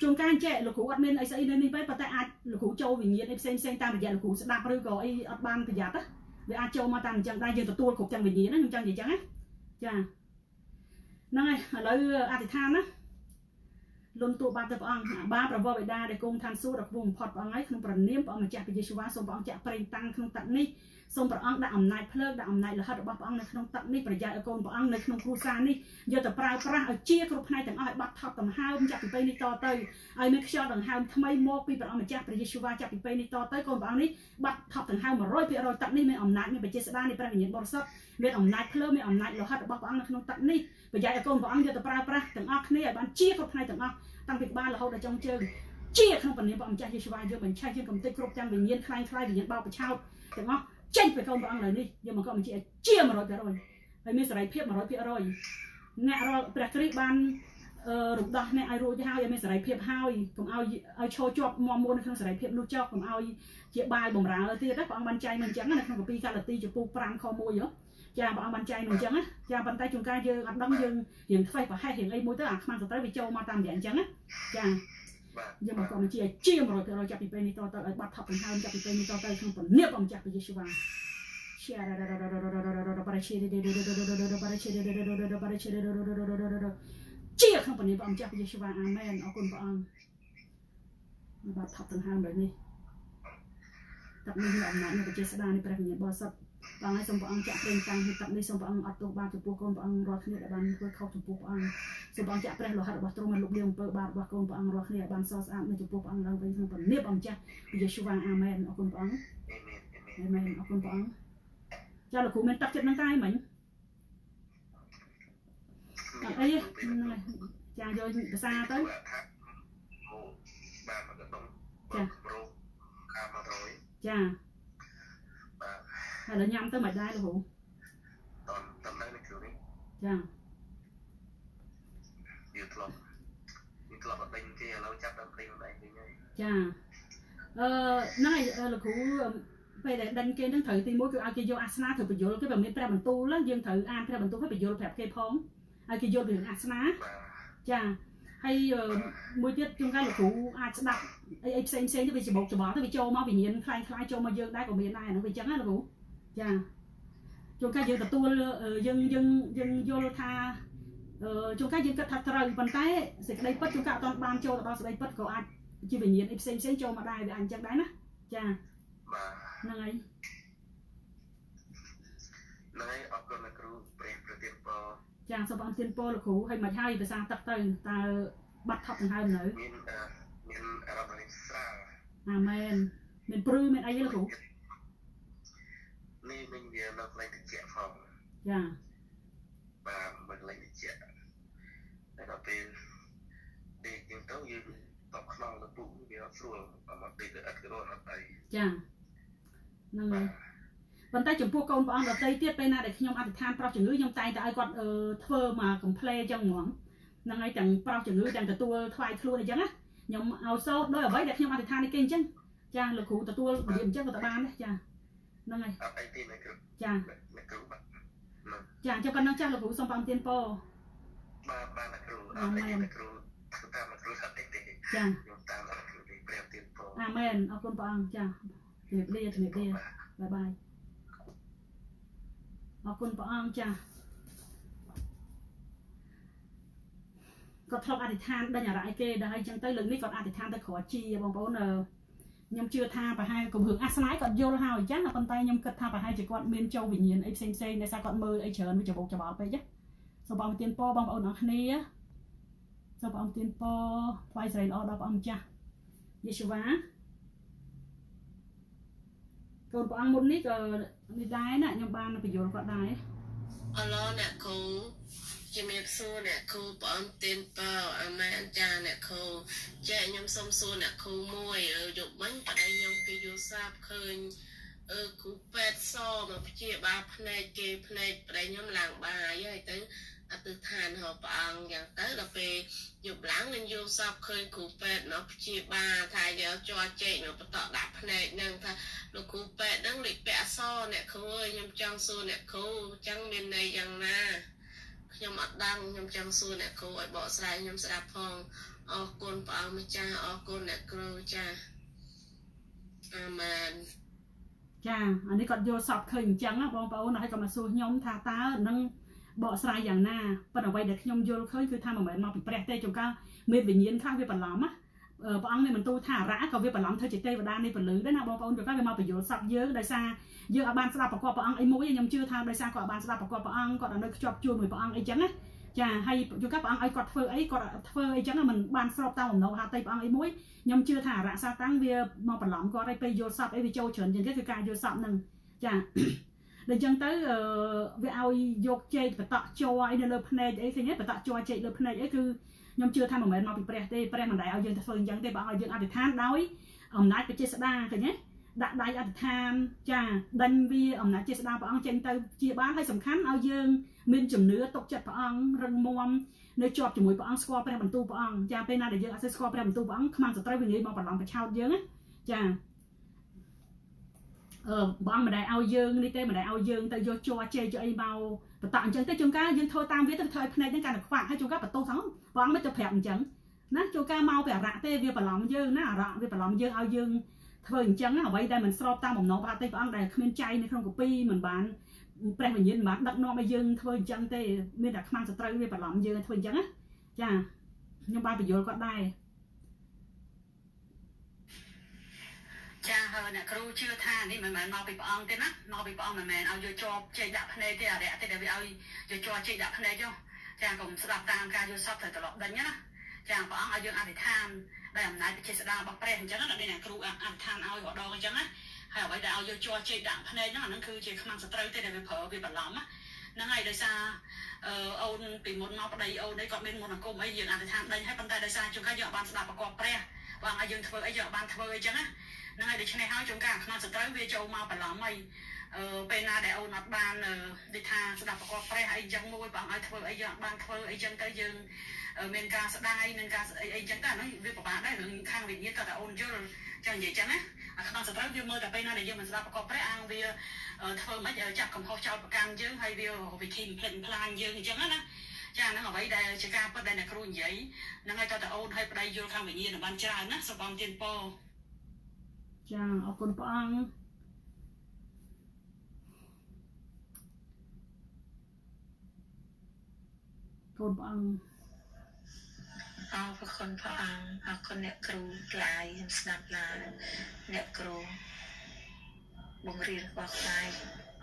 ជួនកាលចេះលោកគ្រូអត់មានអីស្អីនៅនេះទេប៉ុន្តែអាចលោកគ្រូចូលវិញ្ញាណអីផ្សេងតាមរយៈលោកគ្រូស្ដាប់ឬក៏អីអត់បានប្រយ័ត្នណាវាអាចចូលមកតាមអញ្ចឹងដែរយើងទទួលគ្រប់ទាំងវិញ្ញាណណាខ្ញុំចង់និយាយចឹងណាចាហ្នឹងហើយឥឡូវអធិដ្ឋានណាលន់ទូបាត់ទៅព្រះអង្គបាប្រវត្តិបិតាដែលគង់ឋានសួគ៌ដ៏ខ្ពស់បំផុតព្រះអង្គហើយក្នុងព្រះនាមព្រះអង្គម្ចាស់ព្រះយេស៊ូវសូមព្រះអង្គចាក់ប្រេងតាំងក្នុងទឹកនេះសូមព្រះអង្គដាក់អំណាចភ្លើងដាក់អំណាចលហិតរបស់ព្រះអង្គនៅក្នុងទឹកនេះប្រយោជន៍ឲ្យកូនព្រះអង្គនៅក្នុងគ្រួសារនេះយកទៅប្រើប្រាស់ឲ្យជាគ្រប់ផ្នែកទាំងអស់ឲ្យបាត់ថប់ដង្ហើមចាប់ពីពេលនេះតទៅឲ្យមានខ្យល់ដង្ហើមថ្មីមកពីព្រះអង្គម្ចាស់ព្រះយេស៊ូវចាប់ពីពេលនេះតទៅកូនព្រះអង្គនេះបាត់ថប់ដង្ហើម 100% ទឹកនេះមានអំណាចមានបច្ចេស្តានៃព្រះវិញ្ញាណបរិសុទ្ធមានអំណាចភ្លើងមានអំណាចលហិតរបស់ព្រះអង្គនៅក្នុងទឹកនេះប្រយោជន៍ឲ្យកូនព្រះអង្គយកទៅប្រើប្រាស់ទាំងអស់គ្នាឲ្យបានជាគ្រប់ផ្នែកទាំងអស់តាំងពីក្បាលរហូតដល់ចុងជើងជាក្នុងព្រះនាមព្រះម្ចាស់យេស៊ូវយើងបញ្ឆេះយើងកំទេចគ្រប់ទាំងវិញ្ញាណខ្លាំងខ្លាយវិញ្ញាណបោកបឆោតទាំងអស់ចេញពីកូនព្រះអង្គលើនេះយើងមកក៏បញ្ជាជា 100% ហើយមានសេរីភាព 100% អ្នករាល់ព្រះគ្រីស្ទបានរំដោះអ្នកឲ្យរួចហើយឲ្យមានសេរីភាពហើយកុំឲ្យឈរជាប់មមមួននៅក្នុងសេរីភាពនោះចុះកុំឲ្យជាបាយបំរើទៀតណាព្រះអង្គបានចែងមកអញ្ចឹងនៅក្នុងកាពីកាឡាទីចំពោះ5ខ1ចាព្រះអង្គបានចែងមកអញ្ចឹងណាចាប៉ុន្តែជួនកាលយើងអត់ដឹងយើងរៀងខ្វេះប្រហែសរៀងអីមួយទៅអាខ្មាំងទៅវាចូលមកតាមរយៈអញ្ចឹងណាចាយើងមកក៏បញ្ជាជា 100% ចាប់ពីពេលនេះតទៅឲ្យបាត់ថប់ដង្ហើមចាប់ពីពេលនេះតទៅក្នុងព្រះនាមព្រះម្ចាស់ព្រះយេស៊ូវជាក្នុងព្រះនាមព្រះម្ចាស់ព្រះយេស៊ូវអាមែនអរគុណព្រះអង្គបាត់ថប់ដង្ហើមដូចនេះទឹកនេះមានអំណាចនៃបច្ចេស្តានៃព្រះវិញ្ញាណបរិសុទ្ធបងឲ្យសូមព្រះអង្គចាក់ប្រេងតាំងពីទឹកនេះសូមព្រះអង្គអត់ទោសបាបចំពោះកូនព្រះអង្គរាល់គ្នាដែលបានធ្វើខុសចំពោះព្រះអង្គសូមព្រះអង្គចាក់ព្រះលោហិតរបស់ទ្រង់ឲ្យលុបលាងអំពើបាបរបស់កូនព្រះអង្គរាល់គ្នាឲ្យបានសស្អាតនៅចំពោះព្រះអង្គឡើងវិញក្នុងព្រះនាមព្រះម្ចាស់ព្រះយេស៊ូវអាមែនអរគុណព្រះអង្គអាមែនអរគុណព្រះអង្គចាលោកគ្រូមានទឹកចិត្តនឹងកាយមិញអត់អីហ្នឹងចាយកភាសាទៅបាទមកដល់ចាប្រូខា100ចាបាទហើយដល់ញ៉ាំទៅមិនដែរលោកគ្រូតំណែងនេះគ្រូនេះចាយើងធ្លាប់អត់ដេញគេឥឡូវចាប់ដល់ដេញម្ដងវិញហើយចាហ្នឹងហើយលោកគ្រូពេលដែលដេញគេហ្នឹងត្រូវទី1គឺឲ្យគេយកអាសនាត្រូវបញ្យល់គេបើមានព្រះបន្ទូលយើងត្រូវអានព្រះបន្ទូលឲ្យបញ្យល់ប្រាប់គេផងឲ្យគេយល់ពីអាសនាចាហើយមួយទៀតជួនកាលលោកគ្រូអាចស្ដាប់អីផ្សេងទៅវាច្បោកច្បល់ទៅវាចូលមកវិញ្ញាណខ្លាំងខ្លាយចូលមកយើងដែរក៏មានដែរហ្នឹងវាអញ្ចឹងណាលោកគ្រូចាជួនកាលយើងទទួលយើងយល់ថាជួនកាលយើងគិតថាត្រូវប៉ុន្តែសេចក្តីពិតជួនកាលអត់បានចូលទៅដល់សេចក្តីពិតក៏អាចជាវិញ្ញាណអីផ្សេងចូលមកដែរវាអញ្ចឹងដែរណាចាហ្នឹងហើយអរគុណលោកគ្រូព្រះប្រទានពរចាសូមបងទានពរលោកគ្រូឲ្យមិនហើយភាសាទឹកទៅតើបាត់ថប់ដង្ហើមនៅមានអារម្មណ៍ស្រាលអាមែនមានព្រឺមានអីទេលោកគ្រូនេះវិញវានៅកន្លែងតិចផងចាបាទមកកន្លែងតិចតែដល់ពេលដេកយើងទៅយើងតបខ្នងទៅពុកវាស្រួលមកដេកទៅអត់ក៏អត់អីចាហ្នឹងហើយប៉ុន្តែចំពោះកូនព្រះអង្គដទៃទៀតពេលណាដែលខ្ញុំអធិដ្ឋានប្រុសជំងឺខ្ញុំតែងតែឲ្យគាត់ធ្វើមកកំ pl អញ្ចឹងហ្មងហ្នឹងហើយទាំងប្រុសជំងឺទាំងទទួលថ្វាយខ្លួនអញ្ចឹងណាខ្ញុំឲ្យសូត្រដោយអ្វីដែលខ្ញុំអធិដ្ឋាននេះគេអញ្ចឹងចាលោកគ្រូទទួលរបៀបអញ្ចឹងក៏ទៅបានដែរចាហ្នឹងហើយអត់អីទេលោកគ្រូចាលោកគ្រូបាទចាអញ្ចឹងប៉ុណ្ណឹងចាលោកគ្រូសូមបងទានពរបាទលោកគ្រូអរគុណលោកគ្រូតាមលោកគ្រូអត់អីទេចាខ្ញុំតាមលោកគ្រូនេះព្រះទានពរអាមែនអរគុណព្រះអង្គចាជំរាបលាបាយបាយអរគុណព្រះអង្គចាគាត់ធ្លាប់អធិដ្ឋានដេញអារ៉ៃគេដល់ហើយអញ្ចឹងទៅលើកនេះគាត់អធិដ្ឋានទៅក្រជាបងប្អូនខ្ញុំជឿថាប្រហែលកំហឹងអាសនាគាត់យល់ហើយអញ្ចឹងប៉ុន្តែខ្ញុំគិតថាប្រហែលជាគាត់មានចូលវិញ្ញាណអីផ្សេងដែលថាគាត់មើលអីច្រើនវាច្បោកច្បល់ពេកណាសូមបងទានពរបងប្អូនអរគ្នាសូមបងទានពរថ្វាយសិរីល្អដល់ព្រះអង្គម្ចាស់យេស៊ូវកូនព្រះអង្គមុននេះក៏នេះដែរណាខ្ញុំបានបញ្យល់គាត់ដែរអឡូអ្នកគ្រូជំរាបសួរអ្នកគ្រូព្រះអង្គទានពរអាមែនចាអ្នកគ្រូចាខ្ញុំសូមសួរអ្នកគ្រូមួយយប់មិញប្តីខ្ញុំគេយល់សាបឃើញគ្រូពេទ្យសមកព្យាបាលភ្នែកគេភ្នែកប្តីខ្ញុំឡើងបាយហើយទៅ អតិថានរបស់ព្រះអង្គយ៉ាងទៅដល់ពេលយប់ឡើងនឹងយល់សពឃើញគ្រូពេទ្យនៅព្យាបាលថាយកជាប់ជែកនៅបន្តដាក់ភ្នែកនឹងថាលោកគ្រូពេទ្យនឹងលេខពាក់អសអ្នកគ្រូអើយខ្ញុំចង់សួរអ្នកគ្រូអញ្ចឹងមានន័យយ៉ាងណាខ្ញុំអត់ដឹងខ្ញុំចង់សួរអ្នកគ្រូឲ្យបកស្រាយខ្ញុំស្ដាប់ផងអរគុណព្រះអង្គម្ចាស់អរគុណអ្នកគ្រូចាអាមែនចាអានេះគាត់យល់សពឃើញអញ្ចឹងបងប្អូនហើយក៏មកសួរខ្ញុំថាតើនឹងបកស្រាយយ៉ាងណាប៉ុន្តែអ្វីដែលខ្ញុំយល់ឃើញគឺថាមិនមែនមកពីព្រះទេជួនកាលមានវិញ្ញាណខ្លះវាបន្លំណាព្រះអង្គមានបន្ទូលថាអារៈក៏វាបន្លំធ្វើជាទេវតានៃពលឺដែរណាបងប្អូនជួនកាលវាមកបញ្យល់សពយើងដោយសារយើងអាចបានស្ដាប់ប្រកបព្រះអង្គអីមួយខ្ញុំជឿថាដោយសារគាត់បានស្ដាប់ប្រកបព្រះអង្គគាត់នៅខ្ជាប់ជួនមួយព្រះអង្គអីចឹងណាចាហើយជួនកាលព្រះអង្គឲ្យគាត់ធ្វើអីគាត់ធ្វើអីចឹងមិនបានស្របតាមអំណោហាតីព្រះអង្គអីមួយខ្ញុំជឿថាអារៈសាតាំងវាមកបន្លំគាត់ឲ្យពេលយល់សពអីវាចូលច្រើនជាងគេគឺការយល់សពហ្នឹងចាដល់ចឹងទៅវាឲ្យយកជែកបតក់ជ័រអីនៅលើភ្នែកអីឃើញទេបតក់ជ័រជែកលើភ្នែកអីគឺខ្ញុំជឿថាមិនមែនមកពីព្រះទេព្រះមិនដែលឲ្យយើងធ្វើអញ្ចឹងទេបើឲ្យយើងអធិដ្ឋានដោយអំណាចព្រះចេស្តាឃើញទេដាក់ដៃអធិដ្ឋានចាដេញវាអំណាចចេស្តាព្រះអង្គចេញទៅជាបានហើយសំខាន់ឲ្យយើងមានជំនឿទុកចិត្តព្រះអង្គរឹងមាំនៅជាប់ជាមួយព្រះអង្គស្គាល់ព្រះបន្ទូលព្រះអង្គចាពេលណាដែលយើងអត់ស្គាល់ព្រះបន្ទូលព្រះអង្គខ្មាំងសត្រូវវាងាយមកបន្លំប្រឆោតយើងណាចាបងមិនដែលឲ្យយើងនេះទេមិនដែលឲ្យយើងទៅយកជ័រជែកយកអីមកបន្តអញ្ចឹងទៅជួនកាលយើងធ្វើតាមវាទៅធ្វើឲ្យភ្នែកហ្នឹងកាន់តែខ្វាក់ហើយជួនកាលបន្ទោសហ្នឹងបងមិនទៅប្រាប់អញ្ចឹងណាជួនកាលមកពីអារៈទេវាបន្លំយើងណាអារៈវាបន្លំយើងឲ្យយើងធ្វើអញ្ចឹងណាអ្វីដែលមិនស្របតាមបំណងព្រះតីព្រះអង្គដែលគ្មានចៃនៅក្នុងកពីមិនបានព្រះវិញ្ញាណមិនបានដឹកនាំឲ្យយើងធ្វើអញ្ចឹងទេមានតែខ្មាំងសត្រូវវាបន្លំយើងធ្វើអញ្ចឹងណាចាខ្ញុំបានបញ្យល់គាត់ដែរចាហើយអ្នកគ្រូជឿថានេះមិនមែនមកពីព្រះអង្គទេណាមកពីព្រះអង្គមិនមែនឲ្យយកជាប់ជែកដាក់ភ្នែកទេអារៈទេដែលវាឲ្យយកជាប់ជែកដាក់ភ្នែកចុះចាកុំស្ដាប់តាមការយល់សពត្រូវត្រឡប់ដេញណាចាព្រះអង្គឲ្យយើងអធិដ្ឋានដោយអំណាចព្រះចេស្តារបស់ព្រះអញ្ចឹងណាដែលអ្នកគ្រូអធិដ្ឋានឲ្យរដងអញ្ចឹងណាហើយអ្វីដែលឲ្យយកជាប់ជែកដាក់ភ្នែកហ្នឹងអាហ្នឹងគឺជាខ្មាំងសត្រូវទេដែលវាប្រើវាបន្លំណាហ្នឹងហើយដោយសារអូនពីមុនមកប្តីអូននេះគាត់មានមុនអាគមអីយើងអធិដ្ឋានដេញហើយប៉ុន្តែដោយសារជួនកាលយើងអត់បានស្ដាប់ប្រកបព្រះបងឲ្យយើងធ្វើអីយើងអត់បានធ្វើអីចឹងណាហ្នឹងហើយដូច្នេះហើយជួនកាលខ្មាំងសត្រូវវាចូលមកបន្លំហើយពេលណាដែលអូនអត់បានដូចថាស្ដាប់ប្រកបព្រះអីចឹងមួយបងឲ្យធ្វើអីយើងអត់បានធ្វើអីចឹងទៅយើងមានការស្ដាយមានការអីចឹងទៅអាហ្នឹងវាពិបាកដែររឿងខាងវិញ្ញាណតើអូនយល់ចឹងនិយាយចឹងណាអាខ្មាំងសត្រូវវាមើលតែពេលណាដែលយើងមិនស្ដាប់ប្រកបព្រះអាងវាធ្វើមិនចាប់កំហុសចោតប្រកាន់យើងហើយវាវិធីផ្លិចផ្លាញយើងអញ្ចឹងណាចាហ្នឹងអ្វីដែលជាការពិតដែលអ្នកគ្រូនិយាយហ្នឹងហើយតើអូនឲ្យប្តីយល់ខាងវិញ្ញាណបានច្រើនណាសូមបងទានពរចាអរគុណព្រះអង្គកូនព្រះអង្គអរគុណព្រះអង្គអរគុណអ្នកគ្រូថ្លៃខ្ញុំស្ដាប់ឡើងអ្នកគ្រូបង្រៀនរបស់ថ្លៃ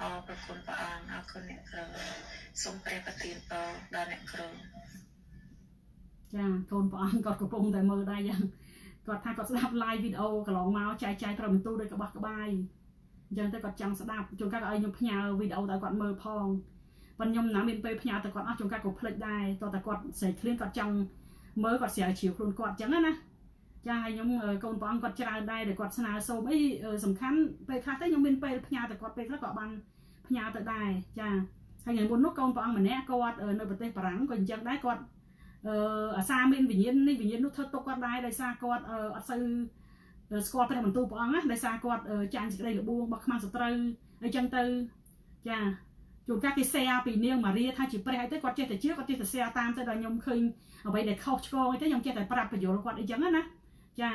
អរគុណព្រះអង្គអរគុណអ្នកគ្រូសូមព្រះប្រទានពរដល់អ្នកគ្រូចាកូនព្រះអង្គគាត់កំពុងតែមើលដែរយ៉ាងគាត់ថាគាត់ស្ដាប់ live វីដេអូកន្លងមកចែកចាយប្របន្ទូលដោយក្បោះក្បាយអញ្ចឹងទៅគាត់ចង់ស្ដាប់ជួនកាលក៏ឲ្យខ្ញុំផ្ញើវីដេអូទៅគាត់មើលផងប៉ុន្តែខ្ញុំណាមានពេលផ្ញើទៅគាត់អស់ជួនកាលក៏ភ្លេចដែរតោះតែគាត់ស្រែកឃ្លានគាត់ចង់មើលគាត់ស្រាវជ្រាវខ្លួនគាត់អញ្ចឹងណាចាខ្ញុំកូនព្រះអង្គគាត់ច្រើនដែរដែលគាត់ស្នើសូមអីសំខាន់ពេលខ្លះទៅខ្ញុំមានពេលផ្ញើទៅគាត់ពេលខ្លះក៏បានផ្ញើទៅដែរចាហើយថ្ងៃមុននោះកូនព្រះអង្គម្នាក់គាត់នៅប្រទេសបារាំងក៏អញ្ចឹងដែរគាត់អាសាមានវិញ្ញាណនេះវិញ្ញាណនោះធ្វើទុកគាត់ដែរដោយសារគាត់អត់សូវស្គាល់ព្រះបន្ទូលព្រះអង្គណាដោយសារគាត់ចាញ់សេចក្តីល្បួងរបស់ខ្មាំងសត្រូវអីចឹងទៅចាជួនកាលគេshareពីនាងម៉ារីថាជាព្រះអីទៅគាត់ចេះតែជឿគាត់ចេះតែshareតាមទៅដល់ខ្ញុំឃើញអ្វីដែលខុសឆ្គងអីទៅខ្ញុំចេះតែប្រាប់បញ្យល់គាត់អីចឹងណាចា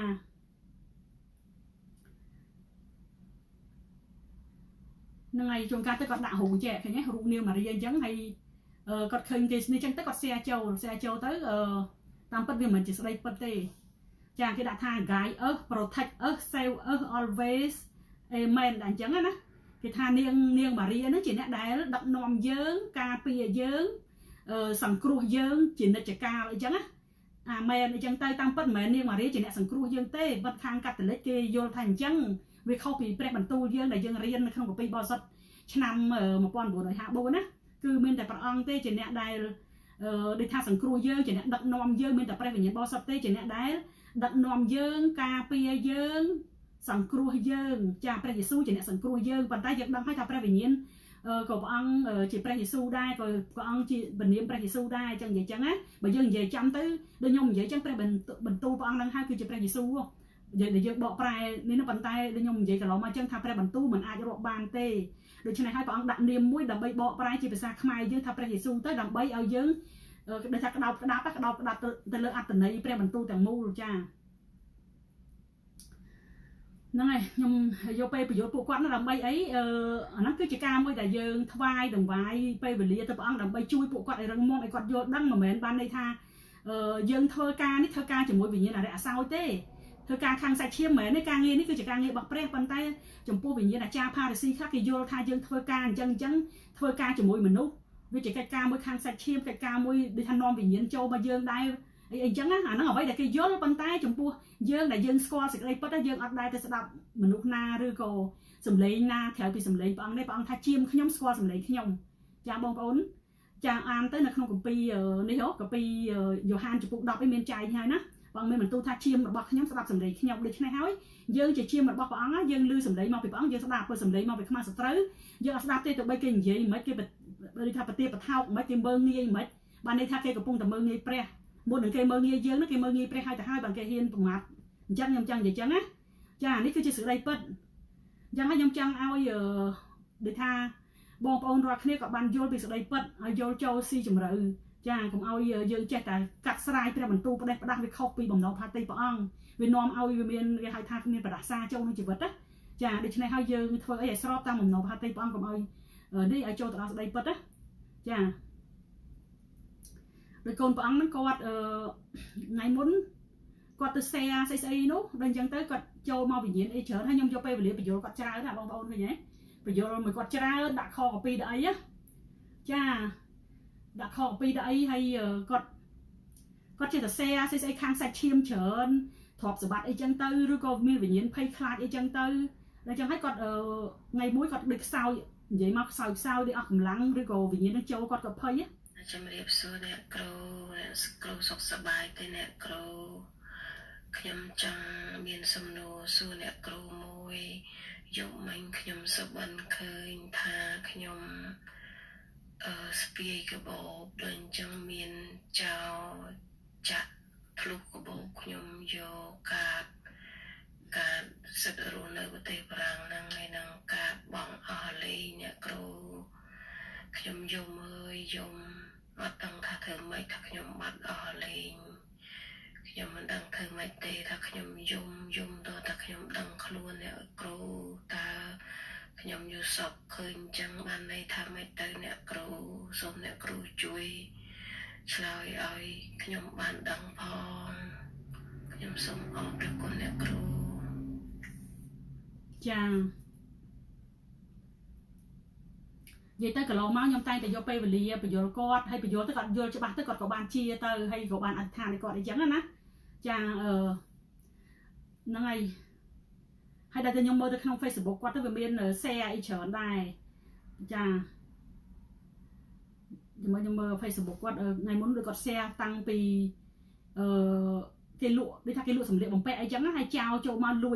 ហ្នឹងហើយជួនកាលទៅគាត់ដាក់រូបចែកឃើញទេរូបនាងម៉ារីអញ្ចឹងហើយគាត់ឃើញគេនេះចឹងទៅគាត់shareចូលទៅតាមពិតវាមិនជាស្ដីពិតទេចាគេដាក់ថា guide us protect us save us always amen អញ្ចឹងណាគេថានាងម៉ារីហ្នឹងជាអ្នកដែលដឹកនាំយើងការពារយើងសង្គ្រោះយើងជានិច្ចកាលអញ្ចឹងណាអាមែនអញ្ចឹងទៅតាមពិតមិនមែននាងម៉ារីជាអ្នកសង្គ្រោះយើងទេពិតខាងកាតូលិកគេយល់ថាអញ្ចឹងវាខុសពីព្រះបន្ទូលយើងដែលយើងរៀននៅក្នុងគម្ពីរបរិសុទ្ធឆ្នាំ1954ណាគឺមានតែព្រះអង្គទេជាអ្នកដែលដូចថាសង្គ្រោះយើងជាអ្នកដឹកនាំយើងមានតែព្រះវិញ្ញាណបរិសុទ្ធទេជាអ្នកដែលដឹកនាំយើងការពារយើងសង្គ្រោះយើងចាព្រះយេស៊ូវជាអ្នកសង្គ្រោះយើងប៉ុន្តែយើងដឹងហើយថាព្រះវិញ្ញាណ ក៏ព្រះអង្គជាព្រះយេស៊ូវដែរក៏ព្រះអង្គជាបន្ទាមព្រះយេស៊ូវដែរអញ្ចឹងនិយាយអញ្ចឹងណាបើយើងនិយាយចាំទៅដូចខ្ញុំនិយាយអញ្ចឹងព្រះបន្ទូលព្រះអង្គនឹងហើយគឺជាព្រះយេស៊ូវដែលយើងបកប្រែនេះនោះប៉ុន្តែដូចខ្ញុំនិយាយកន្លងមកអញ្ចឹងថាព្រះបន្ទូលមិនអាចរាប់បានទេដូច្នេះហើយព្រះអង្គដាក់នាមមួយដើម្បីបកប្រែជាភាសាខ្មែរយើងថាព្រះយេស៊ូវទៅដើម្បីឲ្យយើងដូចថាក្តោបក្តាប់ទៅលើអត្តន័យព្រះបន្ទូលទាំងមូលចាហ្នឹងហើយខ្ញុំយកពេលប្រយោជន៍ពួកគាត់ដើម្បីអីអាហ្នឹងគឺជាការមួយដែលយើងថ្វាយដង្វាយពេលវេលាទៅព្រះអង្គដើម្បីជួយពួកគាត់ឲ្យរឹងមាំឲ្យគាត់យល់ដឹងមិនមែនបានន័យថាយើងធ្វើការនេះធ្វើការជាមួយវិញ្ញាណអរិយអសោយទេធ្វើការខាងសាច់ឈាមមិនមែនទេការងារនេះគឺជាការងាររបស់ព្រះប៉ុន្តែចំពោះវិញ្ញាណអាចារ្យផារ៉ាស៊ីខ្លះគេយល់ថាយើងធ្វើការអញ្ចឹងធ្វើការជាមួយមនុស្សវាជាកិច្ចការមួយខាងសាច់ឈាមកិច្ចការមួយដូចថានាំវិញ្ញាណចូលមកយើងដែរអីចឹងណាអាហ្នឹងអ្វីដែលគេយល់ប៉ុន្តែចំពោះយើងដែលយើងស្គាល់សេចក្តីពិតយើងអត់ដែរទៅស្ដាប់មនុស្សណាឬក៏សំឡេងណាក្រៅពីសំឡេងព្រះអង្គនេះព្រះអង្គថាជាមខ្ញុំស្គាល់សំឡេងខ្ញុំចាបងប្អូនចាអានទៅនៅក្នុងគម្ពីរនេះគម្ពីរយ៉ូហានចំពុក10ឯមានចែងហើយណាព្រះអង្គមានបន្ទូលថាជាមរបស់ខ្ញុំស្ដាប់សំឡេងខ្ញុំដូច្នេះហើយយើងជាជាមរបស់ព្រះអង្គយើងឮសំឡេងមកពីព្រះអង្គយើងស្ដាប់ព្រោះសំឡេងមកពីខ្មាស់សត្រូវយើងអត់ស្ដាប់ទេទោះបីគេនិយាយមិនគេដូចថាប្រទាបប្រថោកមិនគេមើងងាយមិនបានន័យថាគេកំពុងតែមើងងាយព្រះមុននឹងគេមើងងាយយើងគេមើងងាយព្រះហើយទៅហើយបើគេហ៊ានប្រមាថអញ្ចឹងខ្ញុំចង់និយាយអញ្ចឹងណាចានេះគឺជាសេចក្តីពិតអញ្ចឹងហើយខ្ញុំចង់ឲ្យដូចថាបងប្អូនរាល់គ្នាក៏បានយល់ពីសេចក្តីពិតហើយយល់ចូលស៊ីជម្រៅចាកុំឲ្យយើងចេះតែកាត់ស្រាយព្រះបន្ទូលផ្ដេសផ្ដាស់វាខុសពីបំណងផាតីព្រះអង្គវានាំឲ្យវាមានគេហៅថាគ្មានប្រដាសាចូលក្នុងជីវិតណាចាដូច្នេះហើយយើងធ្វើអីឲ្យស្របតាមបំណងផាតីព្រះអង្គកុំឲ្យនេះឲ្យចូលទៅដល់សេចក្តីពិតណាចាដោយកូនព្រះអង្គហ្នឹងគាត់ថ្ងៃមុនគាត់ទៅ share ស្អីនោះដល់អញ្ចឹងទៅគាត់ចូលមកវិញ្ញាណអីច្រើនហើយខ្ញុំយកពេលវេលាបញ្យល់គាត់ច្រើនណាបងប្អូនឃើញទេបញ្យល់មួយគាត់ច្រើនដាក់ខកពីដល់អីចាដាក់ខកពីដល់អីហើយគាត់ចេះតែ share ស្អីខាងសាច់ឈាមច្រើនទ្រព្យសម្បត្តិអីចឹងទៅឬក៏មានវិញ្ញាណភ័យខ្លាចអីចឹងទៅដល់អញ្ចឹងហើយគាត់ថ្ងៃមួយគាត់ដូចខ្សោយនិយាយមកខ្សោយដូចអស់កម្លាំងឬក៏វិញ្ញាណនឹងចូលគាត់ក៏ភ័យជំរាបសួរអ្នកគ្រូសុខសប្បាយទេអ្នកគ្រូខ្ញុំចង់មានសំណួរសួរអ្នកគ្រូមួយយកមិញខ្ញុំសុបិនឃើញថាខ្ញុំស្ពាយកបោបដូចអញ្ចឹងមានចោលចាក់ភ្លុះកបោបខ្ញុំយកការសិទ្ធិរស់នៅប្រទេសបារាំងហ្នឹងហើយនឹងការបងអស់លេងអ្នកគ្រូខ្ញុំយំអត់ដឹងថាធ្វើម៉េចថាខ្ញុំបាត់អស់លេងខ្ញុំមិនដឹងធ្វើម៉េចទេថាខ្ញុំយំតើថាខ្ញុំដឹងខ្លួនអ្នកគ្រូតើខ្ញុំយល់សពឃើញអញ្ចឹងបានន័យថាម៉េចទៅអ្នកគ្រូសូមអ្នកគ្រូជួយឆ្លើយឲ្យខ្ញុំបានដឹងផងខ្ញុំសូមអរគុណអ្នកគ្រូចានិយាយទៅកន្លងមកខ្ញុំតែងតែយកពេលវេលាបញ្យល់គាត់ហើយបញ្យល់ទៅគាត់យល់ច្បាស់ទៅគាត់ក៏បានជាទៅហើយក៏បានអធិដ្ឋានឲ្យគាត់អីចឹងណាចាហ្នឹងហើយដល់តែខ្ញុំមើលទៅក្នុង Facebook គាត់ទៅវាមាន share អីច្រើនដែរចាខ្ញុំមើល Facebook គាត់ថ្ងៃមុនដូចគាត់ share តាំងពីគេលក់ដូចថាគេលក់សម្លៀកបំពាក់អីចឹងហើយចោលចូលមកលួ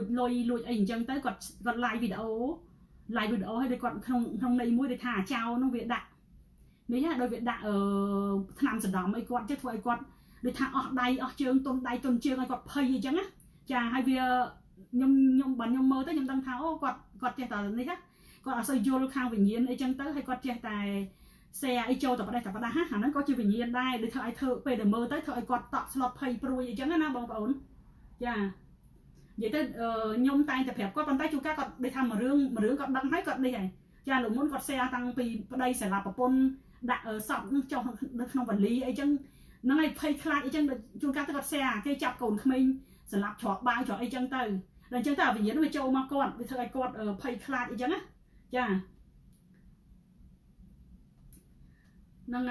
ចអីអញ្ចឹងទៅគាត់ live វីដេអូឲ្យដូចគាត់ក្នុងន័យមួយដូចថាចោលនោះវាដាក់នេះណាដូចវាដាក់ថ្នាំសណ្ដំអីគាត់ចេះធ្វើឲ្យគាត់ដូចថាអស់ដៃអស់ជើងទុនដៃទុនជើងឲ្យគាត់ភ័យអញ្ចឹងណាចាហើយវាខ្ញុំបើខ្ញុំមើលទៅខ្ញុំដឹងថាអូគាត់ចេះតែនេះណាគាត់អត់សូវយល់ខាងវិញ្ញាណអីចឹងទៅហើយគាត់ចេះតែ share អីចូលតែផ្ដេសអាហ្នឹងក៏ជាវិញ្ញាណដែរដូចធ្វើឲ្យធ្វើពេលដែលមើលទៅធ្វើឲ្យគាត់តក់ស្លុតភ័យព្រួយអីចឹងណាបងប្អូនចានិយាយទៅខ្ញុំតែងតែប្រាប់គាត់ប៉ុន្តែជួនកាលគាត់ដូចថាមួយរឿងគាត់ដឹងហើយគាត់នេះហើយចាលោកមុនគាត់ share តាំងពីប្តីសាលាប្រពន្ធដាក់សពនឹងចុះនៅក្នុងវ៉ាលីអីចឹងហ្នឹងហើយភ័យខ្លាចអីចឹងជួនកាលទៅគាត់ share គេចាប់កូនក្មេងសម្រាប់ច្រកបាវច្រកអីចឹងទៅដល់អញ្ចឹងទៅវិញ្ញាណវាចូលមកគាត់វាធ្វើឲ្យគាត់ភ័យខ្លាចអីចឹងណាចាហ្នឹង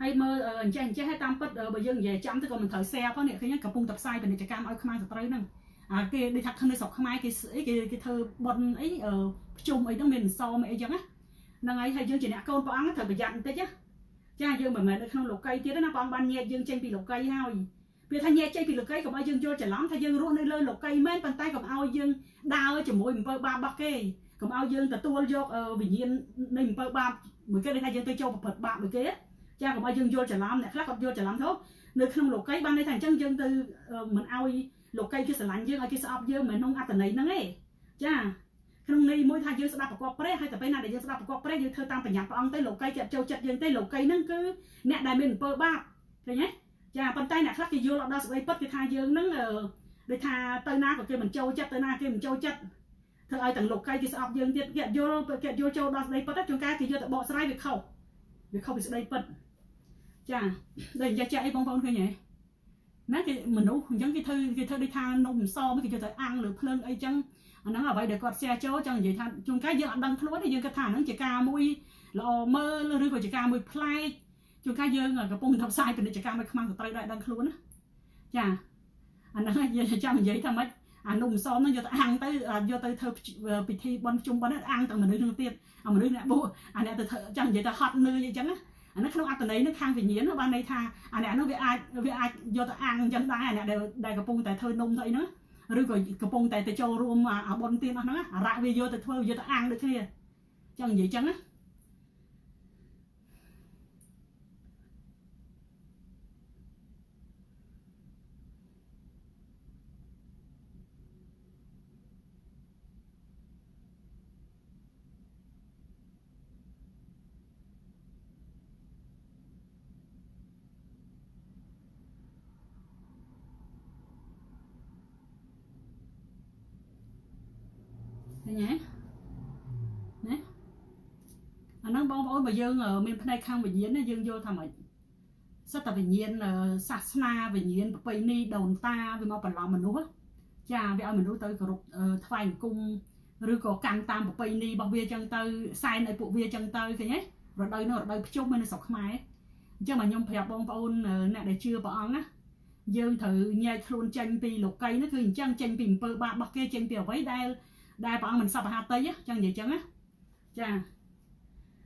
ហើយមើលអញ្ចឹងឲ្យតាមពិតបើយើងនិយាយចាំទៅក៏មិនត្រូវ share ផងនេះឃើញកំពុងតែផ្សាយពាណិជ្ជកម្មឲ្យខ្មែរសត្រូវហ្នឹងគេដូចថាក្នុងស្រុកខ្មែរគេធ្វើប៉ុនអីភ្ជុំអីហ្នឹងមានអសមអីចឹងណាហ្នឹងហើយយើងជាអ្នកកូនព្រះអង្គត្រូវប្រយ័ត្នបន្តិចណាចាយើងមិនមែននៅក្នុងលោកីទៀតណាព្រះអង្គបានញាតយើងចេញពីលោកីហើយ វាថាញែកចេញពីលោកីកុំឲ្យយើងយល់ច្រឡំថាយើងរស់នៅលើលោកីមែនប៉ុន្តែកុំឲ្យយើងដើរជាមួយអំពើបាបរបស់គេកុំឲ្យយើងទទួលយកវិញ្ញាណនៃអំពើបាបមួយគេថាយើងទៅចូលប្រព្រឹត្តបាបមួយគេចាកុំឲ្យយើងយល់ច្រឡំអ្នកខ្លះគាត់យល់ច្រឡំទៅនៅក្នុងលោកីបានន័យថាអញ្ចឹងយើងទៅមិនឲ្យលោកីគេស្រឡាញ់យើងឲ្យគេស្អប់យើងមិនក្នុងអត្តន័យហ្នឹងទេចាក្នុងន័យមួយថាយើងស្ដាប់ប្រកបព្រះហើយតែពេលណាដែលយើងស្ដាប់ប្រកបព្រះយើងធ្វើតាមបញ្ញត្តិព្រះអង្គទៅលោកីគេចូលចិត្តយើងទេលោកីហ្នឹងគឺអ្នកដែលមានអំពើបាបឃើញទេចាប៉ុន្តែអ្នកខ្លះគេយល់ដល់សេចក្តីពិតគេថាយើងហ្នឹងដូចថាទៅណាក៏គេមិនចូលចិត្តទៅណាគេមិនចូលចិត្តធ្វើឲ្យទាំងលោកីគេស្អប់យើងទៀតគេយល់ចូលដល់សេចក្តីពិតជួនកាលគេយកទៅបកស្រាយវាខុសពីសេចក្តីពិតចាដូចចាស់អីបងប្អូនឃើញទេណាគេមនុស្សអញ្ចឹងគេធ្វើដូចថានំសគេយកទៅអាំងឬភ្លើងអីចឹងអាហ្នឹងអ្វីដែលគាត់แชร์ចូលចឹងនិយាយថាជួនកាលយើងអត់ដឹងខ្លួនទេយើងគិតថាហ្នឹងជាការមួយល្អមើលឬក៏ជាការមួយប្លែកជួនកាលយើងកំពុងធ្វើផ្សាយពាណិជ្ជកម្មឲ្យខ្មាំងទៅត្រូវដែរដឹងខ្លួនណាចាអាហ្នឹងយើងចាំនិយាយថាម៉េចអានំសហ្នឹងយកទៅអាំងទៅយកទៅធ្វើពិធីបន់ជុំបន់អាំងទាំងមនុស្សហ្នឹងទៀតអាមនុស្សអ្នកបួអាអ្នកទៅចាំនិយាយថាហត់នឿយអីចឹងណាអានេះក្នុងអត្តន័យនឹងខាងវិញ្ញាណបានន័យថាអាអ្នកនោះវាអាចយកទៅអាំងអញ្ចឹងដែរអាអ្នកដែលកំពុងតែធ្វើនំទៅអីហ្នឹងឬក៏កំពុងតែទៅចូលរួមអាបុណ្យទានអស់ហ្នឹងអារ៉ាក់វាយកទៅធ្វើយកទៅអាំងដូចគ្នាចឹងនិយាយចឹងណាឃើញទេណាអាហ្នឹងបងប្អូនបើយើងមានផ្នែកខាងវិញ្ញាណណាយើងយល់ថាម៉េចសិតតែវិញ្ញាណសាសនាវិញ្ញាណប្រពៃណីដូនតាវាមកបន្លំមនុស្សចាវាឲ្យមនុស្សទៅគោរពថ្វាយអង្គមឬក៏កាន់តាមប្រពៃណីរបស់វាចឹងទៅសែនឲ្យពួកវាចឹងទៅឃើញទេរដូវនោះរដូវភ្ជុំនៅស្រុកខ្មែរអញ្ចឹងមកខ្ញុំប្រាប់បងប្អូនអ្នកដែលជឿព្រះអង្គណាយើងត្រូវញែកខ្លួនចេញពីលោកីនោះគឺអញ្ចឹងចេញពីអំពើបាបរបស់គេចេញពីអ្វីដែលព្រះអង្គមិនសពហតិចឹងនិយាយចឹងណាចា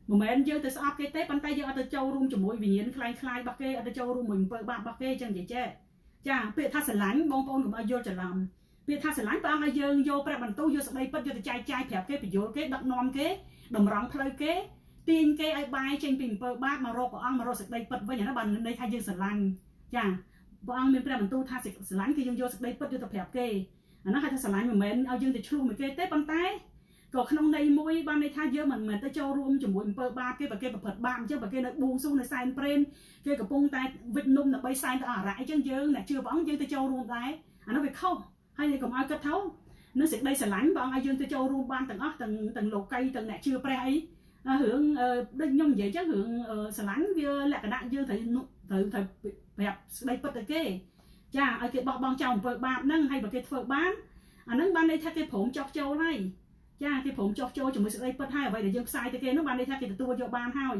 មិនមែនយើងទៅស្អប់គេទេប៉ុន្តែយើងអត់ទៅចូលរួមជាមួយវិញ្ញាណខ្លាំងខ្លាយរបស់គេអត់ទៅចូលរួមមួយអំពើបាបរបស់គេចឹងនិយាយចាពាក្យថាស្រឡាញ់បងប្អូនកុំឲ្យយល់ច្រឡំពាក្យថាស្រឡាញ់ព្រះអង្គឲ្យយើងយកព្រះបន្ទូលយកសេចក្តីពិតយកទៅចែកចាយប្រាប់គេបញ្យល់គេដឹកនាំគេតម្រង់ផ្លូវគេទាញគេឲ្យបាយចេញពីអំពើបាបមករកព្រះអង្គមករកសេចក្តីពិតវិញណាបានន័យថាយើងស្រឡាញ់ចាព្រះអង្គមានព្រះបន្ទូលថាស្រឡាញ់គឺយើងយកសេចក្តីពិតយកទៅប្រាប់គេអានោះហៅថាស្រឡាញ់មិនមែនឲ្យយើងទៅឆ្លោះមួយគេទេប៉ុន្តែក៏ក្នុងន័យមួយបានន័យថាយើងមិនមែនទៅចូលរួមជាមួយអំពើបាបគេបើគេប្រព្រឹត្តបាបអញ្ចឹងបើគេនៅបួងសួងនៅសែនព្រេនគេកំពុងតែវិច្ចនំដើម្បីសែនទៅអរៈអញ្ចឹងយើងអ្នកជឿព្រះអង្គយើងទៅចូលរួមដែរអានោះវាខុសហើយកុំឲ្យគិតថានឹងសេចក្តីស្រឡាញ់ព្រះអង្គឲ្យយើងទៅចូលរួមបានទាំងអស់ទាំងលោកីទាំងអ្នកជឿព្រះអីរឿងដូចខ្ញុំនិយាយចឹងរឿងស្រឡាញ់វាលក្ខណៈយើងត្រូវប្រាប់សេចក្តីពិតទៅគេចាឲ្យគេបោះបង់ចោលអំពើបាបហ្នឹងហើយបើគេធ្វើបានអាហ្នឹងបានន័យថាគេព្រមចោះចូលហើយចាគេព្រមចោះចូលជាមួយសេចក្តីពិតហើយអ្វីដែលយើងផ្សាយទៅគេនោះបានន័យថាគេទទួលយកបានហើយ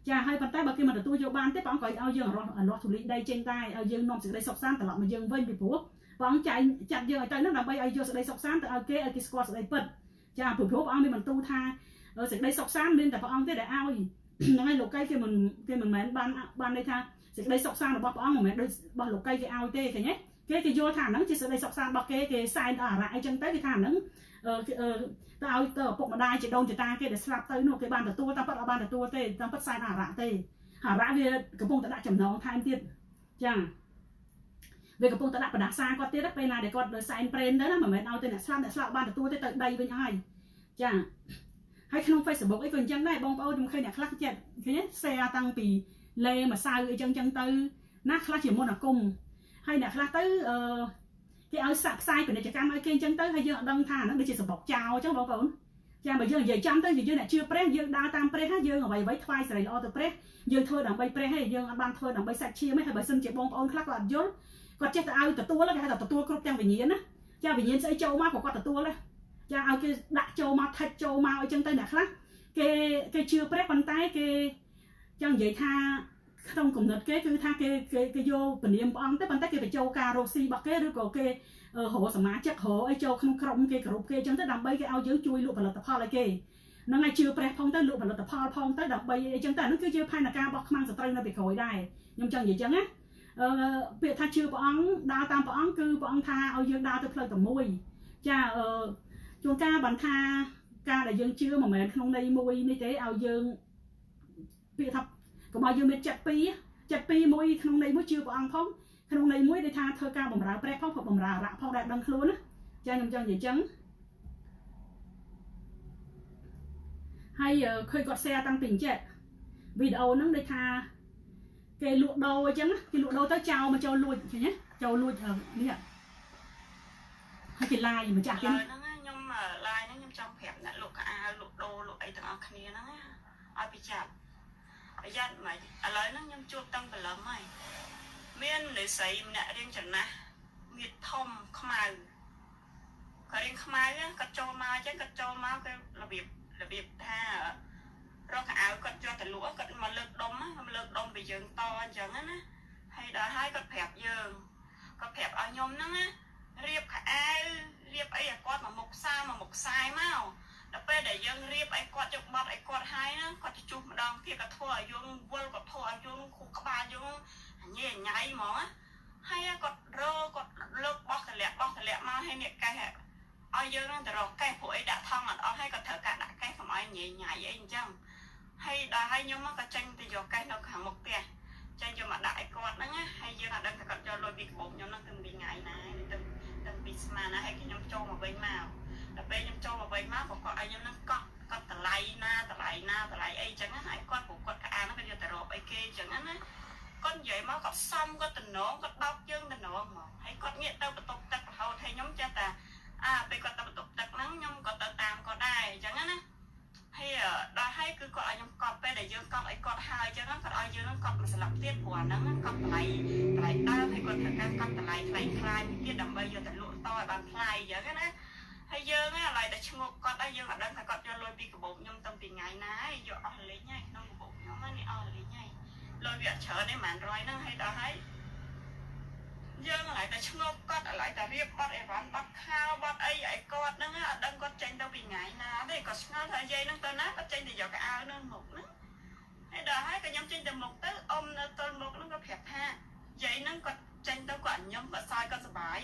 ចាហើយប៉ុន្តែបើគេមិនទទួលយកបានទេព្រះអង្គក៏ឲ្យយើងរស់ធូលីដីចេញដែរឲ្យយើងនាំសេចក្តីសុខសាន្តត្រឡប់មកយើងវិញពីព្រោះព្រះអង្គចាត់យើងឲ្យទៅនោះដើម្បីឲ្យយកសេចក្តីសុខសាន្តទៅឲ្យគេស្គាល់សេចក្តីពិតចាព្រោះព្រះអង្គមានបន្ទូលថាសេចក្តីសុខសាន្តមានតែព្រះអង្គទេដែលឲ្យហ្នឹងហើយលោកីគេមិនមែនបានន័យថាសេចក្តីសុខសាន្តរបស់ព្រះអង្គមិនមែនដូចរបស់លោកីគេឲ្យទេឃើញទេគេយល់ថាហ្នឹងជាសេចក្តីសុខសាន្តរបស់គេសែនដល់អរៈអីចឹងទៅគេថាហ្នឹងទៅឲ្យទៅឪពុកម្ដាយជាដូនជាតាគេដែលស្លាប់ទៅនោះគេបានទទួលតាមពិតអត់បានទទួលទេតាមពិតសែនអរៈទេអរៈវាកំពុងតែដាក់ចំណងថែមទៀតចាវាកំពុងតែដាក់បដាសាគាត់ទៀតពេលណាដែលគាត់សែនព្រេនទៅណាមិនមែនឲ្យទៅអ្នកស្លាប់បានទទួលទេទៅដីវិញហើយចាហើយក្នុង Facebook អីក៏អញ្ចឹងដែរបងប្អូនខ្ញុំឃើញអ្នកខ្លះចិត្តឃើញទេ share តាំងពីលេម្សៅអីចឹងទៅណាខ្លះជាមន្តអាគមហើយអ្នកខ្លះទៅគេឲ្យសាក់ផ្សាយពាណិជ្ជកម្មឲ្យគេអញ្ចឹងទៅហើយយើងអត់ដឹងថាហ្នឹងដូចជាសម្បុកចោលអញ្ចឹងបងប្អូនចាបើយើងនិយាយចំទៅយើងអ្នកជឿព្រះយើងដើរតាមព្រះហើយយើងអ្វីថ្វាយសិរីល្អទៅព្រះយើងធ្វើដើម្បីព្រះហើយយើងអត់បានធ្វើដើម្បីសាច់ឈាមទេហើយបើសិនជាបងប្អូនខ្លះគាត់អត់យល់គាត់ចេះតែឲ្យទទួលគេហៅថាទទួលគ្រប់ទាំងវិញ្ញាណណាចាវិញ្ញាណស្អីចូលមកក៏គាត់ទទួលដែរចាឲ្យគេដាក់ចូលមកថិចចូលមកអីចឹងទៅអ្នកខ្លះគេជឿព្រះប៉ុន្តែគេចឹងនិយាយថាក្នុងគំនិតគេគឺថាគេយកពនាមព្រះអង្គទៅប៉ុន្តែគេបញ្ចូលការរកស៊ីរបស់គេឬក៏គេរកសមាជិករកអីចូលក្នុងក្រុមគេគ្រប់គេចឹងទៅដើម្បីគេឲ្យយើងជួយលក់ផលិតផលឲ្យគេហ្នឹងហើយជឿព្រះផងទៅលក់ផលិតផលផងទៅដើម្បីអីចឹងទៅអានោះគឺជាផែនការរបស់ខ្មាំងសត្រូវនៅពីក្រោយដែរខ្ញុំចង់និយាយចឹងណា ពាក្យថាជឿព្រះអង្គដើរតាមព្រះអង្គគឺព្រះអង្គថាឲ្យយើងដើរទៅផ្លូវតែមួយចាជួនកាលបានថាការដែលយើងជឿមិនមែនក្នុងន័យមួយនេះទេឲ្យយើងពាក្យថាកុំឲ្យយើងមានចិត្តពីរមួយក្នុងន័យមួយជឿព្រះអង្គផងក្នុងន័យមួយដែលថាធ្វើការបម្រើព្រះផងបម្រើអរៈផងដែលដឹងខ្លួនណាចាខ្ញុំចង់និយាយចឹងហើយឃើញគាត់ share តាំងពីអញ្ចឹងវីដេអូហ្នឹងដែលថាគេលក់ដូរអញ្ចឹងគេលក់ដូរទៅចោលមកចូលលួចឃើញទេចូលលួចនេះហើយគេឡាយម្ចាស់គេហ្នឹងខ្ញុំឡាយហ្នឹងខ្ញុំចង់ប្រាប់អ្នកលក់កៅអៅលក់ដូរលក់អីទាំងអស់គ្នាហ្នឹងឲ្យពិចារណាប្រយ័ត្នមិនឥឡូវហ្នឹងខ្ញុំជួបតាំងព្រលឹមហើយមាននិស្ស័យម្នាក់រៀងចំណាស់មានធំខ្មៅក៏រៀងខ្មៅគាត់ចូលមកអញ្ចឹងគាត់ចូលមកគេរបៀបថារកកៅអៅគាត់យកទៅលក់គាត់មកលើកដុំពីយើងតអញ្ចឹងណាហើយដល់ហើយគាត់ប្រាប់យើងគាត់ប្រាប់ឲ្យខ្ញុំហ្នឹងណារៀបកៅអៅរៀបអីឲ្យគាត់មកមុខផ្សារមកមុខខ្សែមកដល់ពេលដែលយើងរៀបឲ្យគាត់យកបត់ឲ្យគាត់ហើយហ្នឹងគាត់ទៅជួសម្ដងទៀតគាត់ធ្វើឲ្យយើងវល់គាត់ធ្វើឲ្យយើងខួរក្បាលយើងញ៉ៃញ៉ៃហ្មងហើយគាត់គាត់លើកបោះតម្លាក់មកហើយនេះកែឲ្យយើងនឹងទៅរកកែពួកអីដាក់ថងអត់អស់ហើយគាត់ត្រូវការដាក់កែកុំឲ្យញ៉ៃញ៉ៃអីអញ្ចឹងហើយដល់ហើយខ្ញុំក៏ចេញទៅយកកែនៅខាងមុខផ្ទះចេញយកមកដាក់ឲ្យគាត់ហ្នឹងហើយយើងអត់ដឹងថាគាត់យកលុយពីកាបូបខ្ញុំហ្នឹងគឺពីថ្ងៃណាទៅពីស្មានណាហើយខ្ញុំចូលមកវិញមកដល់ពេលខ្ញុំចូលមកវិញមកក៏គាត់ឲ្យខ្ញុំហ្នឹងកត់តម្លៃណាអីចឹងហើយគាត់ព្រោះគាត់ក្អានហ្នឹងគាត់យកទៅរកអីគេចឹងណាគាត់និយាយមកគាត់សំគាត់តំណងគាត់បោកយើងតំណងហ្មងហើយគាត់ងាកទៅបន្ទប់ទឹករហូតហើយខ្ញុំចេះតែពេលគាត់ទៅបន្ទប់ទឹកហ្នឹងខ្ញុំក៏ទៅតាមគាត់ដែរអញ្ចឹងណាហើយដល់ហើយគឺគាត់ឲ្យខ្ញុំកត់ពេលដែលយើងកត់ឲ្យគាត់ហើយអញ្ចឹងគាត់ឲ្យយើងហ្នឹងកត់មួយស្លាបទៀតព្រោះអាហ្នឹងកត់តម្លៃដើមហើយគាត់ត្រូវការកត់តម្លៃថ្លៃខ្លាយទៀតដើម្បីយកទៅលក់តឲ្យបានថ្លៃអញ្ចឹងណាហើយយើងហ្នឹងឡើយតែឈ្ងប់គាត់ហើយយើងអត់ដឹងថាគាត់យកលុយពីកាបូបខ្ញុំតាំងពីថ្ងៃណាហើយយកអស់លេងហើយក្នុងកាបូបខ្ញុំហ្នឹងនេះអស់លេងហើយលុយវាអត់ច្រើនទេប្រហែល100ហ្នឹងហើយដល់ហើយយើងឡើយតែឈ្ងប់គាត់ឡើយតែរៀបបត់អីវ៉ាន់បត់ខោបត់អីឲ្យគាត់ហ្នឹងអត់ដឹងគាត់ចេញទៅពីថ្ងៃណាទេគាត់ឆ្ងល់ថាយាយហ្នឹងទៅណាគាត់ចេញទៅយកកៅអៅហ្នឹងមុខហ្នឹងហើយដល់ហើយក៏ខ្ញុំចេញទៅមុខទៅអ៊ំនៅទល់មុខហ្នឹងក៏ប្រាប់ថាយាយហ្នឹងគាត់ចេញទៅគាត់ខ្ញុំគាត់សើចគាត់សុបាយ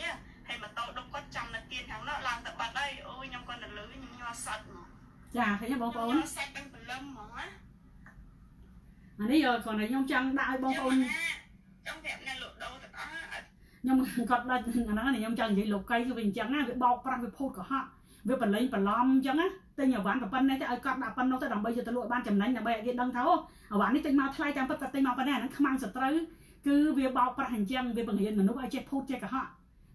ហើយម៉ូតូដុំគាត់ចាំនៅទៀនខាងនោះឡើងទៅបាត់ហើយអូយខ្ញុំគាត់នៅលើខ្ញុំញ័រសាច់ហ្មងចាឃើញបងប្អូនសាច់ទាំងព្រលឹមហ្មងណាអានេះគាត់តែខ្ញុំចង់ដាក់ឲ្យបងប្អូនចង់ប្រាប់អ្នកលក់ដូរទាំងអស់ខ្ញុំគាត់ដល់អាហ្នឹងខ្ញុំចង់និយាយលោកីគឺវាអញ្ចឹងណាវាបោកប្រាស់វាភូតកុហកវាបលែងបន្លំអញ្ចឹងណាទិញអាវ៉ាន់ប៉ុណ្ណេះទៅឲ្យគាត់ដាក់ប៉ុណ្ណោះទៅដើម្បីយកទៅលក់បានចំណេញដើម្បីឲ្យគេដឹងថាអាវ៉ាន់នេះទិញមកថ្លៃតាមពិតគាត់ទិញមកប៉ុណ្ណេះអាហ្នឹងខ្មាំងសត្រូវគឺវាបោកប្រាស់អញ្ចឹងវាបង្រៀនមនុស្សឲ្យចេះភូតចេះកុហក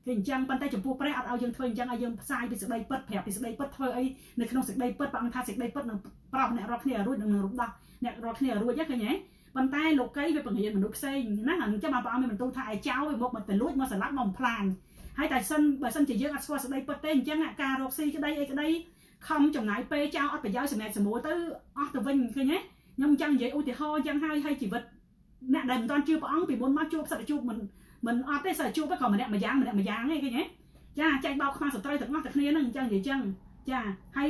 គឺអញ្ចឹងប៉ុន្តែចំពោះព្រះអត់ឲ្យយើងធ្វើអញ្ចឹងឲ្យយើងផ្សាយពីសេចក្តីពិតប្រាប់ពីសេចក្តីពិតធ្វើអីនៅក្នុងសេចក្តីពិតព្រះអង្គថាសេចក្តីពិតនឹងប្រោសអ្នករាល់គ្នារួចនឹងរំដោះអ្នករាល់គ្នារួចឃើញទេប៉ុន្តែលោកីវាបង្រៀនមនុស្សផ្សេងណាអញ្ចឹងបងប្អូនមានបន្ទូថាឲ្យចោលវាមកទៅលួចមកសម្លាប់មកបំផ្លាញហើយតែបើសិនជាយើងអត់ស្គាល់សេចក្តីពិតទេអញ្ចឹងការរកស៊ីក្តីអីក្តីខំចំណាយពេលចោលអត់ប្រយោជន៍សម្រាប់សមូលទៅអស់ទៅវិញឃើញទេខ្ញុំចង់និយាយឧទាហរណ៍អញ្ចឹងហើយជីវិតអ្នកដែលមិនទាន់ជឿព្រះអង្គពីមុនមកជួបសិតជួបមិនអត់ទេសិតជួបក៏ម្នាក់ម្យ៉ាងឯងឃើញទេចាចែកបោកខ្មាំងសត្រូវទាំងអស់តែគ្នាហ្នឹងអញ្ចឹងនិយាយអញ្ចឹងចាហើយ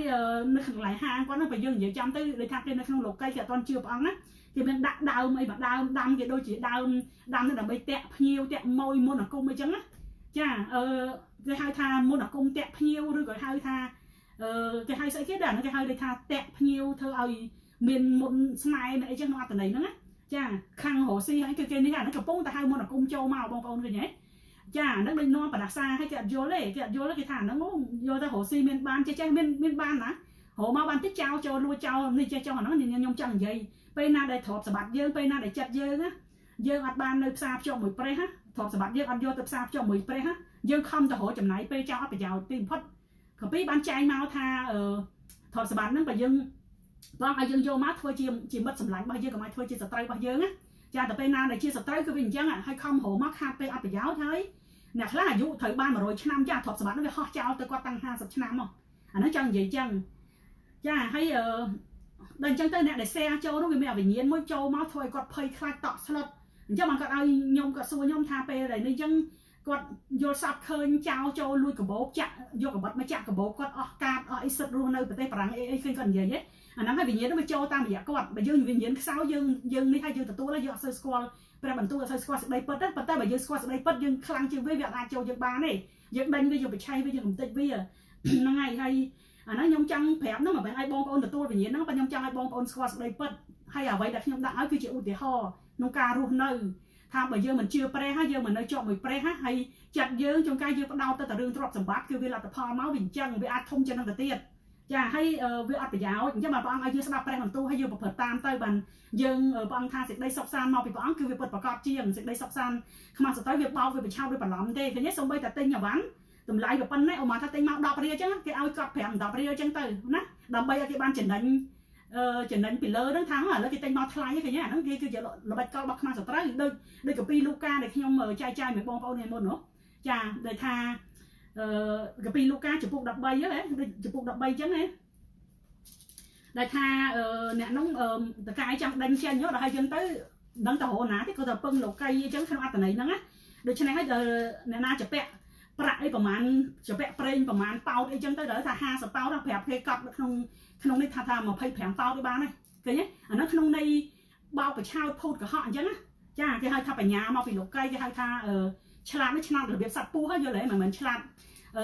នៅកន្លែងហាងគាត់ហ្នឹងបើយើងនិយាយចាំទៅដូចថាគេនៅក្នុងលោកីគេអត់ទាន់ជឿព្រះអង្គណាគេមានដាក់ដើមអីបើដើមដាំគេដូចជាដើមទៅដើម្បីតាក់ភ្ញៀវតាក់ម៉ួយមុនអាគមអីចឹងណាចាគេហៅថាមុនអាគមតាក់ភ្ញៀវឬក៏ហៅថាគេហៅស្អីគេដែរគេហៅដូចថាតាក់ភ្ញៀវធ្វើឲ្យមានមុនស្នេហ៍អីចឹងក្នុងអត្តន័យហ្នឹងណាចាខាងរស់ស៊ីហើយគឺគេនេះអាហ្នឹងកំពុងតែហៅមុនអាគមចូលមកបងប្អូនឃើញទេចាហ្នឹងដូចនាំបដាសាឲ្យគេអត់យល់ទេគេអត់យល់គេថាហ្នឹងយកទៅរស់ស៊ីមានបានចេះមានបានណារហូតមកបានតិចចោលចូលលួចចោលនេះចេះចោលអាហ្នឹងខ្ញុំចង់និយាយពេលណាដែលទ្រព្យសម្បត្តិយើងពេលណាដែលចិត្តយើងណាយើងអត់បាននៅផ្សារភ្ជាប់មួយព្រះណាទ្រព្យសម្បត្តិយើងអត់យកទៅផ្សារភ្ជាប់មួយព្រះណាយើងខំទៅរកចំណាយពេលចោលអត់ប្រយោជន៍ទីបំផុតក៏ពីបានចែងមកថាទ្រព្យសម្បត្តិហ្នឹងបើយើងបងឲ្យយើងយកមកធ្វើជាមិត្តសម្លាញ់របស់យើងកុំឲ្យធ្វើជាសត្រូវរបស់យើងណាចាតែពេលណាដែលជាសត្រូវគឺវាអញ្ចឹងហើយខំរកមកខាតពេលអត់ប្រយោជន៍ហើយអ្នកខ្លះអាយុត្រូវបាន100ឆ្នាំចាទ្រព្យសម្បត្តិហ្នឹងវាហោះចោលទៅគាត់តាំង50ឆ្នាំមកអាហ្នឹងចង់និយាយអញ្ចឹងចាហើយដល់អញ្ចឹងទៅអ្នកដែល share ចូលនោះវាមានវិញ្ញាណមួយចូលមកធ្វើឲ្យគាត់ភ័យខ្លាចតក់ស្លុតអញ្ចឹងបានគាត់ឲ្យខ្ញុំគាត់សួរខ្ញុំថាពេលដែលនេះអញ្ចឹងគាត់យល់សពឃើញចោលចូលលួចកាបូបចាក់យកកាបិតមកចាក់កាបូបគាត់អស់កាតអស់អីសិតរស់នៅប្រទេសបារាំងអីឃើញគាត់និយាយហ៎ អាហ្នឹងហើយវិញ្ញាណវាចូលតាមរយៈគាត់បើយើងវិញ្ញាណខ្សោយយើងនេះហើយយើងទទួលហើយយើងអត់សូវស្គាល់ព្រះបន្ទូលអត់សូវស្គាល់សេចក្តីពិតទេប៉ុន្តែបើយើងស្គាល់សេចក្តីពិតយើងខ្លាំងជាងវាអាចចូលយើងបានទេយើងដេញវាយើងបិឆេះវាយើងកំទេចវាហ្នឹងហើយអាហ្នឹងខ្ញុំចង់ប្រាប់ហ្នឹងមិនមែនឲ្យបងប្អូនទទួលវិញ្ញាណហ្នឹងប៉ុន្តែខ្ញុំចង់ឲ្យបងប្អូនស្គាល់សេចក្តីពិតហើយអ្វីដែលខ្ញុំដាក់ឲ្យគឺជាឧទាហរណ៍ក្នុងការរស់នៅថាបើយើងមិនជឿព្រះហើយយើងមិននៅជាប់មួយព្រះហើយចិត្តយើងចុងកាយយើងផ្ដោតទៅរឿងទ្រព្យសម្បត្តិគឺវាលទ្ធផលមកវាអញ្ចឹងវាអាចធំជាងនឹងទៅទៀតចាហើយវាអត់ប្រយោជន៍អញ្ចឹងបាទព្រះអង្គឲ្យយើងស្ដាប់ព្រះបន្ទូលហើយយើងប្រព្រឹត្តតាមទៅបានយើងព្រះអង្គថាសេចក្តីសុខសាន្តមកពីព្រះអង្គគឺវាពិតប្រាកដជាងសេចក្តីសុខសាន្តខ្មាស់សទៅវាបោកវាប្រឆោតវាបន្លំទេឃើញទេសូម្បីតែទិញអីវ៉ាន់តម្លៃវាប៉ុណ្ណេះអូមកថាទិញមក10រៀលអញ្ចឹងគេឲ្យកត់5 10រៀលអញ្ចឹងទៅណាដើម្បីឲ្យគេបានចំណេញពីលើហ្នឹងថាឥឡូវគេទិញមកថ្លៃឃើញទេអាហ្នឹងគេគឺជាល្បិចកលរបស់ខ្មាស់សត្រូវដូចកាពីលូកាដែលខ្ញុំចែកចាយមួយបងប្អូននេះមុននោះចាដែលថាកាពីលូកាចំពុក13ហ្នឹងចំពុក13អញ្ចឹងណាដែលថាអ្នកនោះតកាយចង់ដេញចេញយកដល់ហើយយើងទៅដឹងតរណាទេគាត់ទៅពឹងលោកីអញ្ចឹងក្នុងអត្តន័យហ្នឹងណាដូច្នេះហើយអ្នកណាចាពាក់ប្រាក់អីប្រហែលចាពាក់ប្រេងប្រហែលប៉ោតអីចឹងទៅដល់ថា50ប៉ោតប្រាប់គេកត់ក្នុងនេះថា25ប៉ោតទៅបានហើយឃើញទេអានោះក្នុងន័យបោកប្រឆោតភូតកុហកអញ្ចឹងណាចាគេហៅថាបញ្ញាមកពីលោកីគេហៅថាឆ្លាតនេះឆ្លាតរបៀបសត្វពស់ហើយយល់ទេមិនមែនឆ្លាត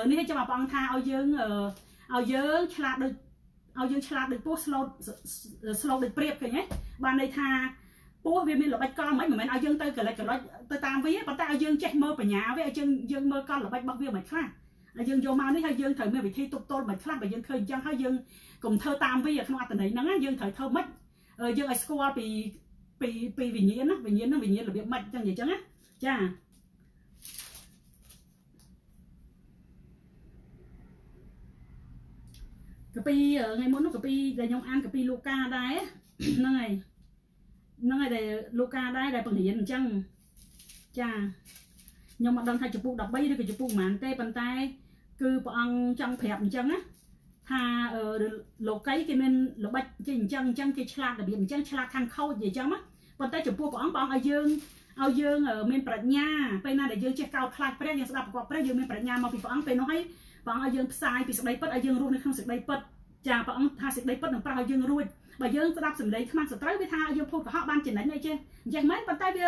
នេះចាំមកព្រះអង្គថាឲ្យយើងឆ្លាតដូចពស់ស្លូតដូចព្រៀបឃើញទេបានន័យថាពស់វាមានល្បិចកលមិនមែនឲ្យយើងទៅកលិចទៅតាមវាប៉ុន្តែឲ្យយើងចេះមើលបញ្ញាវាឲ្យយើងមើលកលល្បិចរបស់វាមិនខ្លះហើយយើងយកមកនេះហើយយើងត្រូវមានវិធីទប់ទល់មិនខ្លះបើយើងឃើញអញ្ចឹងហើយយើងកុំធ្វើតាមវាក្នុងអត្តន័យហ្នឹងយើងត្រូវធ្វើម៉េចយើងឲ្យស្គាល់ពីវិញ្ញាណណាវិញ្ញាណហ្នឹងវិញ្ញាណរបៀបម៉េចអញ្ចឹងណាចាកាពីថ្ងៃមុននោះកាពីដែលខ្ញុំអានកាពីលូកាដែរហ្នឹងហើយដែលលូកាដែរដែលបង្រៀនអញ្ចឹងចាខ្ញុំអត់ដឹងថាចំពុក13ឬក៏ចំពុកប៉ុន្មានទេប៉ុន្តែគឺព្រះអង្គចង់ប្រាប់អញ្ចឹងណាថាលោកីគេមានល្បិចគេអញ្ចឹងគេឆ្លាតរបៀបអញ្ចឹងឆ្លាតខាងខូចអញ្ចឹងណាប៉ុន្តែចំពោះព្រះអង្គឲ្យយើងមានប្រាជ្ញាពេលណាដែលយើងចេះកោតខ្លាចព្រះយើងស្ដាប់ប្រកបព្រះយើងមានប្រាជ្ញាមកពីព្រះអង្គពេលនោះហើយព្រះអង្គឲ្យយើងផ្សាយពីសេចក្តីពិតឲ្យយើងរស់នៅក្នុងសេចក្តីពិតចាព្រះអង្គថាសេចក្តីពិតនឹងប្រោសឲ្យយើងរួចបើយើងស្ដាប់សម្ដីខ្មាស់សត្រូវវាថាយើងភូតកុហកបានចំណេញអីចេះអញ្ចឹងមែនប៉ុន្តែវ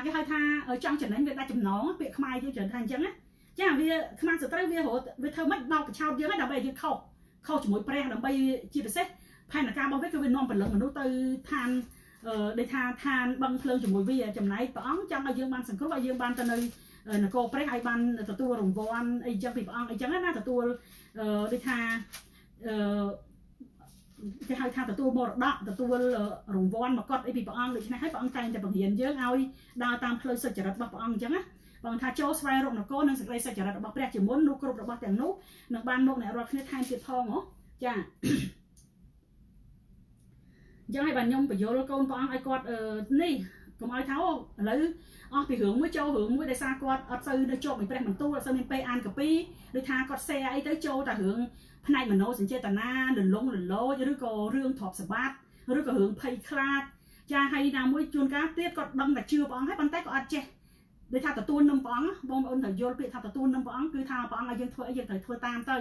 ាគេហៅថាចង់ចំណេញវាដាច់ចំណងពាក្យខ្មែរយើងច្រើនថាអញ្ចឹងណាចាវាខ្មាស់សត្រូវវាធ្វើម៉េចបោកប្រឆោតយើងហ្នឹងដើម្បីឲ្យយើងខុសជាមួយព្រះដើម្បីជាពិសេសផែនការរបស់វាគឺវានាំពលឹងមនុស្សទៅឋានដែលថាឋានបឹងភ្លើងជាមួយវាចំណែកព្រះអង្គចង់ឲ្យយើងបានសង្គ្រោះឲ្យយើងបានទៅនៅនគរព្រះឲ្យបានទទួលរង្វាន់អីចឹងពីព្រះអង្គអីចឹងណាទទួលដូចថាគេហៅថាទទួលមរតកទទួលរង្វាន់មកកត់អីពីព្រះអង្គដូច្នេះហើយព្រះអង្គតែងតែបង្រៀនយើងឲ្យដើរតាមផ្លូវសុចរិតរបស់ព្រះអង្គអញ្ចឹងណាព្រះអង្គថាចូលស្វែងរកនគរនិងសេចក្តីសុចរិតរបស់ព្រះជាមុននោះគ្រប់របស់ទាំងនោះនឹងបានមកអ្នករាល់គ្នាថែមទៀតផងហ៎ចាអញ្ចឹងហើយបាទខ្ញុំបញ្យល់កូនព្រះអង្គឲ្យគាត់នេះកុំឲ្យថាឥឡូវអស់ពីរឿងមួយចូលរឿងមួយដោយសារគាត់អត់សូវនៅជាប់មួយព្រះបន្ទូលអត់សូវមានពេលអានកាពីដូចថាគាត់ share អីទៅចូលតែរឿងផ្នែកមនោសញ្ចេតនាលលងលលោចឬក៏រឿងទ្រព្យសម្បត្តិឬក៏រឿងភ័យខ្លាចចាហើយណាមួយជួនកាលទៀតគាត់ដឹងតែជឿព្រះអង្គហើយប៉ុន្តែក៏អត់ចេះដូចថាទទួលនឹងព្រះអង្គបងប្អូនត្រូវយល់ពាក្យថាទទួលនឹងព្រះអង្គគឺថាព្រះអង្គឲ្យយើងធ្វើអីយើងត្រូវធ្វើតាមទ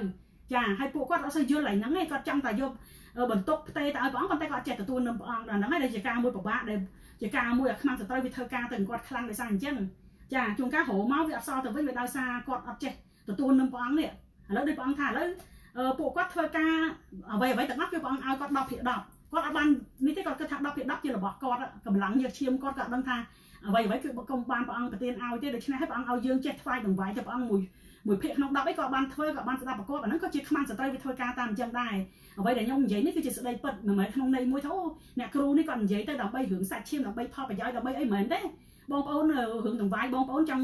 ៅចាហើយពួកគាត់អត់សូវយល់ហ្នឹងឯងគាត់ចង់តែយកបន្ទុកផ្ទេទៅឲ្យព្រះអង្គប៉ុន្តែគាត់អត់ចេះទទួលនឹងព្រះអង្គដល់ហ្នឹងហើយដែលជាការមួយពិបាកដែលជាការមួយអាខ្មាំងសត្រូវវាធ្វើការទៅគាត់ខ្លាំងដោយសារអញ្ចឹងចាជួនកាលរហូតមកវាអត់សល់ទៅវិញវាដោយសារគាត់អត់ចេះទទួលនឹងព្រះអង្គនេះឥឡូវដូចព្រះអង្គថាឥឡូវពួកគាត់ធ្វើការអ្វីទាំងអស់គឺព្រះអង្គឲ្យគាត់10%គាត់អត់បាននេះទេគាត់គិតថា10%ជារបស់គាត់កម្លាំងយកឈាមគាត់ក៏ដឹងថាអ្វីគឺកុំបានព្រះអង្គប្រទានឲ្យទេដូច្នេះហើយព្រះអង្គឲ្យយើងចេះថ្វាយដង្វាយទៅព្រះអង្គមួយភាគក្នុង10អីក៏បានធ្វើក៏បានស្ដាប់ប្រកបអាហ្នឹងក៏ជាខ្មាំងសត្រូវវាធ្វើការតាមអញ្ចឹងដែរអ្វីដែលខ្ញុំនិយាយនេះគឺជាស្ដីពិតមិនមែនក្នុងន័យមួយថាអ្នកគ្រូនេះគាត់និយាយទៅដើម្បីរឿងសាច់ឈាមដើម្បីផលប្រយោជន៍ដើម្បីអីមិនមែនទេបងប្អូនរឿងដង្វាយបងប្អូនចង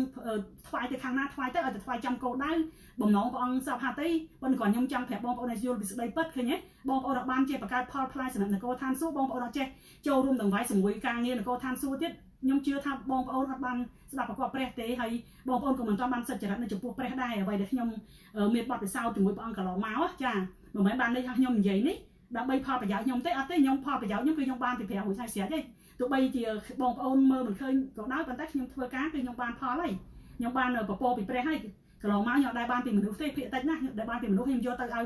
់ថ្វាយទៅខាងណាថ្វាយទៅឲ្យទៅថ្វាយចំគោលដៅបំណងព្រះអង្គសពហាត់ទេប៉ុន្តែគាត់ខ្ញុំចង់ប្រាប់បងប្អូនឲ្យយល់ពីស្ដីពិតឃើញទេបងប្អូនអត់បានចេះបង្កើតផលផ្លែសម្រាប់នគរឋានសួគ៌បងប្អូនអត់ចេះចូលរួមដង្វាយជាមួយការងារនគរឋានសួគ៌ទៀតខ្ញុំជឿថាបងប្អូនអត់បានស្ដាប់ប្រកបព្រះទេហើយបងប្អូនក៏មិនទាន់បានសិទ្ធិចរិតនៅចំពោះព្រះដែរអ្វីដែលខ្ញុំមានបទពិសោធន៍ជាមួយព្រះអង្គកន្លងមកចាមិនមែនបានន័យថាខ្ញុំនិយាយនេះដើម្បីផលប្រយោជន៍ខ្ញុំទេអត់ទេខ្ញុំផលប្រយោជន៍ខ្ញុំគឺខ្ញុំបានពីព្រះរួចហើយស្រេចទេទោះបីជាបងប្អូនមើលមិនឃើញក៏ដោយប៉ុន្តែខ្ញុំធ្វើការគឺខ្ញុំបានផលហើយខ្ញុំបានពពកពីព្រះហើយកន្លងមកខ្ញុំអត់ដែលបានពីមនុស្សទេភាគតិចណាស់ដែលបានពីមនុស្សខ្ញុំយកទៅឲ្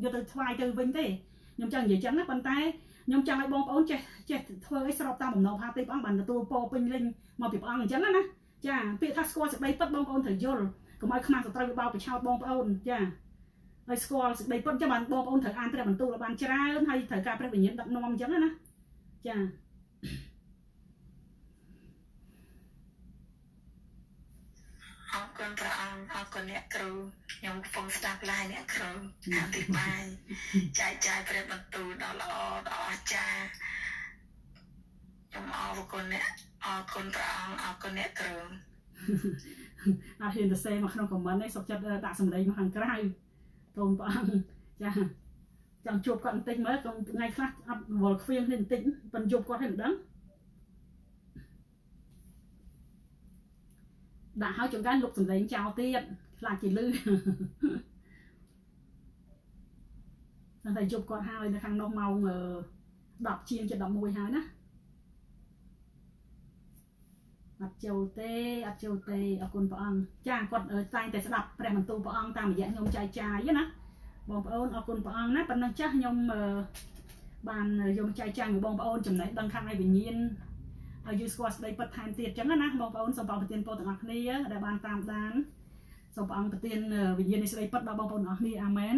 យយកទៅថ្វាយទៅវិញទេ ខ្ញុំចង់និយាយចឹងណាប៉ុន្តែខ្ញុំចង់ឲ្យបងប្អូនចេះធ្វើឲ្យស្របតាមបំណងផាទីព្រះអង្គបានទទួលពរពេញលេញមកពីព្រះអង្គអញ្ចឹងណាចាពាក្យថាស្គាល់សេចក្តីពិតបងប្អូនត្រូវយល់កុំឲ្យខ្មាស់សត្រូវវាបោកប្រឆោតបងប្អូនចាឲ្យស្គាល់សេចក្តីពិតចឹងបានបងប្អូនត្រូវអានព្រះបន្ទូលឲ្យបានច្រើនហើយត្រូវការព្រះវិញ្ញាណដឹកនាំអញ្ចឹងណាចាអរគុណព្រះអង្គអរគុណអ្នកគ្រូខ្ញុំកំពុងស្ដាប់ឡាយអ្នកគ្រូអធិប្បាយចែកចាយព្រះបន្ទូលដ៏ល្អដ៏អស្ចារ្យខ្ញុំអរគុណអ្នកអរគុណព្រះអង្គអរគុណអ្នកគ្រូអត់ហ៊ានទៅសេមកក្នុងខមមិនទេសុខចិត្តដាក់សម្លេងមកខាងក្រៅកូនព្រះអង្គចាចង់ជួបគាត់បន្តិចមើលថ្ងៃខ្លះអត់វល់ខ្វៀងនេះបន្តិចប៉ុន្តែជួបគាត់ឲ្យមិនដឹងដាក់ឲ្យចង្កានលុកសម្លេងចោលទៀតខ្លាចជាលឺតែជួបគាត់ហើយនៅខាងនោះម៉ោង10ជាងជិត11ហើយណាអត់ចូលទេអត់ចូលទេអរគុណព្រះអង្គចាគាត់តែងតែស្ដាប់ព្រះបន្ទូលព្រះអង្គតាមរយៈខ្ញុំចែកចាយណាបងប្អូនអរគុណព្រះអង្គណាប៉ុណ្ណឹងចាស់ខ្ញុំបានយកចែកចាយឲ្យបងប្អូនចំណេះដឹងខាងឯវិញ្ញាណឲ្យយល់ស្គាល់ស្ដីពិតថែមទៀតចឹងណាបងប្អូនសូមប្រទានពរទាំងអស់គ្នាដែលបានតាមដានសូមព្រះអង្គប្រទានវិញ្ញាណនៃស្ដីពិតដល់បងប្អូនទាំងអស់គ្នាអាមែន